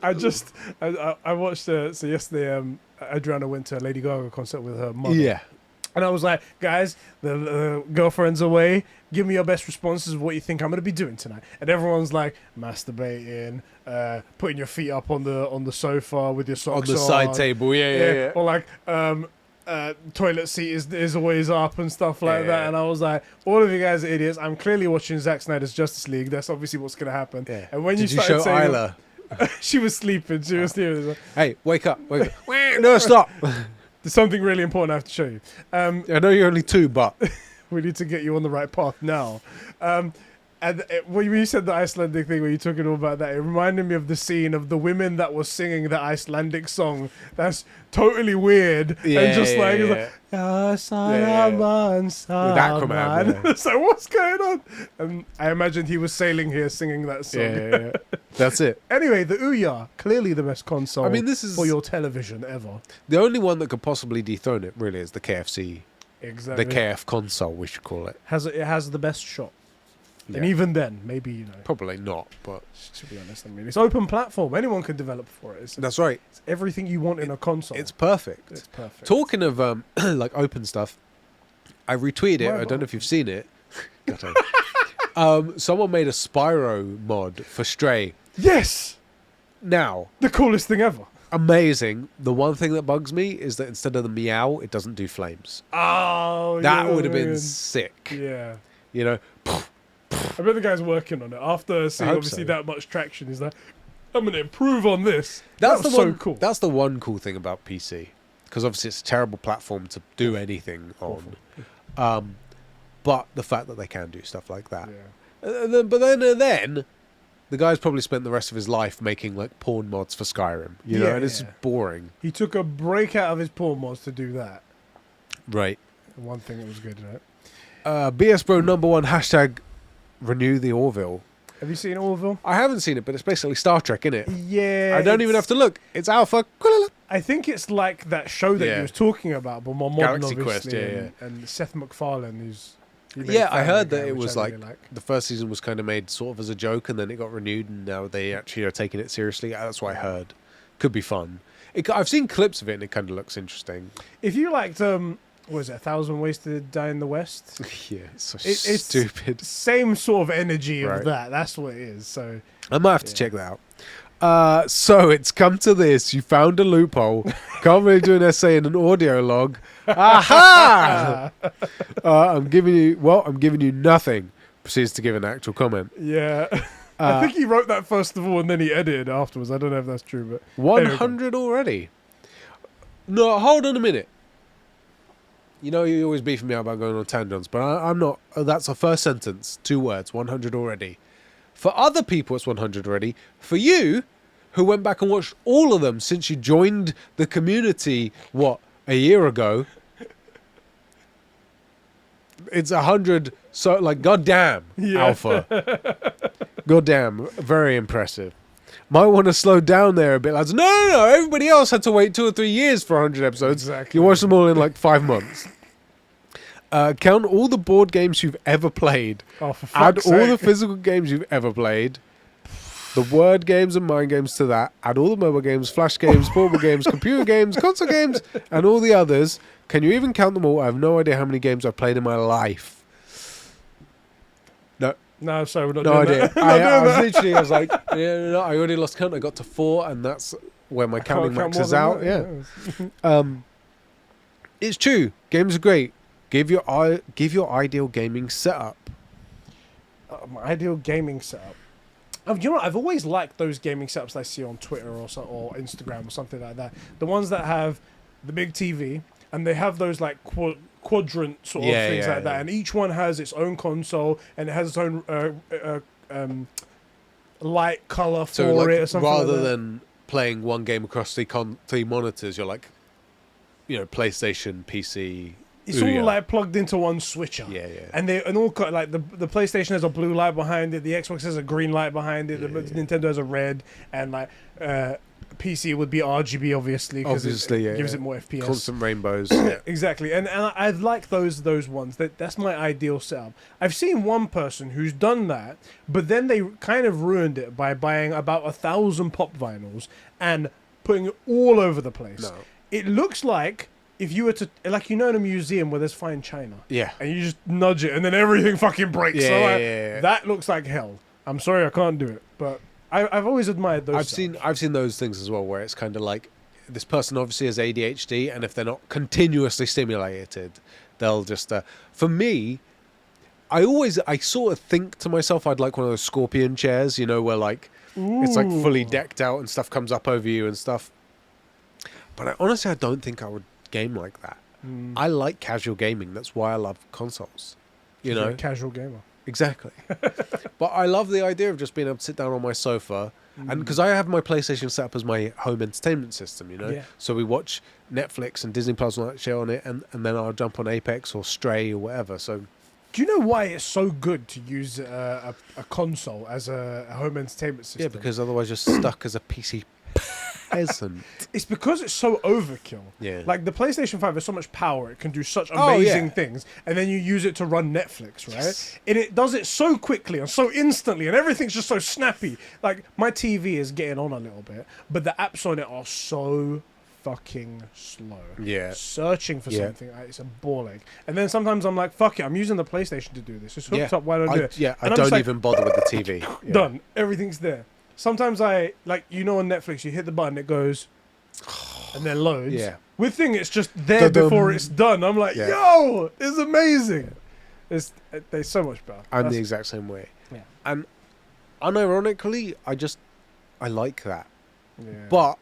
I watched so yesterday Adriana went to a Lady Gaga concert with her mother. Yeah, And I was like, guys, the girlfriend's away. Give me your best responses of what you think I'm going to be doing tonight. And everyone's like, masturbating, putting your feet up on the sofa with your socks on the side table. Yeah. Or like, toilet seat is always up and stuff like Yeah. that. And I was like, all of you guys are idiots. I'm clearly watching Zack Snyder's Justice League. That's obviously what's going to happen. Yeah. And when Did you you started show saying, Isla? she was sleeping. She was sleeping. Hey, wake up! No, stop! There's something really important I have to show you. I know you're only 2, but We need to get you on the right path now. When you said the Icelandic thing, when you talking all about that, it reminded me of the scene of the women that was singing the Icelandic song. That's totally weird. And just like, it's like, "Ja, Salaman, Salaman." Salaman." It's like, what's going on? I imagined he was sailing here singing that song. yeah. That's it. Anyway, the Ouya, clearly the best console I mean, this is for your television ever. the only one that could possibly dethrone it. Really, is the KFC, Exactly. the KF console, we should call it. It has the best shot. And Yeah. even then, maybe, Probably not, but to be honest, I mean, it's open platform. Anyone can develop for it. It's that's right. everything you want in a console. It's perfect. It's perfect. Talking of like open stuff, I retweeted it. I don't know if you've seen it. Someone made a Spyro mod for Stray. Yes! Now, The coolest thing ever. amazing. The one thing that bugs me is that instead of the meow, it doesn't do flames. Oh, That would have man. been sick. Yeah. You know, I bet the guy's working on it. After seeing hope obviously so. that much traction, he's like, I'm going to improve on this. that's That the was one. so cool. That's the one cool thing about PC, because obviously it's a terrible platform to do anything on. But the fact that they can do stuff like that. Yeah. But then, the guy's probably spent the rest of his life making like porn mods for Skyrim. You know, Yeah, and it's yeah. boring. He took a break out of his porn mods to do that. Right. And one thing that was good, right? BS Bro #1 hashtag renew the Orville. Have you seen Orville? I haven't seen it, but it's basically Star Trek, isn't it? Yeah. I don't even have to look. It's Alpha. I think it's like that show that Yeah. he was talking about, but more modern, Galaxy Quest, obviously. yeah. And Seth MacFarlane, he made Yeah, I Family heard Guy, that it which was I like, really the first season was kind of made sort of as a joke, and then it got renewed, and now they actually are taking it seriously. That's what I heard. Could be fun. I've seen clips of it, and it kind of looks interesting. If you liked, what was it, 1,000 Ways to Die in the West? Yeah, it's so It's stupid. Same sort of energy Right. of that. That's what it is. So I might have to Yeah. check that out. So it's come to this. You found a loophole. Can't really do an essay in an audio log. Aha! I'm giving you nothing. Proceeds to give an actual comment. yeah, I think he wrote that first of all, and then he edited afterwards. I don't know if that's true, but 100 already. No, hold on a minute. You know, you always beefing me out about going on tangents, but I'm not. That's a first sentence, 2 words, 100 already. For other people, it's 100 already. For you, who went back and watched all of them since you joined the community, a year ago, it's 100. So, like, goddamn, Yeah. Alpha. Goddamn, very impressive. Might want to slow down there a bit, lads. No. Everybody else had to wait 2 or 3 years for 100 episodes. Exactly. You watch them all in like 5 months. Count all the board games you've ever played. oh, for Add fuck's all the sake. physical games you've ever played. The word games and mind games to that. Add all the mobile games, flash games, portable games, computer games, console games, and all the others. Can you even count them all? I have no idea how many games I've played in my life. No, sorry, we're not No doing idea. that. I was like, yeah, no, I already lost count. I got to 4, and that's where my counting Can't count maxes more out. than Yeah. that, It's true. Games are great. Give your ideal gaming setup. My ideal gaming setup. You know what? I've always liked those gaming setups I see on Twitter or Instagram or something like that. The ones that have the big TV and they have those like quadrant sort of things like that, and each one has its own console and it has its own light color for So like, it or something rather like that. than playing one game across three monitors, you're like, PlayStation, PC. It's all like plugged into one switcher. Yeah. And they all got like the PlayStation has a blue light behind it, the Xbox has a green light behind it, the Nintendo has a red, and like PC would be RGB obviously because it gives it more FPS. Constant rainbows. Exactly, and I like those ones. That's my ideal setup. I've seen one person who's done that, but then they kind of ruined it by buying about 1,000 pop vinyls and putting it all over the place. No. It looks like if you were to, like, in a museum where there's fine china. Yeah. And you just nudge it and then everything fucking breaks. Yeah. That looks like hell. I'm sorry I can't do it, but I've always admired those. I've seen those things as well, where it's kind of like this person obviously has ADHD, and if they're not continuously stimulated, they'll just. For me, I sort of think to myself, I'd like one of those scorpion chairs, where like it's like fully decked out and stuff comes up over you and stuff. But honestly, I don't think I would game like that. I like casual gaming. That's why I love consoles. You're a casual gamer. Exactly. But I love the idea of just being able to sit down on my sofa, and because I have my PlayStation set up as my home entertainment system, Yeah. so we watch Netflix and Disney Plus and all that shit on it, and then I'll jump on Apex or Stray or whatever. So Do you know why it's so good to use a console as a home entertainment system? yeah, because otherwise you're stuck as a PC peasant. It's because it's so overkill. Yeah. Like the PlayStation 5 has so much power, it can do such Oh, amazing yeah. things, and then you use it to run Netflix, right? Yes. And it does it so quickly and so instantly, and everything's just so snappy. Like my TV is getting on a little bit, but the apps on it are so fucking slow. Yeah. Searching for Yeah. something, it's a ball ache. And then sometimes I'm like, fuck it, I'm using the PlayStation to do this. It's hooked up, why don't I do it? Yeah, I And I'm don't just like, even bother with the TV. Yeah. done. Everything's there. Sometimes I on Netflix, you hit the button, it goes, and then loads. Yeah. With thing, it's just there Da-dum. before it's done. I'm like, Yeah. yo, it's amazing. They're so much better. I'm the exact same way. Yeah. And unironically, I like that. Yeah. But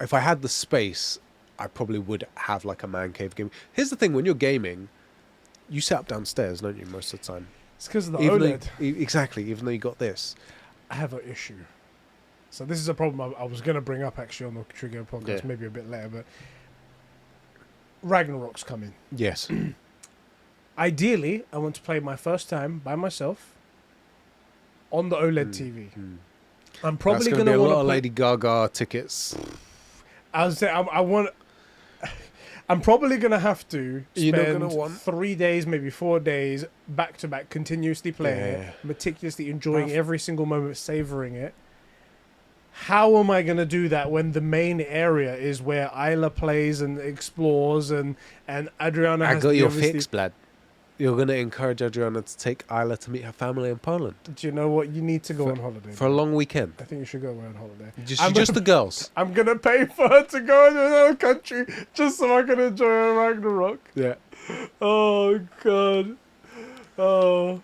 if I had the space, I probably would have like a man cave game. Here's the thing: when you're gaming, you set up downstairs, don't you? Most of the time. It's because of the Even OLED. Exactly. Even though you got this. I have an issue. So this is a problem I was going to bring up actually on the Trigger podcast, Yeah. maybe a bit later, but Ragnarok's coming. Yes. Ideally, I want to play my first time by myself on the OLED TV. I'm probably going to going be to a want lot to of play. Lady Gaga tickets. I was saying, I want. I'm probably gonna have to You're not spend gonna want- 3 days, maybe 4 days, back to back, continuously playing Yeah. it, meticulously enjoying I've- every single moment, savoring it. How am I gonna do that when the main area is where Isla plays and explores and Adriana I has got to your obviously- fix, blood. You're going to encourage Adriana to take Isla to meet her family in Poland Do you know what? You need to go on holiday. for a long weekend. I think you should go away on holiday. Just the girls. I'm gonna pay for her to go to another country just so I can enjoy her Ragnarok. Yeah. Oh god. Oh.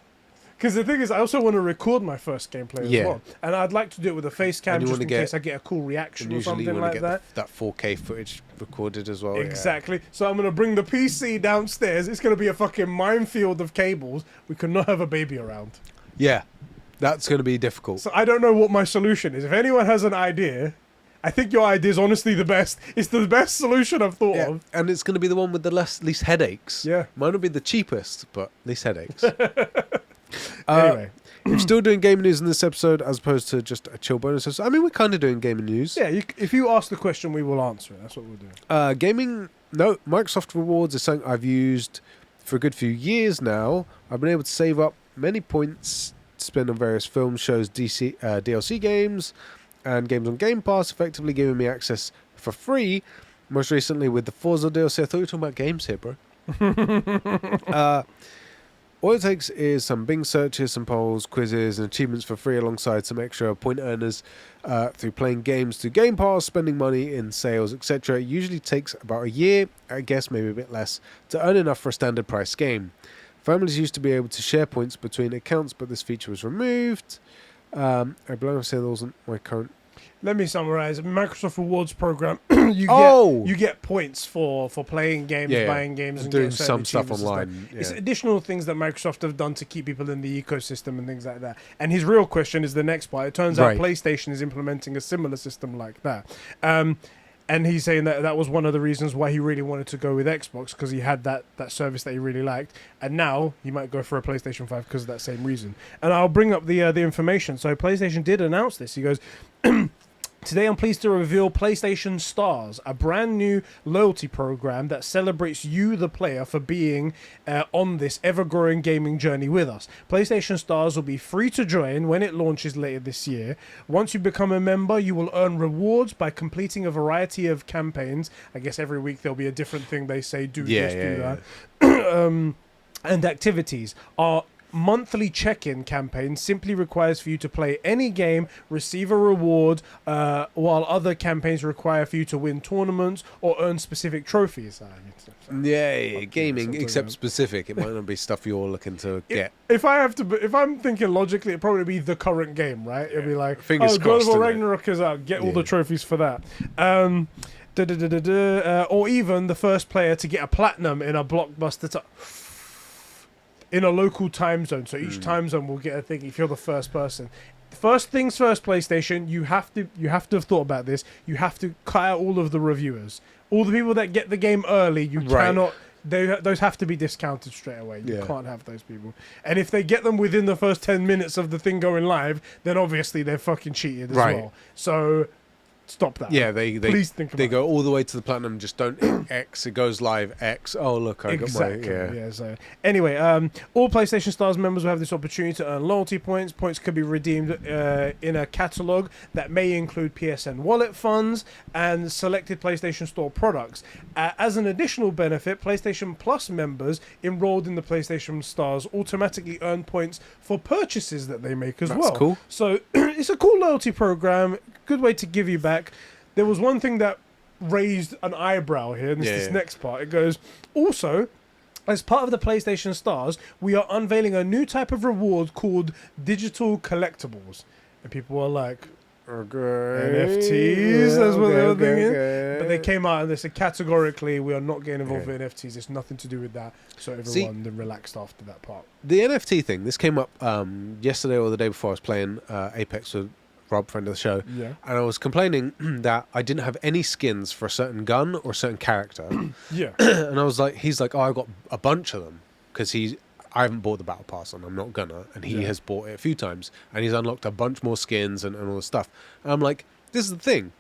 Because the thing is, I also want to record my first gameplay as Yeah. well, and I'd like to do it with a face cam And you just wanna in get- case I get a cool reaction And or usually you something want like to that. get that 4K footage recorded as well. Exactly. So I'm gonna bring the PC downstairs. It's gonna be a fucking minefield of cables. We cannot have a baby around. Yeah. That's going to be difficult. So I don't know what my solution is. If anyone has an idea, I think your idea is honestly the best. It's the best solution I've thought Yeah. of. And it's going to be the one with the least headaches. Yeah. Might not be the cheapest, but least headaches. Anyway. We're still doing gaming news in this episode as opposed to just a chill bonus episode. I mean, we're kind of doing gaming news. Yeah, if you ask the question, we will answer it. That's what we'll do. Gaming, no, Microsoft Rewards is something I've used for a good few years now. I've been able to save up many points to spend on various films, shows, DLC games, and games on Game Pass, effectively giving me access for free. Most recently with the Forza DLC. I thought you were talking about games here, bro. All it takes is some Bing searches, some polls, quizzes, and achievements for free alongside some extra point earners through playing games through Game Pass, spending money in sales, etc. It usually takes about a year, I guess maybe a bit less, to earn enough for a standard price game. Families used to be able to share points between accounts, but this feature was removed. I believe I said that wasn't my current. Let me summarize. Microsoft Rewards program. You get points for playing games, buying games, and doing getting certain some stuff achievements and online. It's additional things that Microsoft have done to keep people in the ecosystem and things like that. And his real question is the next part. It turns out PlayStation is implementing a similar system like that. And he's saying that was one of the reasons why he really wanted to go with Xbox, because he had that service that he really liked. And now he might go for a PlayStation 5 because of that same reason. And I'll bring up the information. So PlayStation did announce this. He goes... Today, I'm pleased to reveal PlayStation Stars, a brand new loyalty program that celebrates you, the player, for being on this ever-growing gaming journey with us. PlayStation Stars will be free to join when it launches later this year. Once you become a member, you will earn rewards by completing a variety of campaigns. I guess every week there'll be a different thing they say, do that. And activities. Our monthly check-in campaign simply requires for you to play any game, receive a reward, while other campaigns require for you to win tournaments or earn specific trophies. Gaming, except specific. It might not be stuff you're looking to get. If I'm thinking logically, it'd probably be the current game, right? It'd be like, fingers God crossed, of War Ragnarok is out, get all the trophies for that. Or even the first player to get a platinum in a blockbuster in a local time zone. So each time zone will get a thing if you're the first person. First things first, PlayStation, you have to have thought about this. You have to cut out all of the reviewers. All the people that get the game early, you cannot... Those have to be discounted straight away. You can't have those people. And if they get them within the first 10 minutes of the thing going live, then obviously they're fucking cheated as well. So... stop that. Yeah, they please think about they go all the way to the platinum. Just don't hit X. It goes live X. Oh look, I got my So anyway, all PlayStation Stars members will have this opportunity to earn loyalty points. Points could be redeemed in a catalog that may include PSN wallet funds and selected PlayStation Store products. As an additional benefit, PlayStation Plus members enrolled in the PlayStation Stars automatically earn points for purchases that they make as well. That's cool. So it's a cool loyalty program. Good way to give you back. There was one thing that raised an eyebrow here, and this next part. It goes, also, as part of the PlayStation Stars, we are unveiling a new type of reward called digital collectibles. And people were like, NFTs, that's what they were thinking. But they came out and they said categorically, we are not getting involved with NFTs. It's nothing to do with that. So everyone then relaxed after that part. The NFT thing, this came up yesterday or the day before. I was playing Apex with Rob, friend of the show, and I was complaining that I didn't have any skins for a certain gun or a certain character. And I was like, he's like, oh, I got a bunch of them because I haven't bought the battle pass and I'm not gonna, and he has bought it a few times and he's unlocked a bunch more skins and all this stuff. And I'm like, this is the thing.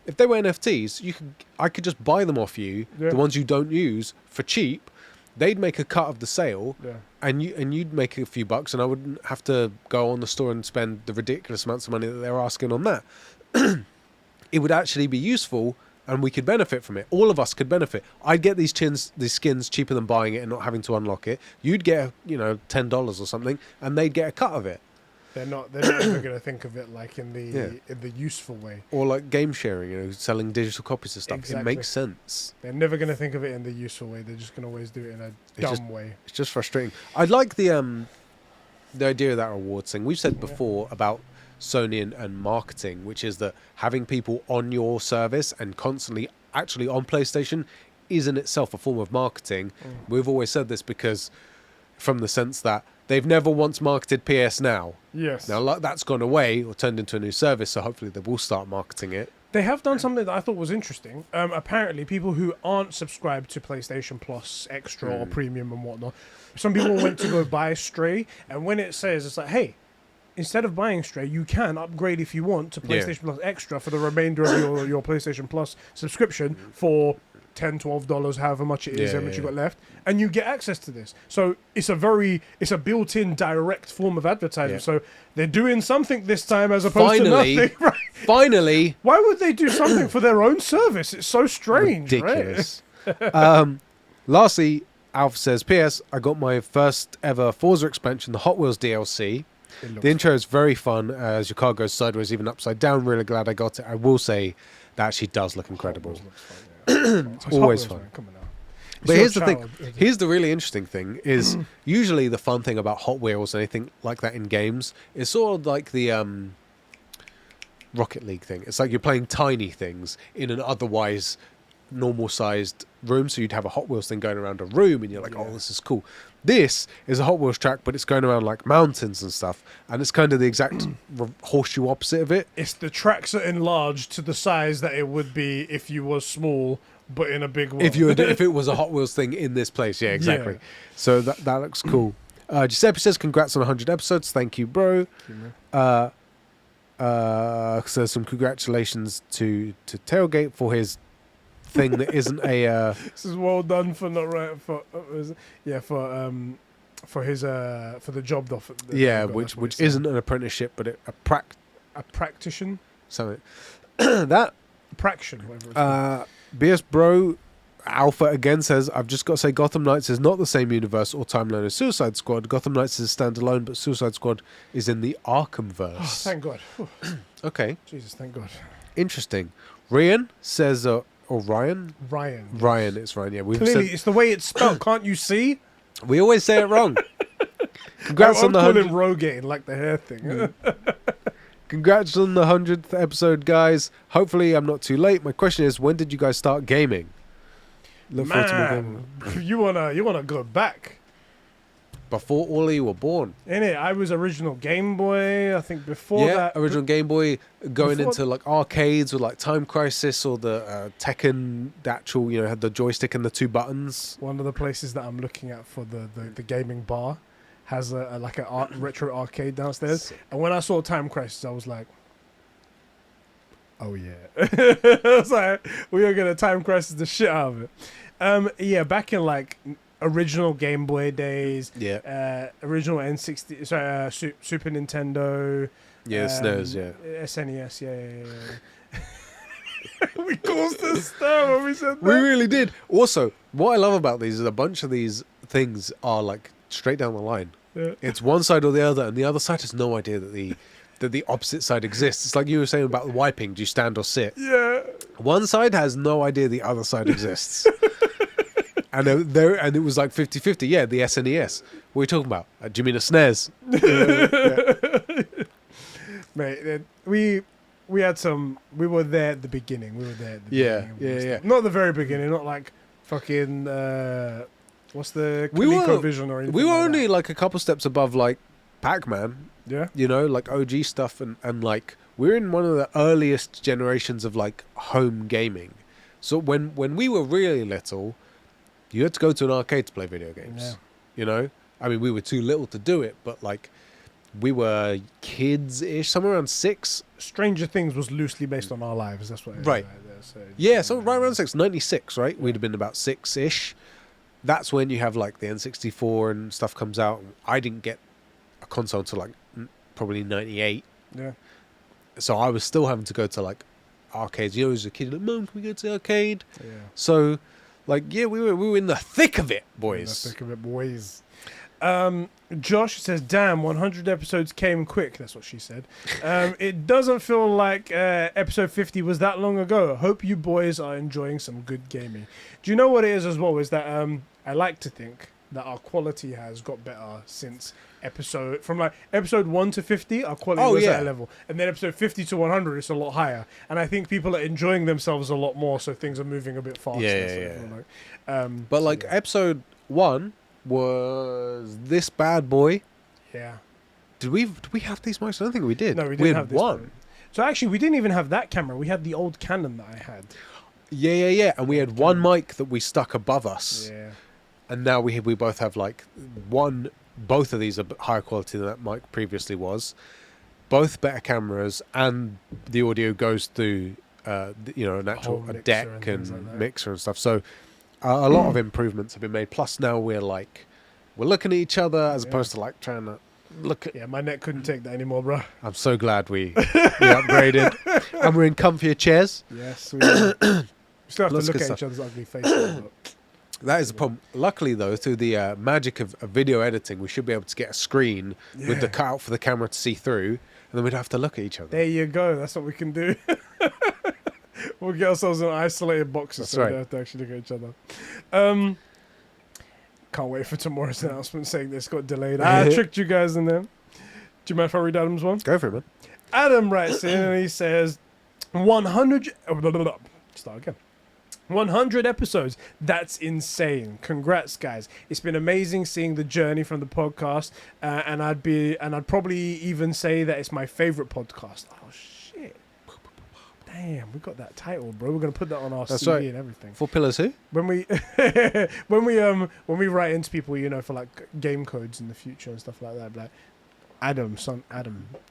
If they were NFTs, I could just buy them off you, the ones you don't use, for cheap. They'd make a cut of the sale, and you'd make a few bucks, and I wouldn't have to go on the store and spend the ridiculous amounts of money that they're asking on that. It would actually be useful, and we could benefit from it. All of us could benefit. I'd get these skins cheaper than buying it and not having to unlock it. You'd get $10 or something, and they'd get a cut of it. They're not ever going to think of it like in the useful way. Or like game sharing, selling digital copies of stuff. Exactly. It makes sense. They're never going to think of it in the useful way. They're just going to always do it in a dumb way. It's just frustrating. I like the idea of that rewards thing. We've said before about Sony and marketing, which is that having people on your service and constantly actually on PlayStation is in itself a form of marketing. We've always said this because from the sense that they've never once marketed PS Now. Yes. Now that's gone away or turned into a new service, so hopefully they will start marketing it. They have done something that I thought was interesting. Apparently, people who aren't subscribed to PlayStation Plus Extra or Premium and whatnot, some people went to go buy Stray, and when it says, it's like, hey, instead of buying Stray, you can upgrade if you want to PlayStation Plus Extra for the remainder of your PlayStation Plus subscription for $10, $12, however much it is, how much you got left, and you get access to this. So it's a built-in direct form of advertising. So they're doing something this time as opposed to nothing. Right? Finally. Why would they do something for their own service? It's so strange. Ridiculous. Right? Lastly, Alf says, P.S. I got my first ever Forza expansion, the Hot Wheels DLC. The intro is very fun as your car goes sideways, even upside down. Really glad I got it. I will say that actually does look incredible. It's always fun. But here's the thing. thing. Here's the really interesting thing is usually the fun thing about Hot Wheels and anything like that in games is sort of like the Rocket League thing. It's like you're playing tiny things in an otherwise normal sized room. So you'd have a Hot Wheels thing going around a room and you're like, oh, this is cool. This is a Hot Wheels track, but it's going around like mountains and stuff. And it's kind of the exact horseshoe opposite of it. It's the tracks are enlarged to the size that it would be if you was small, but in a big world. If it was a Hot Wheels thing in this place. Yeah, exactly. Yeah. So that looks cool. Giuseppe says, congrats on 100 episodes. Thank you, bro. So some congratulations to Tailgate for his thing that isn't a This is well done for not right for his for the job offer. which isn't an apprenticeship but a practitioner. something that Praction, whatever it's called. BS Bro Alpha again says, I've just got to say Gotham Knights is not the same universe or timeline as Suicide Squad. Gotham Knights is standalone, but Suicide Squad is in the Arkhamverse. Oh, thank God. Whew. Okay, Jesus, thank God. interesting. Ryan says, or Ryan, it's Ryan. Yeah, Clearly, it's the way it's spelled. Can't you see? we always say it wrong. Congrats on the I'm calling 100. Rogaine like the hair thing. Congrats on the 100th episode, guys. Hopefully, I'm not too late. My question is, when did you guys start gaming? Look forward to more gaming. Man, you wanna go back? Before all of you were born. Innit? I was original Game Boy. I think before that. Original Game Boy, going before- into like arcades with like Time Crisis or the Tekken, the actual, had the joystick and the two buttons. One of the places that I'm looking at for the gaming bar has a retro arcade downstairs. Sick. And when I saw Time Crisis, I was like, oh yeah. I was like, we are gonna Time Crisis the shit out of it. Back in like original Game Boy days. Yeah. Original N60. Sorry, Super Nintendo. Yeah, SNES. Yeah. SNES. Yeah. We caused this stuff when we said that. We really did. Also, what I love about these is a bunch of these things are like straight down the line. Yeah. It's one side or the other, and the other side has no idea that the opposite side exists. It's like you were saying about the wiping. Do you stand or sit? Yeah. One side has no idea the other side exists. And it was like 50-50. Yeah, the SNES. What are you talking about? Do you mean a SNES? Mate, we had some. We were there at the beginning. Yeah. Not the very beginning. Not like fucking. What's the ColecoVision or anything? We were like only that. like a couple steps above like Pac-Man. Yeah. Like OG stuff, and like we're in one of the earliest generations of like home gaming. So when we were really little, you had to go to an arcade to play video games. Yeah. I mean, we were too little to do it, but like we were kids-ish, somewhere around 6. Stranger Things was loosely based on our lives. That's what. It is Right. there, so, Yeah, so right around 96, right? We'd have been about 6-ish. That's when you have like the N64 and stuff comes out. I didn't get a console until like probably 98. Yeah. So I was still having to go to like arcades. As a kid, like, Mum, can we go to the arcade? Yeah. So, like, yeah, we were in the thick of it, boys. Think of it, boys. Josh says, damn, 100 episodes came quick. That's what she said. It doesn't feel like episode 50 was that long ago. Hope you boys are enjoying some good gaming. Do you know what it is as well? Is that I like to think that our quality has got better since from like episode 1 to 50, our quality was at a level. And then episode 50 to 100, it's a lot higher. And I think people are enjoying themselves a lot more, so things are moving a bit faster. But like episode 1 was this bad boy. Yeah. Did we have these mics? I don't think we did. No, we didn't have this one. one. So actually, we didn't even have that camera. We had the old Canon that I had. Yeah. And we had one mic that we stuck above us. Yeah. And now we both have like both of these are higher quality than that mic previously was. Both better cameras, and the audio goes through an actual mixer deck and and things like that. mixer and stuff. So a lot of improvements have been made. Plus now we're looking at each other as opposed to like trying to look at. Yeah, my neck couldn't take that anymore, bro. I'm so glad we upgraded, and we're in comfier chairs. Yes, we still have to Lots of look good at stuff. each other's ugly faces. But That is a problem. Luckily, though, through the magic of video editing, we should be able to get a screen with the cutout for the camera to see through, and then we'd have to look at each other. there you go. That's what we can do. We'll get ourselves in isolated boxes That's so we right. don't have to actually look at each other. Can't wait for tomorrow's announcement saying this got delayed. I tricked you guys in there. Do you mind if I read Adam's one? Go for it, man. Adam writes in and he says, 100... Start again. 100 episodes. That's insane. Congrats, guys. It's been amazing seeing the journey from the podcast, and I'd probably even say that it's my favorite podcast. Oh shit! Damn, we got that title, bro. We're gonna put that on our That's CV right. and everything. 4 Pillars who? When we when we write into people, for like game codes in the future and stuff like that, like Adam,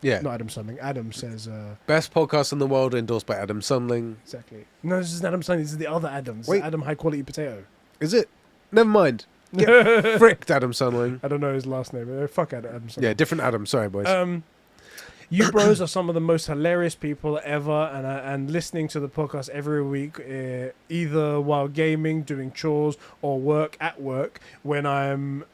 Yeah. not Adam something. Adam says, Best podcast in the world endorsed by Adam Sundling. exactly. No, this isn't Adam something. This is the other Adam. This is Wait. Adam High Quality Potato. Is it? Never mind. Fricked Adam Sundling. I don't know his last name. Fuck Adam something. Yeah, different Adam. Sorry, boys. You bros are some of the most hilarious people ever, and listening to the podcast every week, either while gaming, doing chores, or at work, when I'm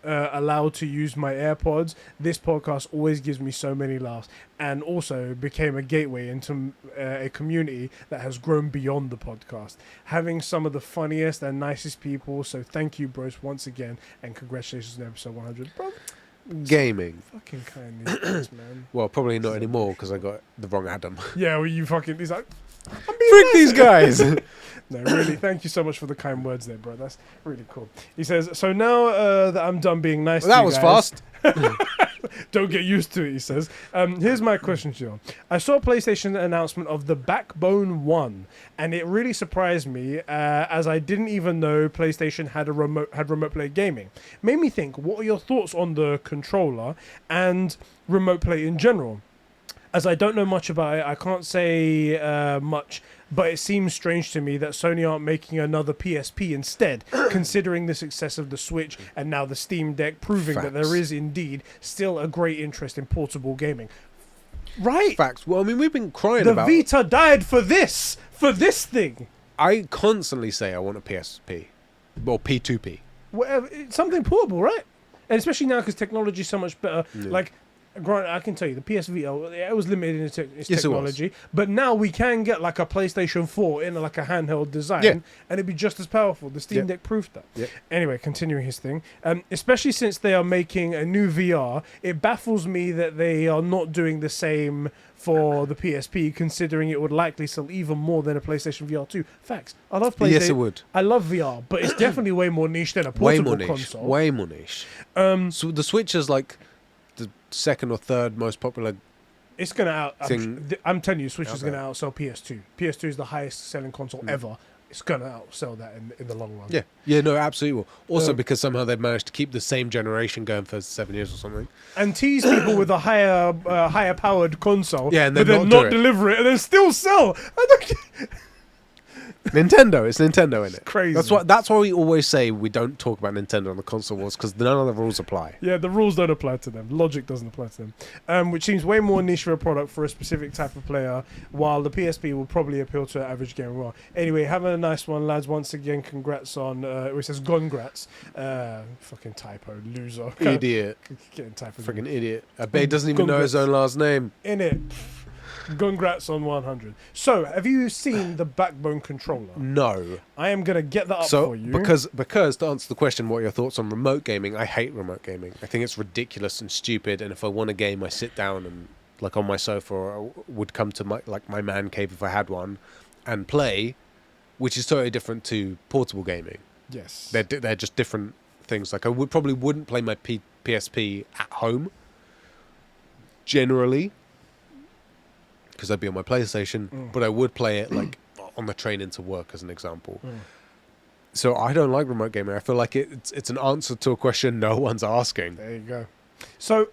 allowed to use my AirPods, this podcast always gives me so many laughs, and also became a gateway into a community that has grown beyond the podcast, having some of the funniest and nicest people. So thank you, bros, once again, and congratulations on episode 100, bro. Gaming. Fucking kind of things, man. Well, probably not anymore because I got the wrong Adam. Yeah, well, you fucking. He's like, Frick these guys. no, really, thank you so much for the kind words there, bro. That's really cool. He says, so now that I'm done being nice to That you was guys, fast. don't get used to it, he says. Here's my question to you. I saw PlayStation announcement of the Backbone 1, and it really surprised me, as I didn't even know PlayStation had remote play gaming. Made me think, what are your thoughts on the controller and remote play in general? As I don't know much about it, I can't say much, but it seems strange to me that Sony aren't making another PSP instead, considering the success of the Switch and now the Steam Deck, proving that there is indeed still a great interest in portable gaming. Right? Facts. Well, I mean, we've been crying The about... Vita died for this thing. I constantly say I want a PSP. Or P2P. Whatever, it's something portable, right? And especially now because technology is so much better. Yeah. Like, granted, I can tell you, the PS Vita, it was limited in its Yes, it was. technology, but now we can get like a PlayStation 4 in like a handheld design, Yeah. and it'd be just as powerful. The Steam Yeah. Deck proved that. Yeah. Anyway, continuing his thing, especially since they are making a new VR, it baffles me that they are not doing the same for the PSP, considering it would likely sell even more than a PlayStation VR 2. Facts. I love PlayStation. Yes, it would. I love VR, but it's definitely way more niche than a Way portable more niche. console. Way more niche. So the Switch is like the second or third most popular. It's going to Thing I'm telling you, Switch is out going to outsell PS2. PS2 is the highest selling console ever. It's going to outsell that in the long run. Yeah. Yeah, no, absolutely will. Also because somehow they've managed to keep the same generation going for 7 years or something. And tease people with a higher powered console, Yeah, and but then then not not do it. deliver it and then still sell. I don't get Nintendo. It's Nintendo, isn't it? crazy. That's why we always say we don't talk about Nintendo on the console wars, because none of the rules apply. Yeah, the rules don't apply to them. Logic doesn't apply to them. Which seems way more niche for a product for a specific type of player, while the PSP will probably appeal to an average gamer. Well, anyway, have a nice one, lads. Once again, congrats on... it says congrats. Fucking typo. Loser. Idiot. Getting typo. Freaking idiot. I bet he doesn't even know his own last name. In it. Congrats on 100. So, have you seen the Backbone controller? No. I am going to get that up So, for you. because to answer the question, what are your thoughts on remote gaming? I hate remote gaming. I think it's ridiculous and stupid. And if I want a game, I sit down and, like, on my sofa, or I would come to my man cave if I had one, and play, which is totally different to portable gaming. Yes. They're just different things. Like, I probably wouldn't play my PSP at home, generally, because I'd be on my PlayStation, but I would play it like on the train into work, as an example. So I don't like remote gaming. I feel like it's an answer to a question no one's asking. There you go. So,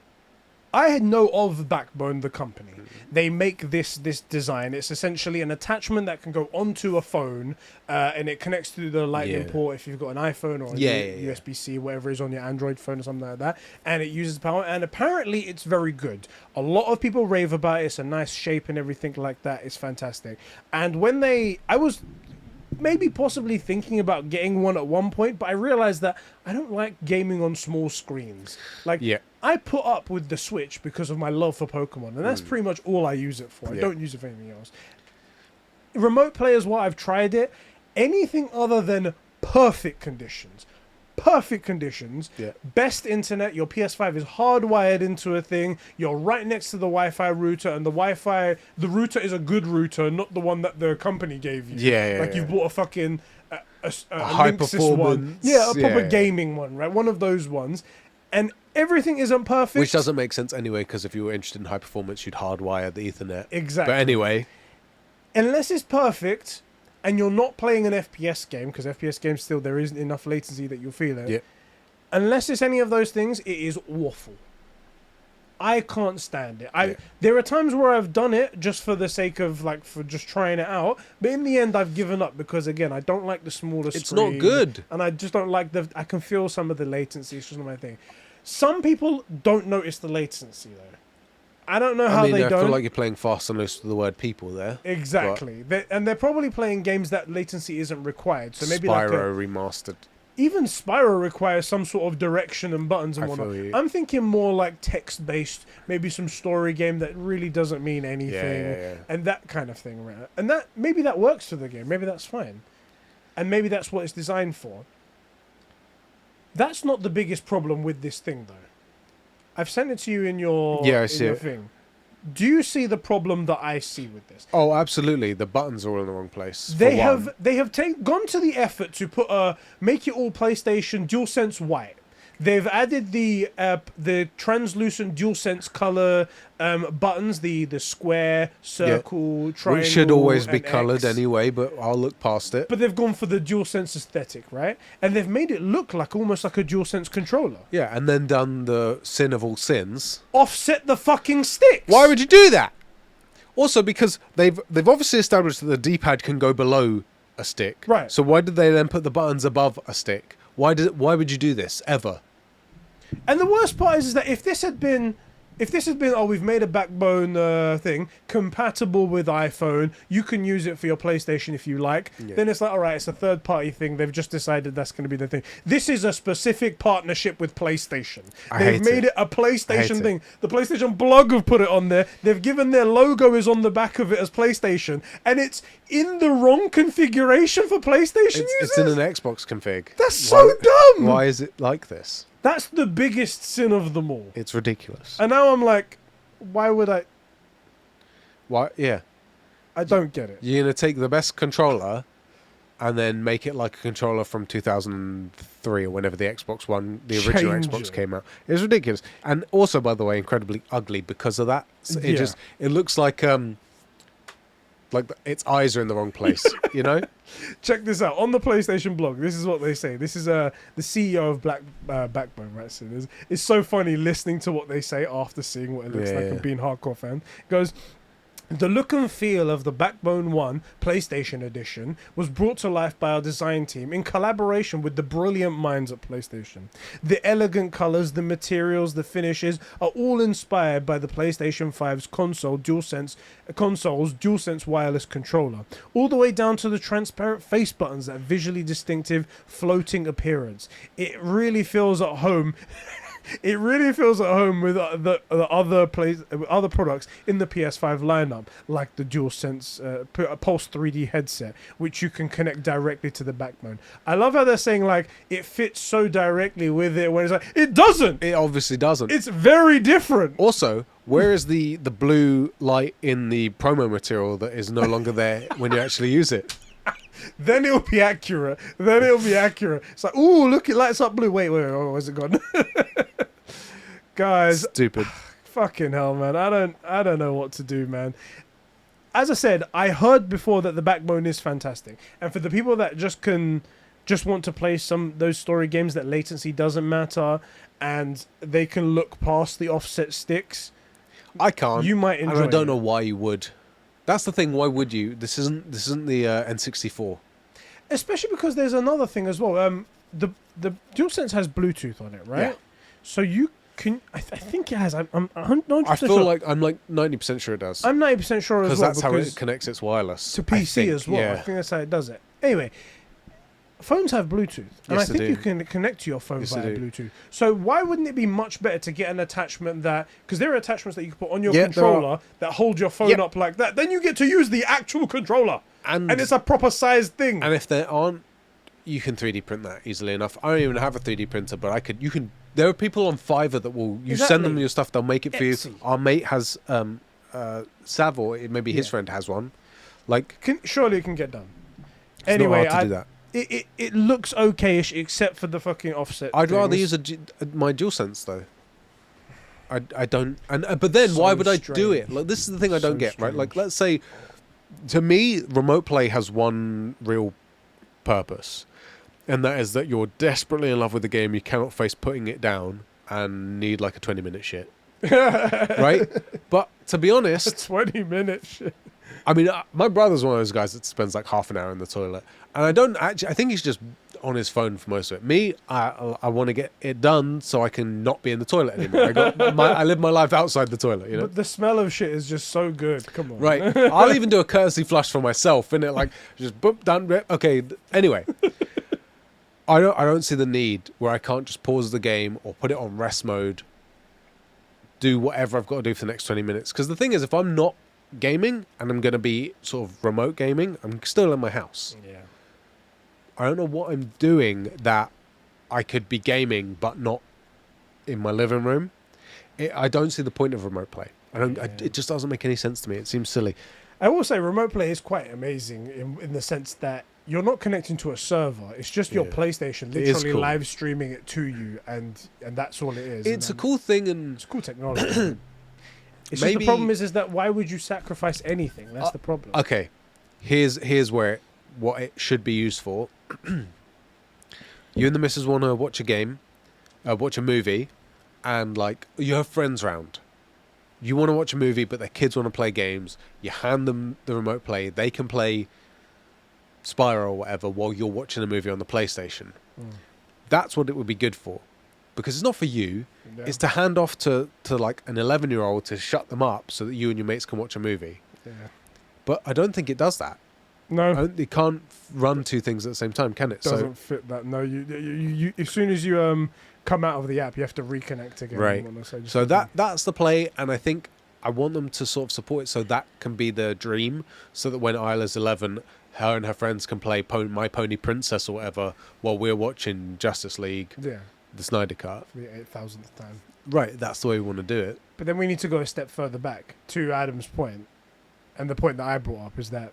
I had know of Backbone, the company. They make this design. It's essentially an attachment that can go onto a phone, and it connects to the lightning port if you've got an iPhone or a USB-C, whatever is on your Android phone or something like that. And it uses power, and apparently it's very good. A lot of people rave about it. It's a nice shape and everything like that. It's fantastic. And when I was maybe possibly thinking about getting one at one point, but I realized that I don't like gaming on small screens. Like, I put up with the Switch because of my love for Pokemon, and that's pretty much all I use it for. I don't use it for anything else. Remote play is what I've tried it. Anything other than perfect conditions, perfect conditions, Yeah. best internet, your PS5 is hardwired into a thing, you're right next to the Wi-Fi router, and the router is a good router, not the one that the company gave you. Yeah, Like you've bought a fucking a high Linksys one. performance, Yeah, a proper yeah. gaming one, right? One of those ones. And everything isn't perfect. Which doesn't make sense anyway, because if you were interested in high performance, you'd hardwire the Ethernet. Exactly. But anyway, Unless it's perfect, and you're not playing an FPS game, because FPS games still, there isn't enough latency that you'll feel it. yeah. Unless it's any of those things, it is awful. I can't stand it. There are times where I've done it just for the sake of for just trying it out, but in the end I've given up because again I don't like the smaller screen. It's not good. And I just don't like I can feel some of the latency. It's just not my thing. Some people don't notice the latency though. I don't know how they I don't. feel like you're playing fast and loose with the word people there. Exactly. They're probably playing games that latency isn't required. So maybe Spyro remastered. even Spyro requires some sort of direction and buttons and whatnot. I'm thinking more like text-based, maybe some story game that really doesn't mean anything, and that kind of thing, right? And that maybe that works for the game. Maybe that's fine, and maybe that's what it's designed for. That's not the biggest problem with this thing, though. I've sent it to you in your I see it. thing. Do you see the problem that I see with this? Oh, absolutely. The buttons are all in the wrong place. They have gone to the effort to put make it all PlayStation DualSense white. They've added the translucent DualSense color buttons, the square, circle, triangle, which should always be and coloured X. anyway, but I'll look past it. But they've gone for the DualSense aesthetic, right? And they've made it look like almost like a DualSense controller. Yeah, and then done the sin of all sins. Offset the fucking sticks. Why would you do that? Also, because they've obviously established that the D-pad can go below a stick. Right. So why did they then put the buttons above a stick? Why would you do this ever? And the worst part is that if this had been, oh, we've made a backbone thing compatible with iPhone, you can use it for your PlayStation if you like. Yeah. Then it's like, all right, it's a third-party thing. They've just decided that's going to be the thing. This is a specific partnership with PlayStation. They've made it a PlayStation thing. The PlayStation blog have put it on there. They've given their logo is on the back of it as PlayStation, and it's in the wrong configuration for PlayStation users. It's in an Xbox config. That's so dumb. Why is it like this? That's the biggest sin of them all. It's ridiculous. And now I'm like, why would I? Why? Yeah. I don't get it. You're going to take the best controller and then make it like a controller from 2003 or whenever the Xbox One, the original Xbox came out. It's ridiculous. And also, by the way, incredibly ugly because of that. So it looks like its eyes are in the wrong place, you know? Check this out. On the PlayStation blog, this is what they say. This is the CEO of Backbone, right? So it's so funny listening to what they say after seeing what it looks like and being a hardcore fan. It goes, the look and feel of the Backbone 1 PlayStation Edition was brought to life by our design team in collaboration with the brilliant minds at PlayStation. The elegant colors, the materials, the finishes are all inspired by the PlayStation 5's console's DualSense wireless controller, all the way down to the transparent face buttons that visually distinctive floating appearance. It really feels at home. It really feels at home with the other products in the PS5 lineup, like the DualSense Pulse 3D headset, which you can connect directly to the Backbone. I love how they're saying like it fits so directly with it when it's like it doesn't. It obviously doesn't. It's very different. Also, where is the blue light in the promo material that is no longer there when you actually use it? Then it'll be accurate. It's like, ooh, look, it lights up blue. Wait, where's it gone? Guys, stupid. Fucking hell, man. I don't know what to do, man. As I said, I heard before that the Backbone is fantastic. And for the people that just want to play those story games that latency doesn't matter and they can look past the offset sticks, I can't. You might enjoy it. I don't know why you would. That's the thing. Why would you? This isn't the N64. Especially because there's another thing as well. The DualSense has Bluetooth on it, right? Yeah. So you can. I think it has. I'm 100% I feel like I'm like 90% sure it does. I'm 90% sure as well because that's how it connects its wireless to PC as well. Yeah. I think that's how it does it. Anyway. Phones have Bluetooth, and I think you can connect to your phone via Bluetooth. So why wouldn't it be much better to get an attachment because there are attachments that you can put on your controller that hold your phone up like that. Then you get to use the actual controller, and it's a proper sized thing. And if there aren't you can 3D print that easily enough. I don't even have a 3D printer, but I could. You can. There are people on Fiverr that will. You send them your stuff, they'll make it for you. Our mate has Sav, or maybe his friend has one. Like, surely it can get done. It's anyway, not hard to do that. It looks okay-ish except for the fucking offset. I'd rather use my DualSense though. I don't, but then why would I do it? Like, this is the thing I don't get, right? Like, let's say, to me, remote play has one real purpose, and that is that you're desperately in love with the game, you cannot face putting it down, and need like a 20-minute shit, right? But to be honest, 20-minute shit. I mean, my brother's one of those guys that spends like half an hour in the toilet, and I think he's just on his phone for most of it. Me, I want to get it done so I can not be in the toilet anymore. I live my life outside the toilet, you know. But the smell of shit is just so good. Come on, right? I'll even do a courtesy flush for myself, innit? Like, just boop done. Okay. Anyway, I don't see the need where I can't just pause the game or put it on rest mode, do whatever I've got to do for the next 20 minutes. Because the thing is, if I'm not gaming and I'm going to be sort of remote gaming, I'm still in my house. Yeah. I don't know what I'm doing that I could be gaming but not in my living room. I don't see the point of remote play. It just doesn't make any sense to me. It seems silly. I will say remote play is quite amazing in the sense that you're not connecting to a server. It's just your PlayStation literally cool. live streaming it to you, and that's all it is. It's a cool thing, and it's cool technology. It's just the problem is that why would you sacrifice anything? That's the problem. Okay, here's what it should be used for. You and the missus want to watch a game, watch a movie, and like you have friends round. You want to watch a movie, but their kids want to play games. You hand them the remote play. They can play Spyro or whatever while you're watching a movie on the PlayStation. That's what it would be good for, because it's not for you. Yeah. It's to hand off to like an 11-year-old to shut them up so that you and your mates can watch a movie. Yeah. But I don't think it does that. No, it can't run two things at the same time, can it? Doesn't fit that. No, you as soon as you come out of the app, you have to reconnect again. Right. So that's the play, and I think I want them to sort of support it so that can be the dream, so that when Isla's 11, her and her friends can play My Pony Princess or whatever while we're watching Justice League. Yeah. The Snyder Cut. For the 8,000th time. Right, that's the way we want to do it. But then we need to go a step further back to Adam's point, and the point that I brought up is that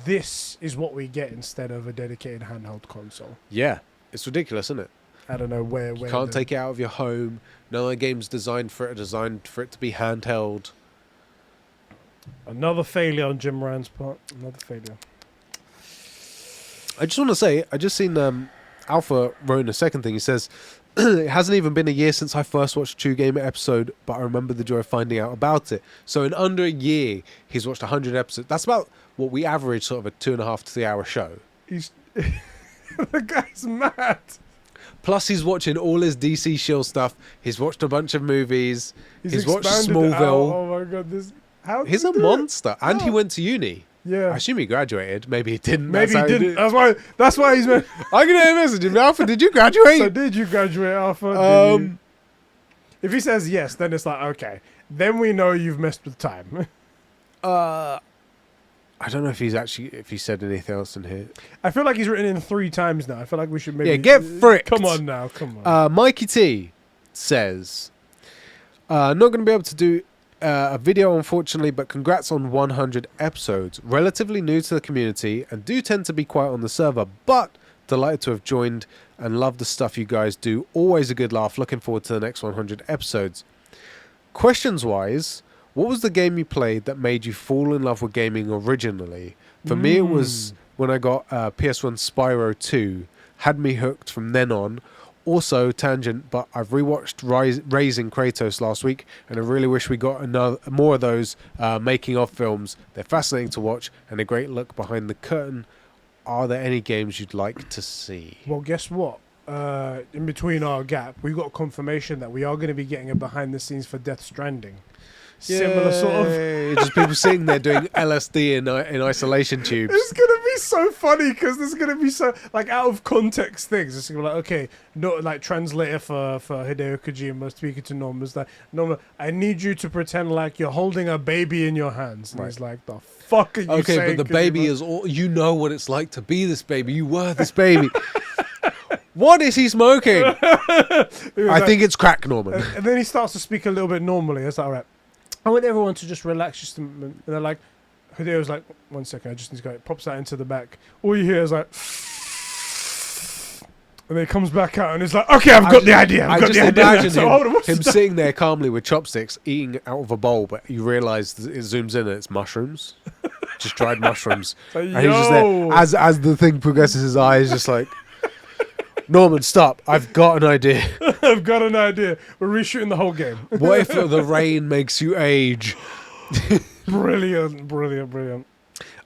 this is what we get instead of a dedicated handheld console. Yeah, it's ridiculous, isn't it? I don't know where you can't take it out of your home. No other game's designed for it to be handheld. Another failure on Jim Ryan's part. Another failure. I just want to say, I just seen Alpha wrote in a second thing. He says, it hasn't even been a year since I first watched a True Gamer episode, but I remember the joy of finding out about it. So in under a year, he's watched 100 episodes. That's about what we average, sort of a 2.5 to 3 hour show. The guy's mad. Plus, he's watching all his DC Shield stuff. He's watched a bunch of movies. He's watched Smallville. Oh my god, he's a monster. And he went to uni. Yeah. I assume he graduated. Maybe he didn't. Maybe he didn't. That's why he's... I'm going to message him. Alpha, did you graduate? So did you graduate, Alpha? If he says yes, then it's like, okay. Then we know you've messed with time. I don't know if he said anything else in here. I feel like he's written in 3 times now. I feel like we should maybe... Yeah, get fricked. Come on now, come on. Mikey T says, not going to be able to do a video, unfortunately, but congrats on 100 episodes. Relatively new to the community and do tend to be quiet on the server, but delighted to have joined and love the stuff you guys do. Always a good laugh. Looking forward to the next 100 episodes. Questions-wise, what was the game you played that made you fall in love with gaming originally? For me, it was when I got PS1 Spyro 2. Had me hooked from then on. Also, tangent, but I've rewatched Raising Kratos last week, and I really wish we got more of those making of films. They're fascinating to watch, and a great look behind the curtain. Are there any games you'd like to see? Well, guess what? In between our gap, we got confirmation that we are going to be getting a behind the scenes for Death Stranding. similar sort of. Yay. Just people sitting there doing LSD in isolation tubes. It's gonna be so funny because there's gonna be so like out of context things. It's gonna be like, okay, no, like translator for Hideo Kojima speaking to Norman is like, Norman, I need you to pretend like you're holding a baby in your hands. And he's like, the fuck are you saying? Okay, but the baby is all, you know what it's like to be this baby. You were this baby. What is he smoking? I think it's crack, Norman. And then he starts to speak a little bit normally. It's like, all right, I want everyone to just relax just a moment. And they're like, Hideo's like, 1 second, I just need to go. It pops that into the back. All you hear is like, and then it comes back out and it's like, okay, I've got the idea. I I've got just the idea. imagine So, hold on, what's him that? sitting there calmly with chopsticks, eating out of a bowl, but you realise it zooms in and it's mushrooms. Just dried mushrooms. So, And he's just there. As the thing progresses, his eyes just like, Norman, stop. I've got an idea. I've got an idea. We're reshooting the whole game. What if the rain makes you age? Brilliant. What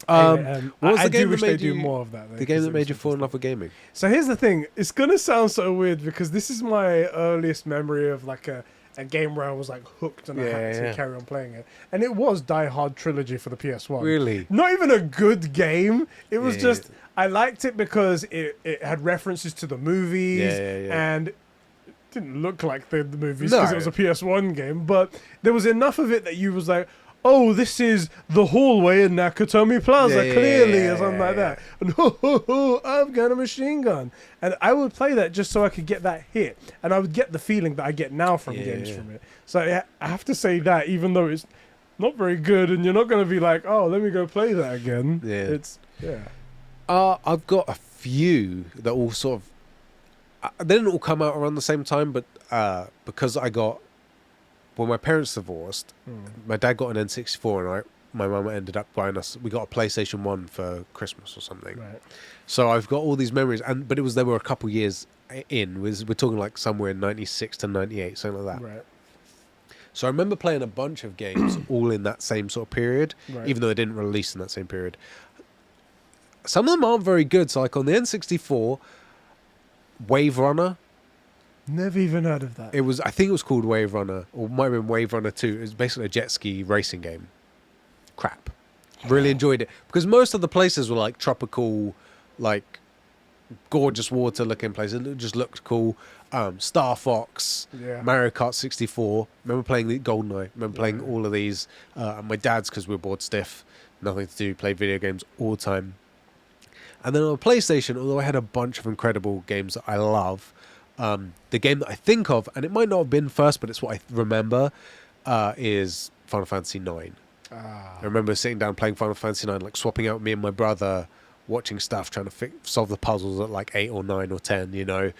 was I the do game wish that they made do you... more of that. Though, The game 'cause that it made was you fall in interesting. love with gaming? So here's the thing. It's going to sound so weird because this is my earliest memory of like a game where I was like hooked and I had to carry on playing it. And it was Die Hard Trilogy for the PS1. Really? Not even a good game. It was Yeah, just, I liked it because it had references to the movies and it didn't look like the movies because it was a PS1 game. But there was enough of it that you was like, oh, this is the hallway in Nakatomi Plaza, clearly, or something like that. And I've got a machine gun. And I would play that just so I could get that hit. And I would get the feeling that I get now from games from it. So I have to say that, even though it's not very good and you're not going to be like, oh, let me go play that again. I've got a few that all sort of... they didn't all come out around the same time, but because I got... When my parents divorced, my dad got an N64 and my mum ended up buying us... We got a PlayStation 1 for Christmas or something. Right. So I've got all these memories, but they were a couple years in. We're talking like somewhere in 96 to 98, something like that. Right. So I remember playing a bunch of games all in that same sort of period, even though they didn't release in that same period. Some of them aren't very good. So like on the N64, Wave Runner... Never even heard of that. I think it was called Wave Runner, or it might have been Wave Runner 2. It was basically a jet ski racing game. Crap. Really enjoyed it. Because most of the places were like tropical, like gorgeous water looking places. It just looked cool. Star Fox, Mario Kart 64. Remember playing the GoldenEye. Remember playing all of these. My dad's, because we were bored stiff. Nothing to do. Played video games all the time. And then on the PlayStation, although I had a bunch of incredible games that I love, the game that I think of, and it might not have been first, but it's what I remember, is Final Fantasy IX. I remember sitting down playing Final Fantasy IX, like swapping out me and my brother, watching stuff, trying to solve the puzzles at like 8 or 9 or 10, you know.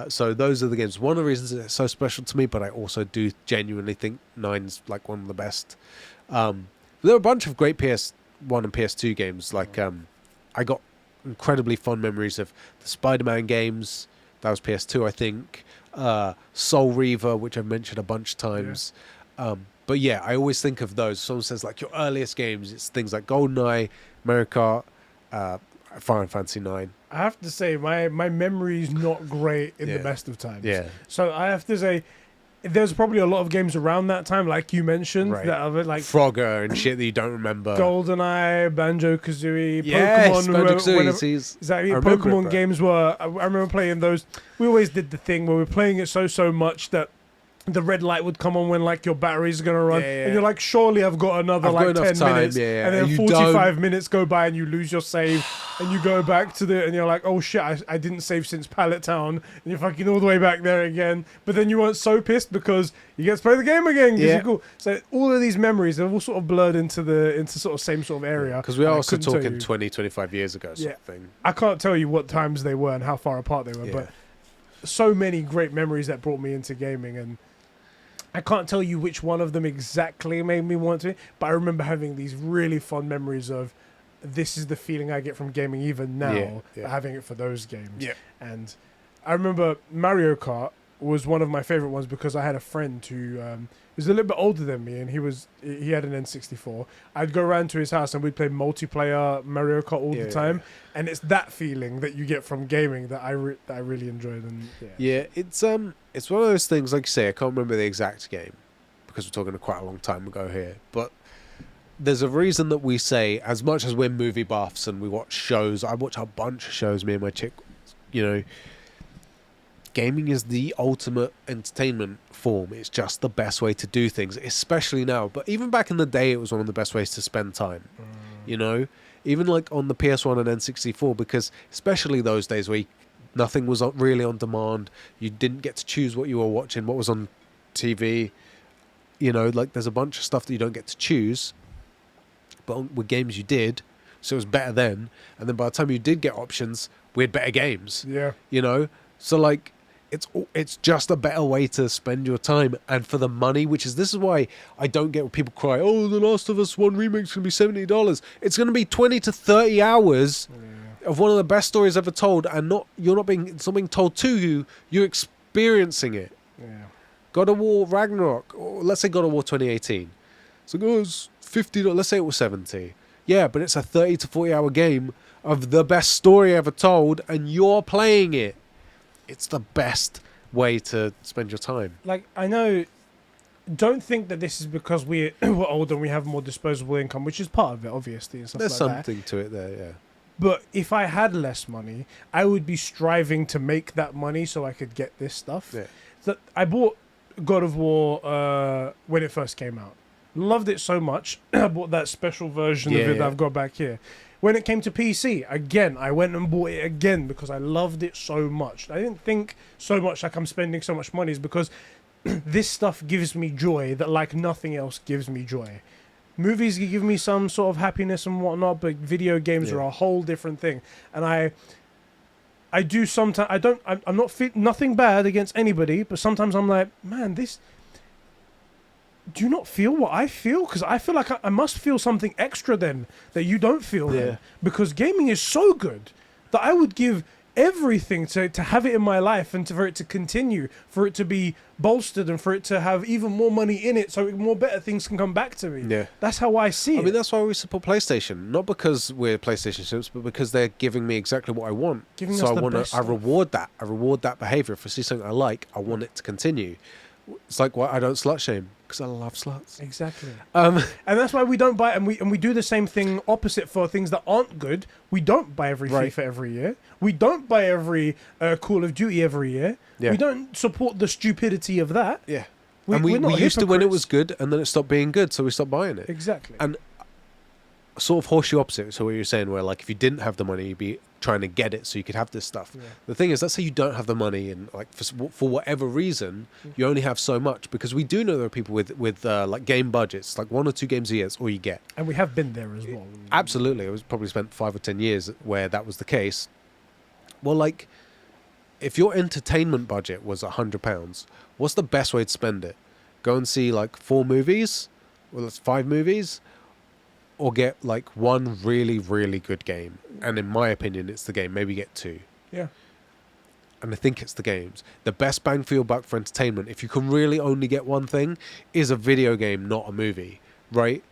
So those are the games. One of the reasons it's so special to me, but I also do genuinely think 9's like one of the best. There are a bunch of great PS1 and PS2 games. Like I got incredibly fond memories of the Spider-Man games. That was PS2, I think. Soul Reaver, which I've mentioned a bunch of times. But yeah, I always think of those. Someone says like your earliest games, it's things like GoldenEye, Mario Kart, Final Fantasy IX. I have to say, my memory's not great in the best of times. Yeah. So I have to say, there's probably a lot of games around that time, like you mentioned, that are like Frogger and shit that you don't remember. GoldenEye, Banjo-Kazooie, Yes, Pokemon. Banjo-Kazooie. Exactly, Pokemon games were... I remember playing those. We always did the thing where we were playing it so much that the red light would come on when like your battery's going to run. And you're like, surely I've got another 10 minutes. And then 45 minutes go by and you lose your save. And you go back to and you're like, oh shit, I didn't save since Pallet Town. And you're fucking all the way back there again. But then you weren't so pissed because you get to play the game again. You're cool. So all of these memories have all sort of blurred into sort of same sort of area. Because we are also talking 20, 25 years ago sort of thing. I can't tell you what times they were and how far apart they were. But so many great memories that brought me into gaming. And I can't tell you which one of them exactly made me want to. But I remember having these really fond memories of, this is the feeling I get from gaming even now, having it for those games. Yeah. And I remember Mario Kart was one of my favorite ones because I had a friend who was a little bit older than me, and he had an N64. I'd go around to his house and we'd play multiplayer Mario Kart all the time, and it's that feeling that you get from gaming that I really enjoyed. And it's one of those things, like you say, I can't remember the exact game because we're talking quite a long time ago here, but there's a reason that we say, as much as we're movie buffs and we watch shows, I watch a bunch of shows, me and my chick, you know, gaming is the ultimate entertainment form. It's just the best way to do things, especially now. But even back in the day, it was one of the best ways to spend time, you know, even like on the PS1 and N64, because especially those days where nothing was really on demand, you didn't get to choose what you were watching, what was on TV, you know, like there's a bunch of stuff that you don't get to choose, but with games you did, so it was better then. And then by the time you did get options, we had better games, you know, so like it's just a better way to spend your time. And for the money, this is why I don't get when people cry, oh, The Last of Us 1 remake's gonna be $70. It's gonna be 20 to 30 hours of one of the best stories ever told, and it's not being told to you, you're experiencing it. God of War Ragnarok, or let's say God of War 2018. So it was $50, let's say it was 70. Yeah, but it's a 30 to 40 hour game of the best story ever told, and you're playing it. It's the best way to spend your time. Like, I know, don't think that this is because we're older and we have more disposable income, which is part of it, obviously, and stuff There's like that. something to it there, yeah. But if I had less money, I would be striving to make that money so I could get this stuff. Yeah. So I bought God of War when it first came out. Loved it so much. I bought that special version of it that I've got back here. When it came to PC, again, I went and bought it again because I loved it so much. I didn't think so much like I'm spending so much money is because this stuff gives me joy that like nothing else gives me joy. Movies give me some sort of happiness and whatnot, but video games are a whole different thing. And I do sometimes, I'm not nothing bad against anybody, but sometimes I'm like, man, do you not feel what I feel? Because I feel like I must feel something extra then that you don't feel then. Because gaming is so good that I would give everything to have it in my life and for it to continue, for it to be bolstered and for it to have even more money in it so more better things can come back to me. Yeah. That's how I see it. I mean, that's why we support PlayStation. Not because we're PlayStation ships, but because they're giving me exactly what I want. So I reward that. I reward that behavior. If I see something I like, I want it to continue. It's like why I don't slut shame, because I love sluts. Exactly. And that's why we don't buy, and we do the same thing opposite for things that aren't good. We don't buy every FIFA every year. We don't buy every Call of Duty every year. We don't support the stupidity of that. Yeah. We used to when it was good, and then it stopped being good, so we stopped buying it. Exactly. And sort of horseshoe opposite. So what you're saying, where like if you didn't have the money, you'd be trying to get it so you could have this stuff. The thing is, let's say you don't have the money, and like for whatever reason you only have so much, because we do know there are people with like game budgets, like 1 or 2 games a year, that's all you get. And we have been there as well. Absolutely. It was probably spent 5 or 10 years where that was the case. Well, like if your entertainment budget was £100, what's the best way to spend it? Go and see like 4 movies, well, that's 5 movies, or get like 1 really, really good game. And in my opinion, it's the game. Maybe get 2. Yeah. And I think it's the games. The best bang for your buck for entertainment, if you can really only get one thing, is a video game, not a movie, right?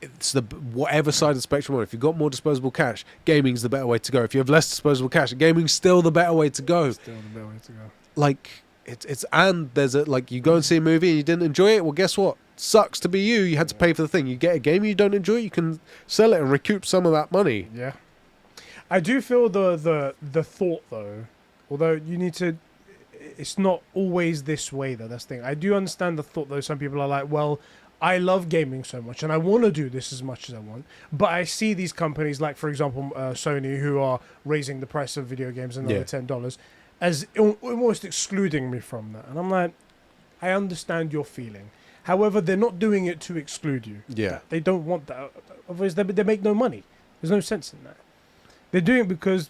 It's the whatever side of the spectrum. If you've got more disposable cash, gaming's the better way to go. If you have less disposable cash, gaming's still the better way to go. Still the better way to go. Like it's and there's a like you go and see a movie and you didn't enjoy it. Well, guess what? Sucks to be you. You had to pay for the thing. You get a game you don't enjoy, you can sell it and recoup some of that money. Yeah. I do feel the thought though, although you need to, it's not always this way though. That's the thing. I do understand the thought though. Some people are like, well, I love gaming so much and I want to do this as much as I want, but I see these companies like, for example, Sony, who are raising the price of video games another $10, as almost excluding me from that. And I'm like, I understand your feeling. However, they're not doing it to exclude you. Yeah. They don't want that. Otherwise, they make no money. There's no sense in that. They're doing it because,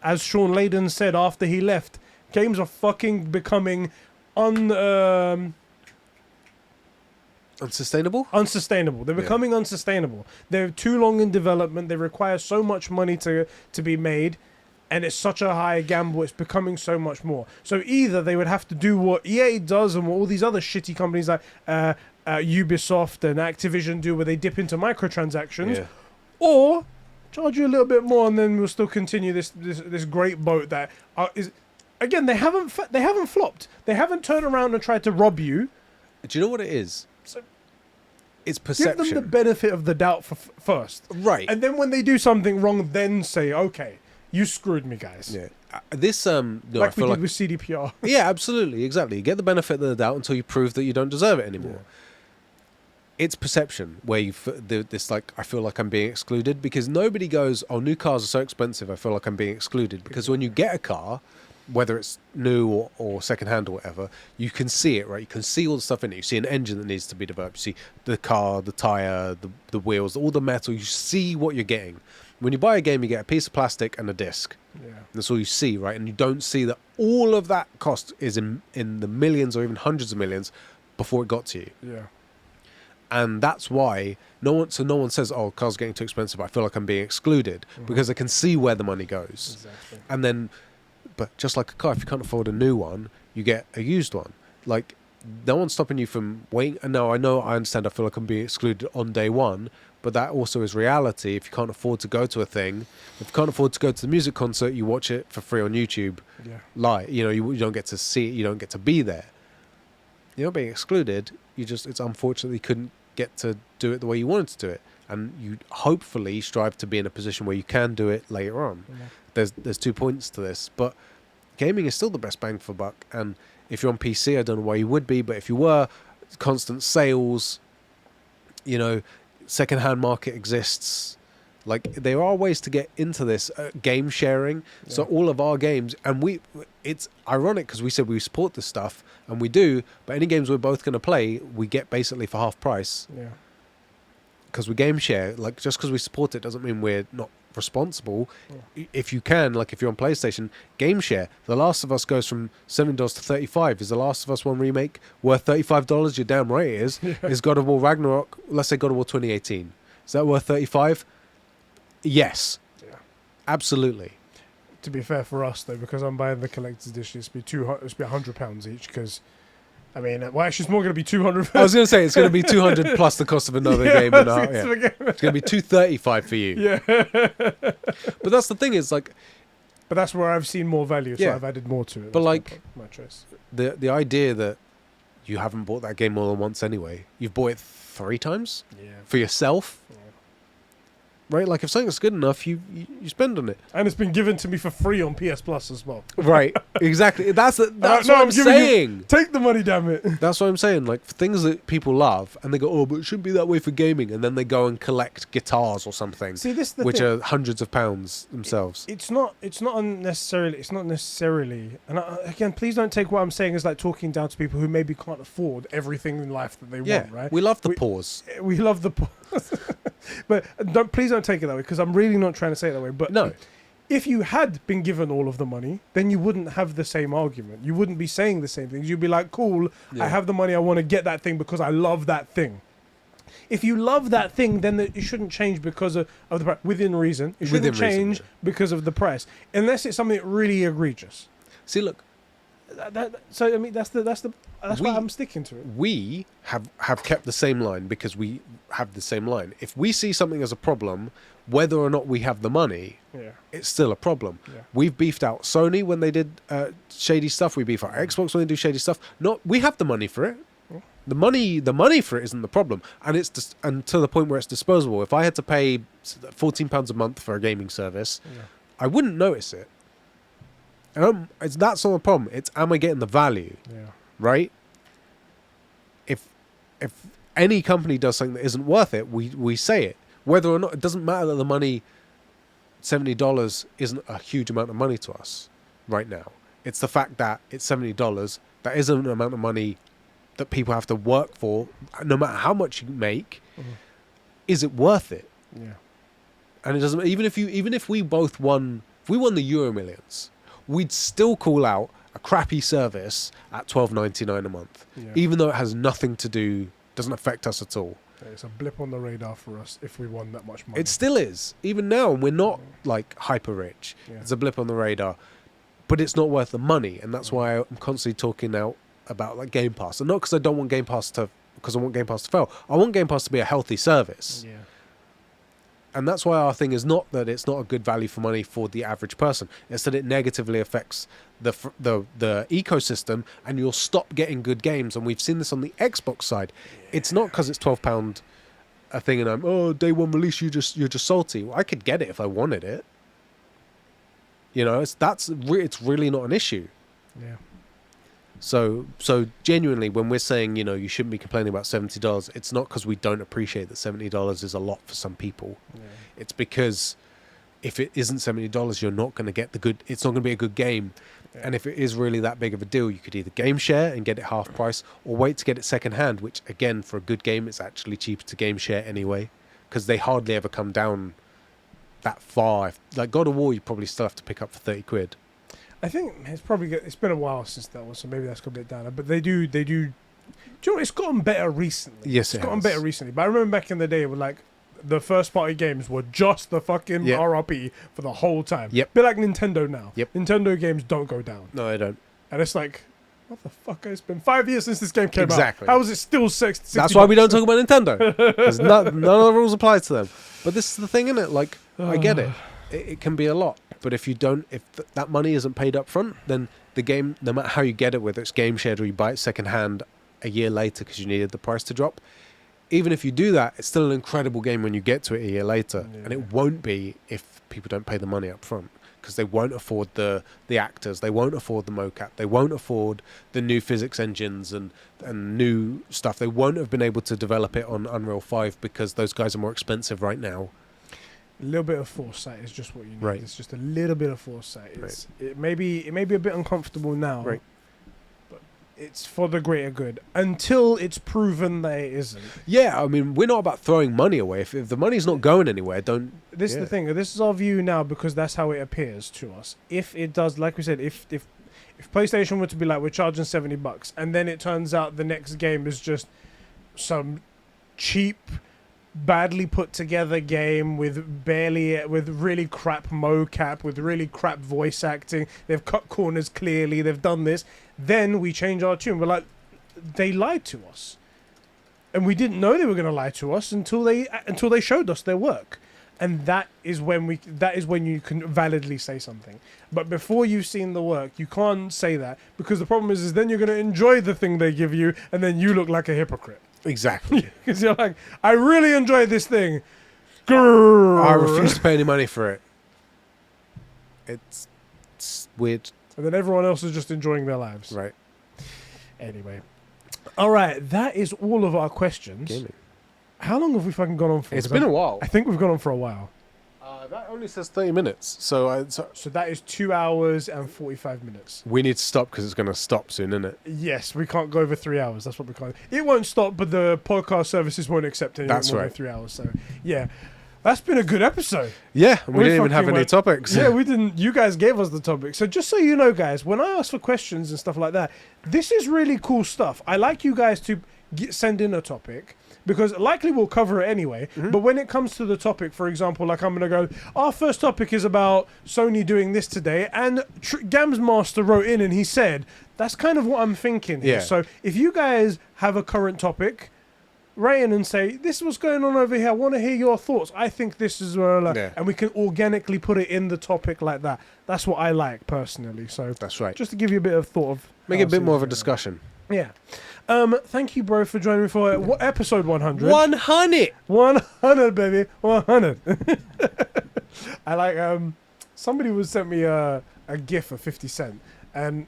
as Sean Layden said after he left, games are fucking becoming unsustainable? Unsustainable. They're becoming unsustainable. They're too long in development. They require so much money to be made. And it's such a high gamble, it's becoming so much more. So either they would have to do what EA does and what all these other shitty companies like Ubisoft and Activision do, where they dip into microtransactions, or charge you a little bit more, and then we'll still continue this great boat that is, again, they haven't flopped. They haven't turned around and tried to rob you Do you know what it is? So It's give perception. them the benefit of the doubt first. Right. And then when they do something wrong, then say, okay, you screwed me, guys. Yeah. This no, I Like we feel did like with CDPR. yeah, absolutely, exactly. You get the benefit of the doubt until you prove that you don't deserve it anymore. It's perception where this like I feel like I'm being excluded because nobody goes, oh, new cars are so expensive. I feel like I'm being excluded because when you get a car, whether it's new or second hand or whatever, you can see it, right? You can see all the stuff in it. You see an engine that needs to be developed. You see the car, the tire, the wheels, all the metal. You see what you're getting. When you buy a game, you get a piece of plastic and a disc. Yeah. That's all you see, right? And you don't see that all of that cost is in the millions or even hundreds of millions before it got to you. Yeah. And that's why no one says, oh, car's getting too expensive. I feel like I'm being excluded because they can see where the money goes. Exactly. And then, but just like a car, if you can't afford a new one, you get a used one. Like, no one's stopping you from waiting. And now I understand. I feel like I'm being excluded on day one, but that also is reality. If you can't afford to go to a thing, if you can't afford to go to the music concert, you watch it for free on YouTube. Yeah. Live, you don't get to see it. You don't get to be there. You're not being excluded. It's unfortunately couldn't get to do it the way you wanted to do it, and you hopefully strive to be in a position where you can do it later on. Yeah. There's 2 points to this, but gaming is still the best bang for buck. And if you're on PC, I don't know why you would be, but if you were, constant sales, second-hand market exists. Like, there are ways to get into this game sharing. Yeah. So all of our games, and it's ironic because we said we support this stuff, and we do, but any games we're both going to play, we get basically for half price. Yeah. Because we game share. Like, just because we support it doesn't mean we're not responsible. Yeah. If you can, like if you're on PlayStation, game share. The Last of Us goes from $7 to $35. Is The Last of Us 1 remake worth $35? You're damn right it is. Yeah. Is God of War Ragnarok, let's say God of War 2018, is that worth $35? Yes. Yeah. Absolutely. To be fair for us though, because I'm buying the collector's edition, it's be £100 each. Because I mean, well, actually, it's more going to be 200. I was going to say it's going to be 200 plus the cost of another game. And it's going to be 235 for you. Yeah. But that's the thing. Is like, but that's where I've seen more value, so I've added more to it. But that's like my choice. The idea that you haven't bought that game more than once anyway. You've bought it 3 times. Yeah. For yourself. Yeah. Right, like if something's good enough, you spend on it, and it's been given to me for free on PS Plus as well. Right, exactly. That's what I'm saying. Take the money, damn it. That's what I'm saying. Like for things that people love, and they go, "Oh, but it shouldn't be that way for gaming," and then they go and collect guitars or something. See, this is the which thing. Are hundreds of pounds themselves. It's not necessarily. And again, please don't take what I'm saying as like talking down to people who maybe can't afford everything in life that they want. Right? We love the pause. We love the pause. But please don't take it that way, because I'm really not trying to say it that way. But no, if you had been given all of the money, then you wouldn't have the same argument. You wouldn't be saying the same things. You'd be like, cool, I have the money, I want to get that thing because I love that thing. If you love that thing, then it shouldn't change because of the price. Within reason. It shouldn't change because of the price. Unless it's something really egregious. See, look. So, I mean, that's why I'm sticking to it. We have kept the same line because we have the same line. If we see something as a problem, whether or not we have the money, it's still a problem. Yeah. We've beefed out Sony when they did shady stuff. We beef out Xbox when they do shady stuff. We have the money for it. Yeah. The money for it isn't the problem, and and to the point where it's disposable. If I had to pay £14 a month for a gaming service, I wouldn't notice it. And that's not a problem. It's, am I getting the value? Yeah. Right? If any company does something that isn't worth it, we say it. Whether or not, it doesn't matter that the money, $70 isn't a huge amount of money to us right now. It's the fact that it's $70. That isn't an amount of money that people have to work for. No matter how much you make, is it worth it? Yeah. And it doesn't. Even if we both won, if we won the Euro Millions, we'd still call out a crappy service at $12.99 a month, even though it has nothing to do, doesn't affect us at all. It's a blip on the radar for us if we won that much money. It still is. Even now, we're not like hyper rich. Yeah. It's a blip on the radar, but it's not worth the money, and that's why I'm constantly talking out about like Game Pass, and not because I don't want Game Pass because I want Game Pass to fail. I want Game Pass to be a healthy service. Yeah. And that's why our thing is not that it's not a good value for money for the average person. It's that it negatively affects the ecosystem, and you'll stop getting good games. And we've seen this on the Xbox side. It's not because it's £12 a thing, and I'm day one release. You're just salty. Well, I could get it if I wanted it. You know, it's really not an issue. Yeah. So genuinely, when we're saying, you know, you shouldn't be complaining about $70, it's not because we don't appreciate that $70 is a lot for some people. Yeah. It's because if it isn't $70, you're not going to get it's not going to be a good game. Yeah. And if it is really that big of a deal, you could either game share and get it half price, or wait to get it second hand, which again, for a good game, it's actually cheaper to game share anyway, because they hardly ever come down that far. Like God of War, you probably still have to pick up for 30 quid. I think it's been a while since that one, so maybe that's got a bit down. But they do. Do you know what? It's gotten better recently. Yes, it's gotten better recently. But I remember back in the day, with like the first party games were just the fucking RRP for the whole time. Yep. Bit like Nintendo now. Yep. Nintendo games don't go down. No, I don't. And it's like, what the fuck? It's been 5 years since this game came Exactly. out. How is it still 60? That's why we don't talk about Nintendo, because none of the rules apply to them. But this is the thing, isn't it? Like, I get it. It can be a lot. But if that money isn't paid up front, then the game, no matter how you get it, whether it's game shared or you buy it second hand a year later because you needed the price to drop, even if you do that, it's still an incredible game when you get to it a year later. Yeah. And it won't be if people don't pay the money up front, because they won't afford the actors, they won't afford the mocap, they won't afford the new physics engines and new stuff. They won't have been able to develop it on Unreal 5 because those guys are more expensive right now. A little bit of foresight is just what you need. Right. It's just a little bit of foresight. It may be a bit uncomfortable now, Right. but it's for the greater good until it's proven that it isn't. Yeah, I mean, we're not about throwing money away. If the money's not going anywhere, don't... This is the thing. This is our view now because that's how it appears to us. If it does, like we said, if PlayStation were to be like, we're charging $70, and then it turns out the next game is just some cheap, badly put together game with really crap mocap, with really crap voice acting, they've cut corners clearly, they've done this, then we change our tune. We're like, they lied to us, and we didn't know they were going to lie to us until they showed us their work. And that is when you can validly say something. But before you've seen the work, you can't say that, because the problem is then you're going to enjoy the thing they give you, and then you look like a hypocrite. Exactly. Because you're like, I really enjoyed this thing. I refuse to pay any money for it. It's weird. And then everyone else is just enjoying their lives. Right. Anyway. All right, that is all of our questions. Gaming. How long have we fucking gone on for? It's been a while. I think we've gone on for a while. That only says 30 minutes. So that is 2 hours and 45 minutes. we need to stop because it's going to stop soon, isn't it? Yes, we can't go over 3 hours. That's what we can't. It won't stop, but the podcast services won't accept any more than 3 hours. So, yeah. That's been a good episode. Yeah, we didn't even have any topics. Yeah, we didn't. You guys gave us the topic. So just so you know, guys, when I ask for questions and stuff like that, this is really cool stuff. I like you guys to send in a topic, because likely we'll cover it anyway. Mm-hmm. But when it comes to the topic, for example, like I'm going to go, our first topic is about Sony doing this today. And Gams Master wrote in and he said, that's kind of what I'm thinking here. Yeah. So if you guys have a current topic, write in and say, this is what's going on over here. I want to hear your thoughts. I think this is and we can organically put it in the topic like that. That's what I like personally. So that's right. Just to give you a bit of thought of... Make it a bit more of a discussion. Yeah. Thank you, bro, for joining me for episode 100. 100! 100, baby. 100. I like... somebody sent me a GIF of 50 Cent. And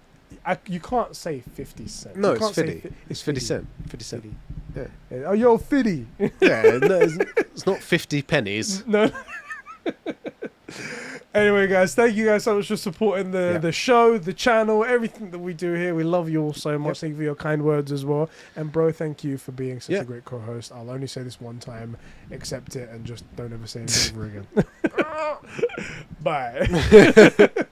you can't say 50 Cent. No, it's 50. It's 50 Cent. 50 Cent. Yeah. Oh, yo, 50. Yeah, no, it's not 50 pennies. No. Anyway, guys, thank you guys so much for supporting the show, the channel, everything that we do here. We love you all so much. Thank you for your kind words as well. And, bro, thank you for being such a great co-host. I'll only say this one time. Accept it and just don't ever say it ever again. Bye.